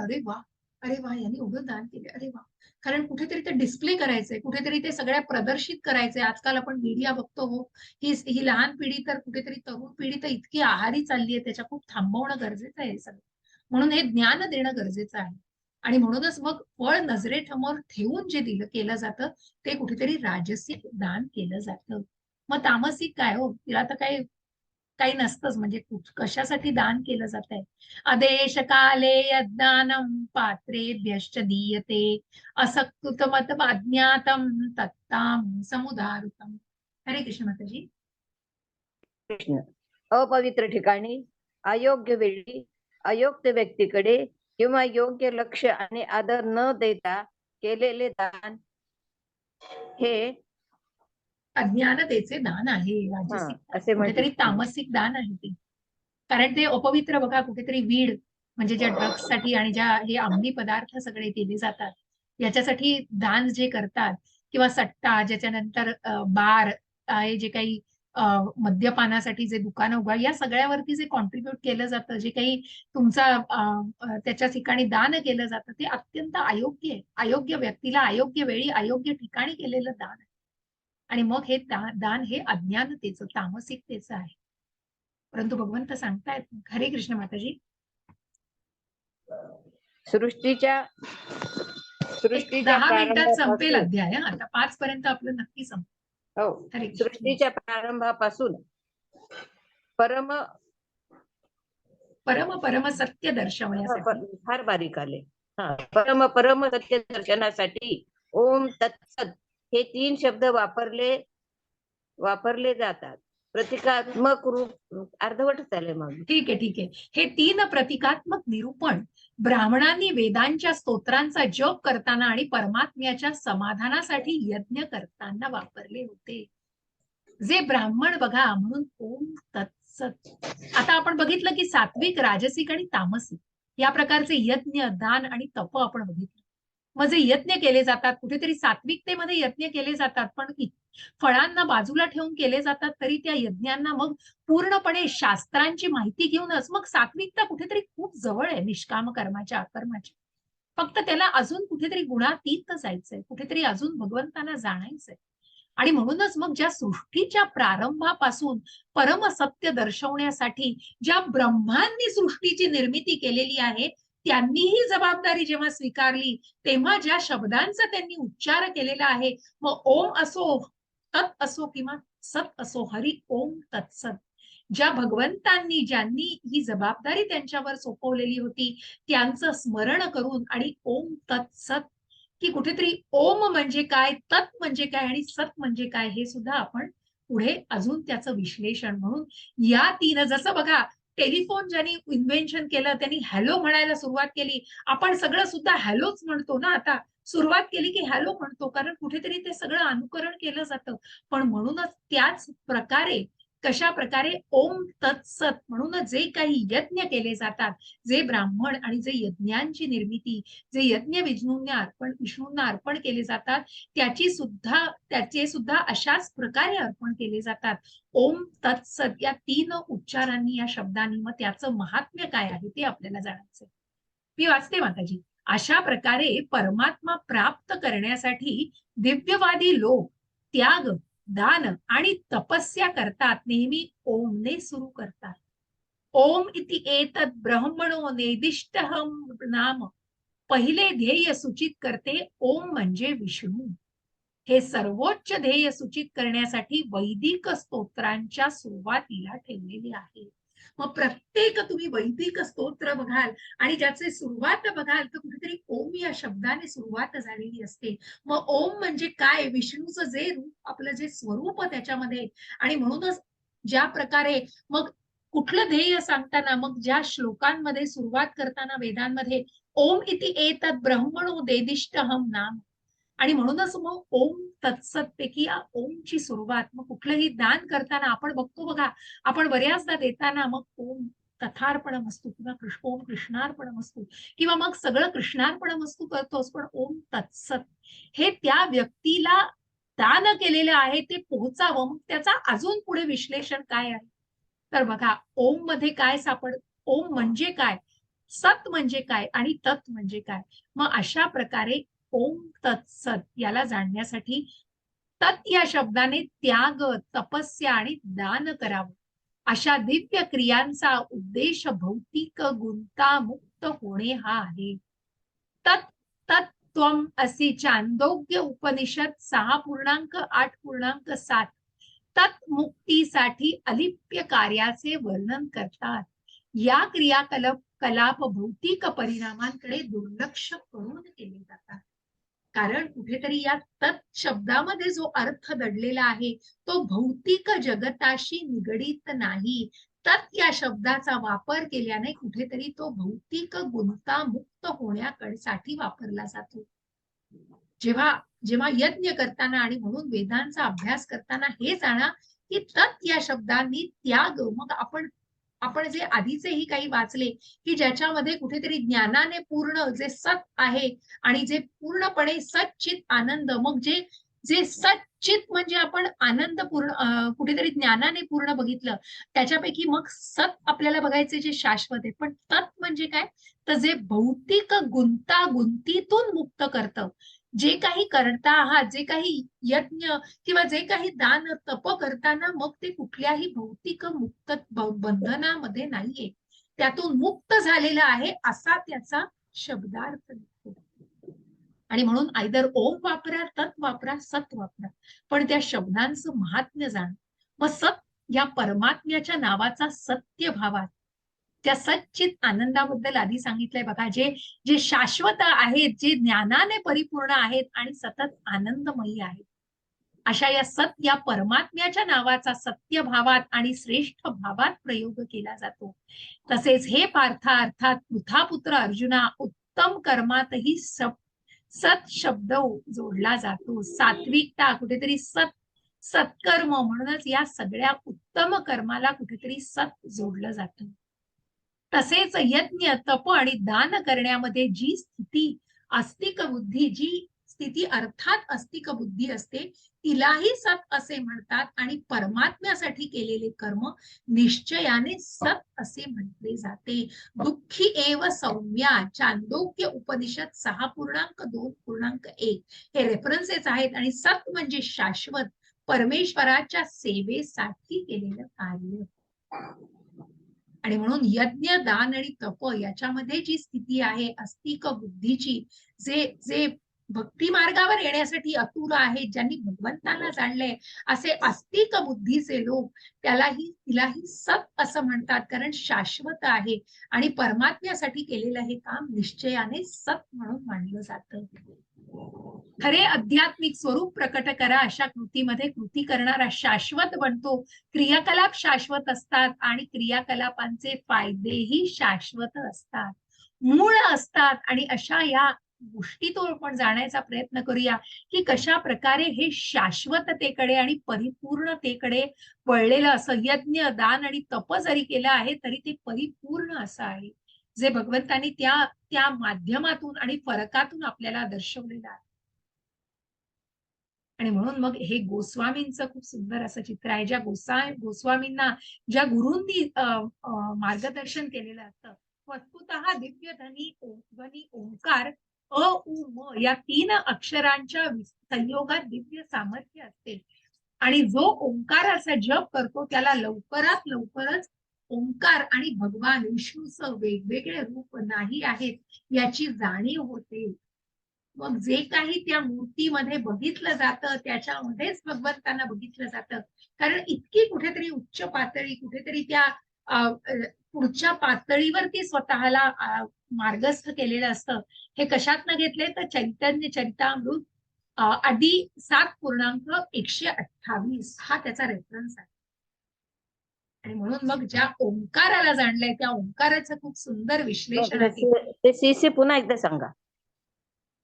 अरे वा यांनी एवढं दान केले, अरे वा. कारण कुठेतरी ते डिस्प्ले करायचंय, कुठेतरी ते सगळ्या प्रदर्शित करायचंय. आजकाल आपण मीडिया बघतो हो, ही लहान पिढी तर कुठेतरी तरुण पिढी तर इतकी आहारी चालली आहे, त्याच्या खूप थांबवणं गरजेचं आहे हे सगळं. म्हणून हे ज्ञान देणं गरजेचं आहे. आणि म्हणूनच मग फळ नजरेसमोर ठेवून जे दिलं केलं जातं ते कुठेतरी राजसिक दान केलं जातं. मग तामसिक काय हो, तिला तर काही काही नसतंच. म्हणजे कशासाठी दान केलं जात आहे. आदेश काले यज्ञानम पात्रेभ्यश्च दीयते असकृतमत अज्ञातम तत्ताम समुदारुतम. हरे कृष्ण माताजी. कृष्ण. अपवित्र ठिकाणी, अयोग्य वेळी, अयोग्य व्यक्तीकडे किंवा योग्य लक्ष आणि आदर न देता केलेले दान हे अज्ञानतेचे दान आहे. राजसिक असे कुठेतरी म्हटले. तामसिक दान आहे ते. कारण ते अपवित्र बघा, कुठेतरी वीड म्हणजे ज्या ड्रग्ससाठी आणि ज्या हे अंमली पदार्थ सगळे केले जातात याच्यासाठी दान जे करतात, किंवा सट्टा, ज्याच्यानंतर बार आहे, जे काही मद्यपानासाठी जे दुकानं उभा, या सगळ्यावरती जे कॉन्ट्रीब्युट केलं जातं, जे काही तुमचा त्याच्या ठिकाणी दान केलं जातं ते अत्यंत अयोग्य आहे. अयोग्य व्यक्तीला अयोग्य वेळी अयोग्य ठिकाणी केलेलं दान आहे. आणि मग हे दान हे अज्ञानतेचं, तामसिकतेचं आहे. परंतु भगवंत सांगतायत. हरे कृष्ण माताजी. सृष्टीच्या एक 10 मिनिटात संपेल प्रारंभापासून अध्याय. आता 5 पर्यंत आपलं नक्की संपेल. हो हरे कृष्ण. सृष्टीच्या प्रारंभापासून परम परम सत्य दर्शवण्यासाठी फार बारीक आले. परम सत्य दर्शनासाठी ओम तत्सत हे 3 शब्द वापरले जातात. प्रतिकात्मक रूप अर्धवटच आले मग. ठीक आहे. हे 3 प्रतिकात्मक निरूपण ब्राह्मणांनी वेदांच्या स्तोत्रांचा जप करताना आणि परमात्म्याच्या समाधानासाठी यज्ञ करताना वापरले होते. जे ब्राह्मण बघा म्हणून ओम तत्सत. आता आपण बघितलं की सात्विक, राजसिक आणि तामसिक या प्रकारचे यज्ञ, दान आणि तप आपण बघितलं. मग जे यज्ञ केले जातात कुठेतरी सात्विकतेमध्ये यज्ञ केले जातात, पण फळांना बाजूला ठेवून केले जातात, तरी त्या यज्ञांना मग पूर्णपणे शास्त्रांची माहिती घेऊनच मग सात्विकता कुठेतरी खूप जवळ आहे निष्काम कर्माच्या, अकर्माच्या. फक्त त्याला अजून कुठेतरी गुणातीत जायचंय, कुठेतरी अजून भगवंतांना जाणायचंय. आणि म्हणूनच मग ज्या सृष्टीच्या प्रारंभापासून परमसत्य दर्शवण्यासाठी ज्या ब्रह्मांनी सृष्टीची निर्मिती केलेली आहे, त्यांनीही जबाबदारी जेव्हा स्वीकारली तेव्हा ज्या शब्दांचा त्यांनी उच्चार केलेला आहे, मग ओम असो, तत् असो किंवा सत असो, हरी ओम तत्सत, ज्या भगवंतांनी ज्यांनी ही जबाबदारी त्यांच्यावर सोपवलेली होती त्यांचं स्मरण करून आणि ओम तत्सत की कुठेतरी ओम म्हणजे काय, तत् म्हणजे काय आणि सत म्हणजे काय हे सुद्धा आपण पुढे अजून त्याचं विश्लेषण म्हणून या 3 जसं बघा टेलिफोन ज्यांनी इन्व्हेन्शन केलं त्यांनी हॅलो म्हणायला सुरुवात केली. आपण सगळं सुद्धा हॅलोच म्हणतो ना आता. सुरुवात केली की हॅलो म्हणतो, कारण कुठेतरी ते सगळं अनुकरण केलं जातं. पण म्हणूनच त्याच प्रकारे कशा प्रकारे ओम तत्सत म्हणून जे काही यज्ञ केले जातात, जे ब्राह्मण आणि जे यज्ञांची निर्मिती, जे यज्ञ विष्णूंना अर्पण केले जातात, त्याचे सुद्धा अशाच प्रकारे अर्पण केले जातात. ओम तत्सत या 3 उच्चारांनी, या शब्दांनी. मग त्याचं महात्म्य काय आहे ते आपल्याला जाणायचं. मी वाचते माताजी. अशा प्रकारे परमात्मा प्राप्त करण्यासाठी दिव्यवादी लोक त्याग, दान आणि तपस्या करतात, नेहमी ओमने सुरू करतात. ओम इति एतत् ब्रह्मणो नेदिष्टहं नाम. पहिले ध्येय सूचित करते ओम म्हणजे विष्णू. हे सर्वोच्च ध्येय सूचित करण्यासाठी वैदिक स्तोत्रांच्या सुरुवातीला ठेवलेले आहे. मग प्रत्येक तुम्ही वैदिक स्तोत्र बघाल आणि ज्याचे सुरुवात बघाल तर कुठेतरी ओम या शब्दाने सुरुवात झालेली असते. मग ओम म्हणजे काय, विष्णूचं जे रूप, आपलं जे स्वरूप त्याच्यामध्ये. आणि म्हणूनच ज्या प्रकारे मग कुठलं ध्येय सांगताना, मग ज्या श्लोकांमध्ये सुरुवात करताना वेदांमध्ये ओम इति एतत् ब्रह्मणो नेदिष्टहं नाम. आणि म्हणूनच मग ओम तत्सत पैकी या ओमची सुरुवात. मग कुठलंही दान करताना आपण बघतो बघा, आपण बऱ्याचदा देताना मग ओम तथार्पणमस्तु किंवा ओम कृष्णार्पणमस्तु किंवा मग सगळं कृष्णार्पणमस्तु करतोस, पण ओम तत्सत हे त्या व्यक्तीला दान केलेलं आहे ते पोहोचावं. मग त्याचा अजून पुढे विश्लेषण काय आहे तर बघा, ओम मध्ये काय ओम म्हणजे काय, सत म्हणजे काय आणि तत् म्हणजे काय. मग अशा प्रकारे ओम तत्सत याला जाणण्यासाठी तत् या शब्दाने त्याग, तपस्या आणि दान करावं. अशा दिव्य क्रियांचा उद्देश भौतिक गुंतामुक्त होणे हा आहे. तत् तत्त्वम असे चांदोग्य उपनिषद 6.8.7 तत् मुक्तीसाठी अलिप्य कार्याचे वर्णन करतात. या क्रियाकलाप भौतिक परिणामांकडे दुर्लक्ष करून केले जातात. कारण कुठेतरी या तत् शब्दामध्ये जो अर्थ दडलेला आहे तो भौतिक जगताशी निगडीत नाही. तत् या शब्दाचा वापर केल्याने कुठेतरी तो भौतिक गुंतामुक्त होण्यासाठी वापरला जातो. जेव्हा यज्ञ करताना आणि म्हणून वेदांचा अभ्यास करताना हे जाणा की तत् या शब्दांनी त्याग, मग आपण जे आधीचेही काही वाचले की ज्याच्यामध्ये कुठेतरी ज्ञानाने पूर्ण जे सत आहे आणि जे पूर्णपणे सच्चित आनंद, मग जे सच्चित म्हणजे आपण आनंद पूर्ण कुठेतरी ज्ञानाने पूर्ण बघितलं, त्याच्यापैकी मग सत आपल्याला बघायचे जे शाश्वत आहे. पण तत् म्हणजे काय तर जे भौतिक गुंतागुंतीतून मुक्त करतं. जे काही करता आहात, जे काही यज्ञ किंवा जे काही दान तप करताना मग ते कुठल्याही भौतिक मुक्त बंधनामध्ये नाहीये, त्यातून मुक्त झालेला आहे असा त्याचा शब्दार्थ निघतो. आणि म्हणून आयदर ओम वापरा, तत् वापरा, सत वापरा, पण त्या शब्दांचं महात्म्य जाण. मग सत या परमात्म्याच्या नावाचा सत्य भावात त्या सच्चित आनंदाबद्दल आधी सांगितलंय बघा, जे जे शाश्वत आहेत, जे ज्ञानाने परिपूर्ण आहेत आणि सतत आनंदमयी आहेत, अशा या सत या परमात्म्याच्या नावाचा सत्य भावात आणि श्रेष्ठ भावात प्रयोग केला जातो. तसेच हे पार्था अर्थात पृथापुत्र अर्जुना, उत्तम कर्मातही सत शब्द जोडला जातो. सात्विकता कुठेतरी सत्कर्म, म्हणूनच या सगळ्या उत्तम कर्माला कुठेतरी सत जोडलं जातं. तसेच यज्ञ, तप आणि दान करण्यामध्ये जी स्थिती आस्तिक बुद्धी, जी स्थिती अर्थात आस्तिक बुद्धी असते, तिलाही सत असे म्हणतात. आणि परमात्म्यासाठी केलेले कर्म निश्चयाने सत असे म्हटले जाते. दुःखी एव सौम्या, चांदोक्य उपनिषद 6.2.1 हे रेफरन्सेस आहेत. आणि सत म्हणजे शाश्वत, परमेश्वराच्या सेवेसाठी केलेलं कार्य. आणि म्हणून यज्ञ, दान आणि तप याच्यामध्ये जी स्थिती आहे आस्तिक बुद्धीची, जे जे भक्ती मार्गावर येण्यासाठी अतुर आहेत, ज्यांनी भगवंतांना जाणलंय, असे आस्तिक बुद्धीचे लोक तिलाही सत असं म्हणतात, कारण शाश्वत आहे आणि परमात्म्यासाठी केलेलं हे काम निश्चयाने सत म्हणून मानलं जातं. खरे आध्यात्मिक स्वरूप प्रकट करा अशा कृतीमध्ये कृती करणारा शाश्वत बनतो. क्रियाकलाप शाश्वत असतात आणि क्रियाकलापांचे फायदेही शाश्वत असतात, मूळ असतात. आणि अशा या गोष्टीतून आपण जाण्याचा प्रयत्न करूया की कशा प्रकारे हे शाश्वततेकडे आणि परिपूर्णतेकडे वळलेलं असं यज्ञ, दान आणि तप जरी केलं आहे तरी ते परिपूर्ण असं आहे, जे भगवंतांनी त्या माध्यमातून आणि फरकातून आपल्याला दर्शवलेलं आहे. आणि म्हणून मग हे गोस्वामींचं खूप सुंदर असं चित्र आहे. ज्या गोस्वामींना ज्या गुरूंनी मार्गदर्शन केलेलं असतं, वस्तुतः दिव्य ध्वनी ओंकार अ उ म या 3 अक्षरांच्या संयोगात दिव्य सामर्थ्य असते. आणि जो ओंकाराचा जप करतो त्याला लवकरात लवकरच ओंकार आणि भगवान विष्णूचं वेगवेगळे रूप नाही आहेत याची जाणीव होते. मग जे काही त्या मूर्तीमध्ये बघितलं जातं त्याच्यामध्येच भगवंतांना बघितलं जातं. कारण इतकी कुठेतरी उच्च पातळी, कुठेतरी त्या पुढच्या पातळीवरती स्वतःला मार्गस्थ केलेलं असतं. हे कशातनं घेतले तर चैतन्य चरितामृत आधी 7.128 हा त्याचा रेफरन्स आहे. आणि म्हणून मग ज्या ओंकाराला जाणलंय त्या ओंकाराचं खूप सुंदर विश्लेषण आहे. ते सीसी पुन्हा एकदा सांगा.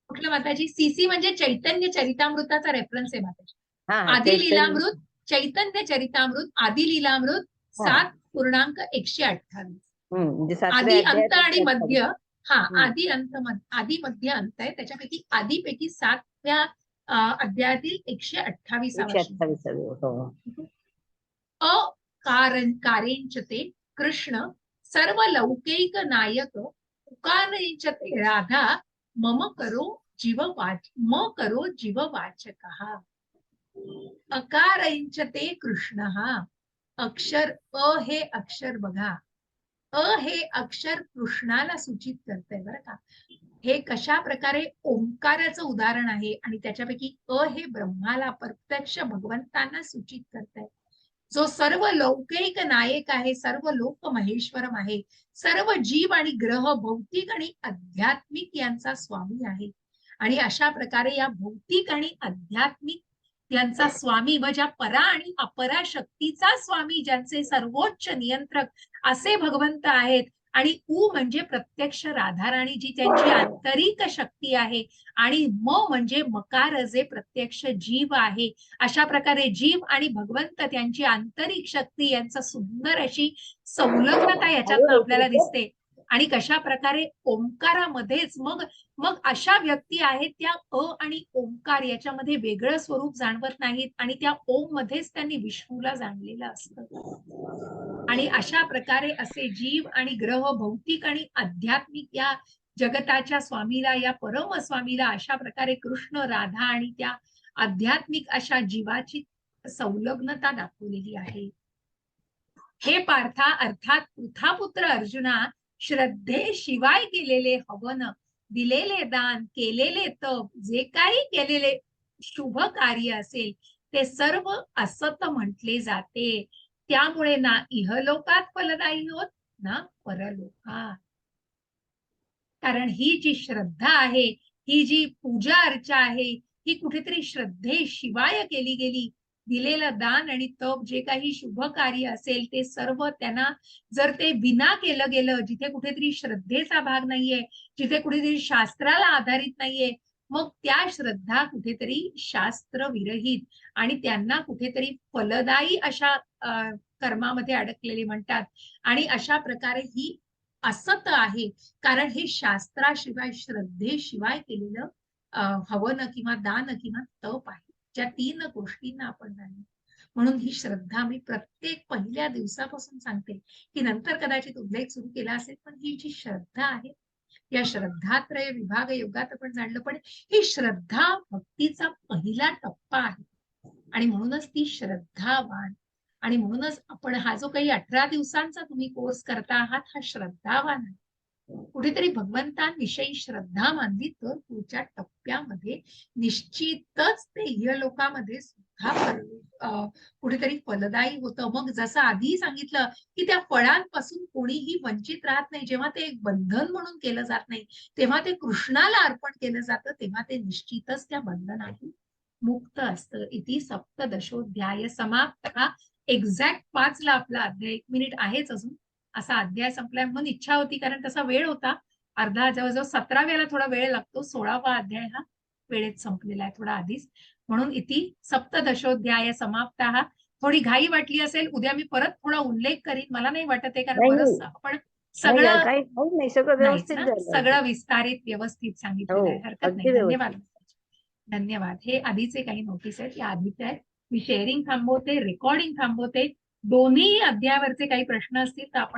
कुठलं माताजी? सीसी म्हणजे चैतन्य चरितामृताचा रेफरन्स आहे माताजी. हा, आदि लीलामृत, चैतन्य चरितामृत, आदि लीलामृत 7.128. म्हणजे आदि अंत आणि अध्यायात मध्य. आदि अंत आदि मध्य अंत आहे. त्याच्यापैकी आदीपैकी 7व्या अध्यायातील 128. अकारेंचते कृष्ण सर्व लौकिक नायक, उकारेंचते राधा मम करो जीव वाचकः. अकारेंचते कृष्ण, अक्षर अ हे अक्षर बघा, अ हे अक्षर कृष्णाला सूचित करतंय बरं का. हे कशा प्रकारे ओंकाराचं उदाहरण आहे आणि त्याच्यापैकी अ हे ब्रह्माला, प्रत्यक्ष भगवंतांना सूचित करतंय. जो सर्व लौकिक नायक आहे, सर्व लोक महेश्वरम आहे, सर्व जीव आणि ग्रह भौतिक आणि आध्यात्मिक यांचा स्वामी आहे. आणि अशा प्रकारे या भौतिक आणि आध्यात्मिक यांचा स्वामी व ज्या परा आणि अपरा शक्तीचा स्वामी, ज्यांचे सर्वोच्च नियंत्रक असे भगवंत आहेत. आणि उ म्हणजे प्रत्यक्ष राधाराणी, जी त्यांची आंतरिक शक्ती आहे. आणि म म्हणजे मकार, जे प्रत्यक्ष जीव आहे. अशा प्रकारे जीव आणि भगवंत त्यांची आंतरिक शक्ती यांचा सुंदर अशी संलग्नता याच्यात आपल्याला दिसते. आणि कशा प्रकारे ओंकारामध्येच मग अशा व्यक्ती आहेत त्या अ आणि ओंकार याच्यामध्ये वेगळं स्वरूप जाणवत नाहीत आणि त्या ओम मध्येच त्यांनी विष्णूला जाणलेलं असतं. आणि अशा प्रकारे असे जीव आणि ग्रह भौतिक आणि आध्यात्मिक या जगताच्या स्वामीला, या परम स्वामीला अशा प्रकारे कृष्ण, राधा आणि त्या आध्यात्मिक अशा जीवाची संलग्नता दाखवलेली आहे. हे पार्था अर्थात पृथापुत्र अर्जुना, श्रद्धे शिवाय केलेले हवन दिलेले दान, केलेले तप, जे काही केलेले शुभ कार्य असेल ते सर्व असत म्हटले जाते. त्यामुळे ना इहलोकात फलदायी होत ना परलोकात. कारण ही जी श्रद्धा आहे, ही जी पूजा अर्चा आहे, ही कुठेतरी श्रद्धेशिवाय केली गेली. दिलेलं दान आणि तप जे काही शुभ कार्य असेल ते सर्व त्यांना जर ते विना केलं गेलं, जिथे कुठेतरी श्रद्धेचा भाग नाहीये, जिथे कुठेतरी शास्त्राला आधारित नाहीये, मग त्या श्रद्धा कुठेतरी शास्त्र विरहित आणि त्यांना कुठेतरी फलदायी अशा कर्मामध्ये अडकलेले म्हणतात. आणि अशा प्रकारे ही असत आहे. कारण हे शास्त्राशिवाय श्रद्धेशिवाय केलेलं हवन किंवा दान किंवा तप आहे. ज्या 3 गोष्टींना आपण जाणतो. म्हणून ही श्रद्धा मी प्रत्येक पहिल्या दिवसापासून सांगते, की नंतर कदाचित उल्लेख सुरू केला असेल, पण ही जी श्रद्धा आहे, या श्रद्धात्रय विभाग योगात आपण जाणलं, पण ही श्रद्धा भक्तीचा पहिला टप्पा आहे. आणि म्हणूनच ती श्रद्धावान आणि म्हणूनच आपण हा जो काही 18 दिवसांचा तुम्ही कोर्स करता आहात, हा श्रद्धावान आहे. कुठेतरी भगवंतांविषयी श्रद्धा मानली तर पुढच्या टप्प्यामध्ये निश्चितच ते इहलोकामध्ये सुद्धा कुठेतरी फलदायी होतं. मग जसं आधी सांगितलं, की त्या फळांपासून कोणीही वंचित राहत नाही. जेव्हा ते एक बंधन म्हणून केलं जात नाही, तेव्हा ते कृष्णाला अर्पण केलं जातं, तेव्हा ते निश्चितच त्या बंधनातून मुक्त असतं. इति सप्तदशोध्याय समाप्त. हा एक्झॅक्ट 5 ला आपला अध्याय, 1 मिनिट आहेच अजून, असा अध्याय संपलाय. म्हणून इच्छा होती, कारण तसा वेळ होता अर्धा, जवळजवळ 17व्याला थोडा वेळ लागतो. 16वा अध्याय हा वेळेत संपलेला आहे थोडा आधीच. म्हणून इति सप्तदशोध्याय समाप्त. हा थोडी घाई वाटली असेल, उद्या मी परत थोडा उल्लेख करीन. मला नाही वाटत आहे, कारण नाही बरंच आपण नाही सगळं काही काही नाही, सगळं नाहीच व्यवस्थित ना, झालं. सगळं विस्तारित व्यवस्थित सांगितलेलं आहे. हो, हरकत नाही. अगदी धन्यवाद. व्यवस्थित. धन्यवाद. हे आधीचे काही नोटीस आहेत, या आधीचे आहेत. मी शेअरिंग थांबवते, रेकॉर्डिंग थांबवते. दोन्ही अध्यायावरचे काही प्रश्न असतील तर आपण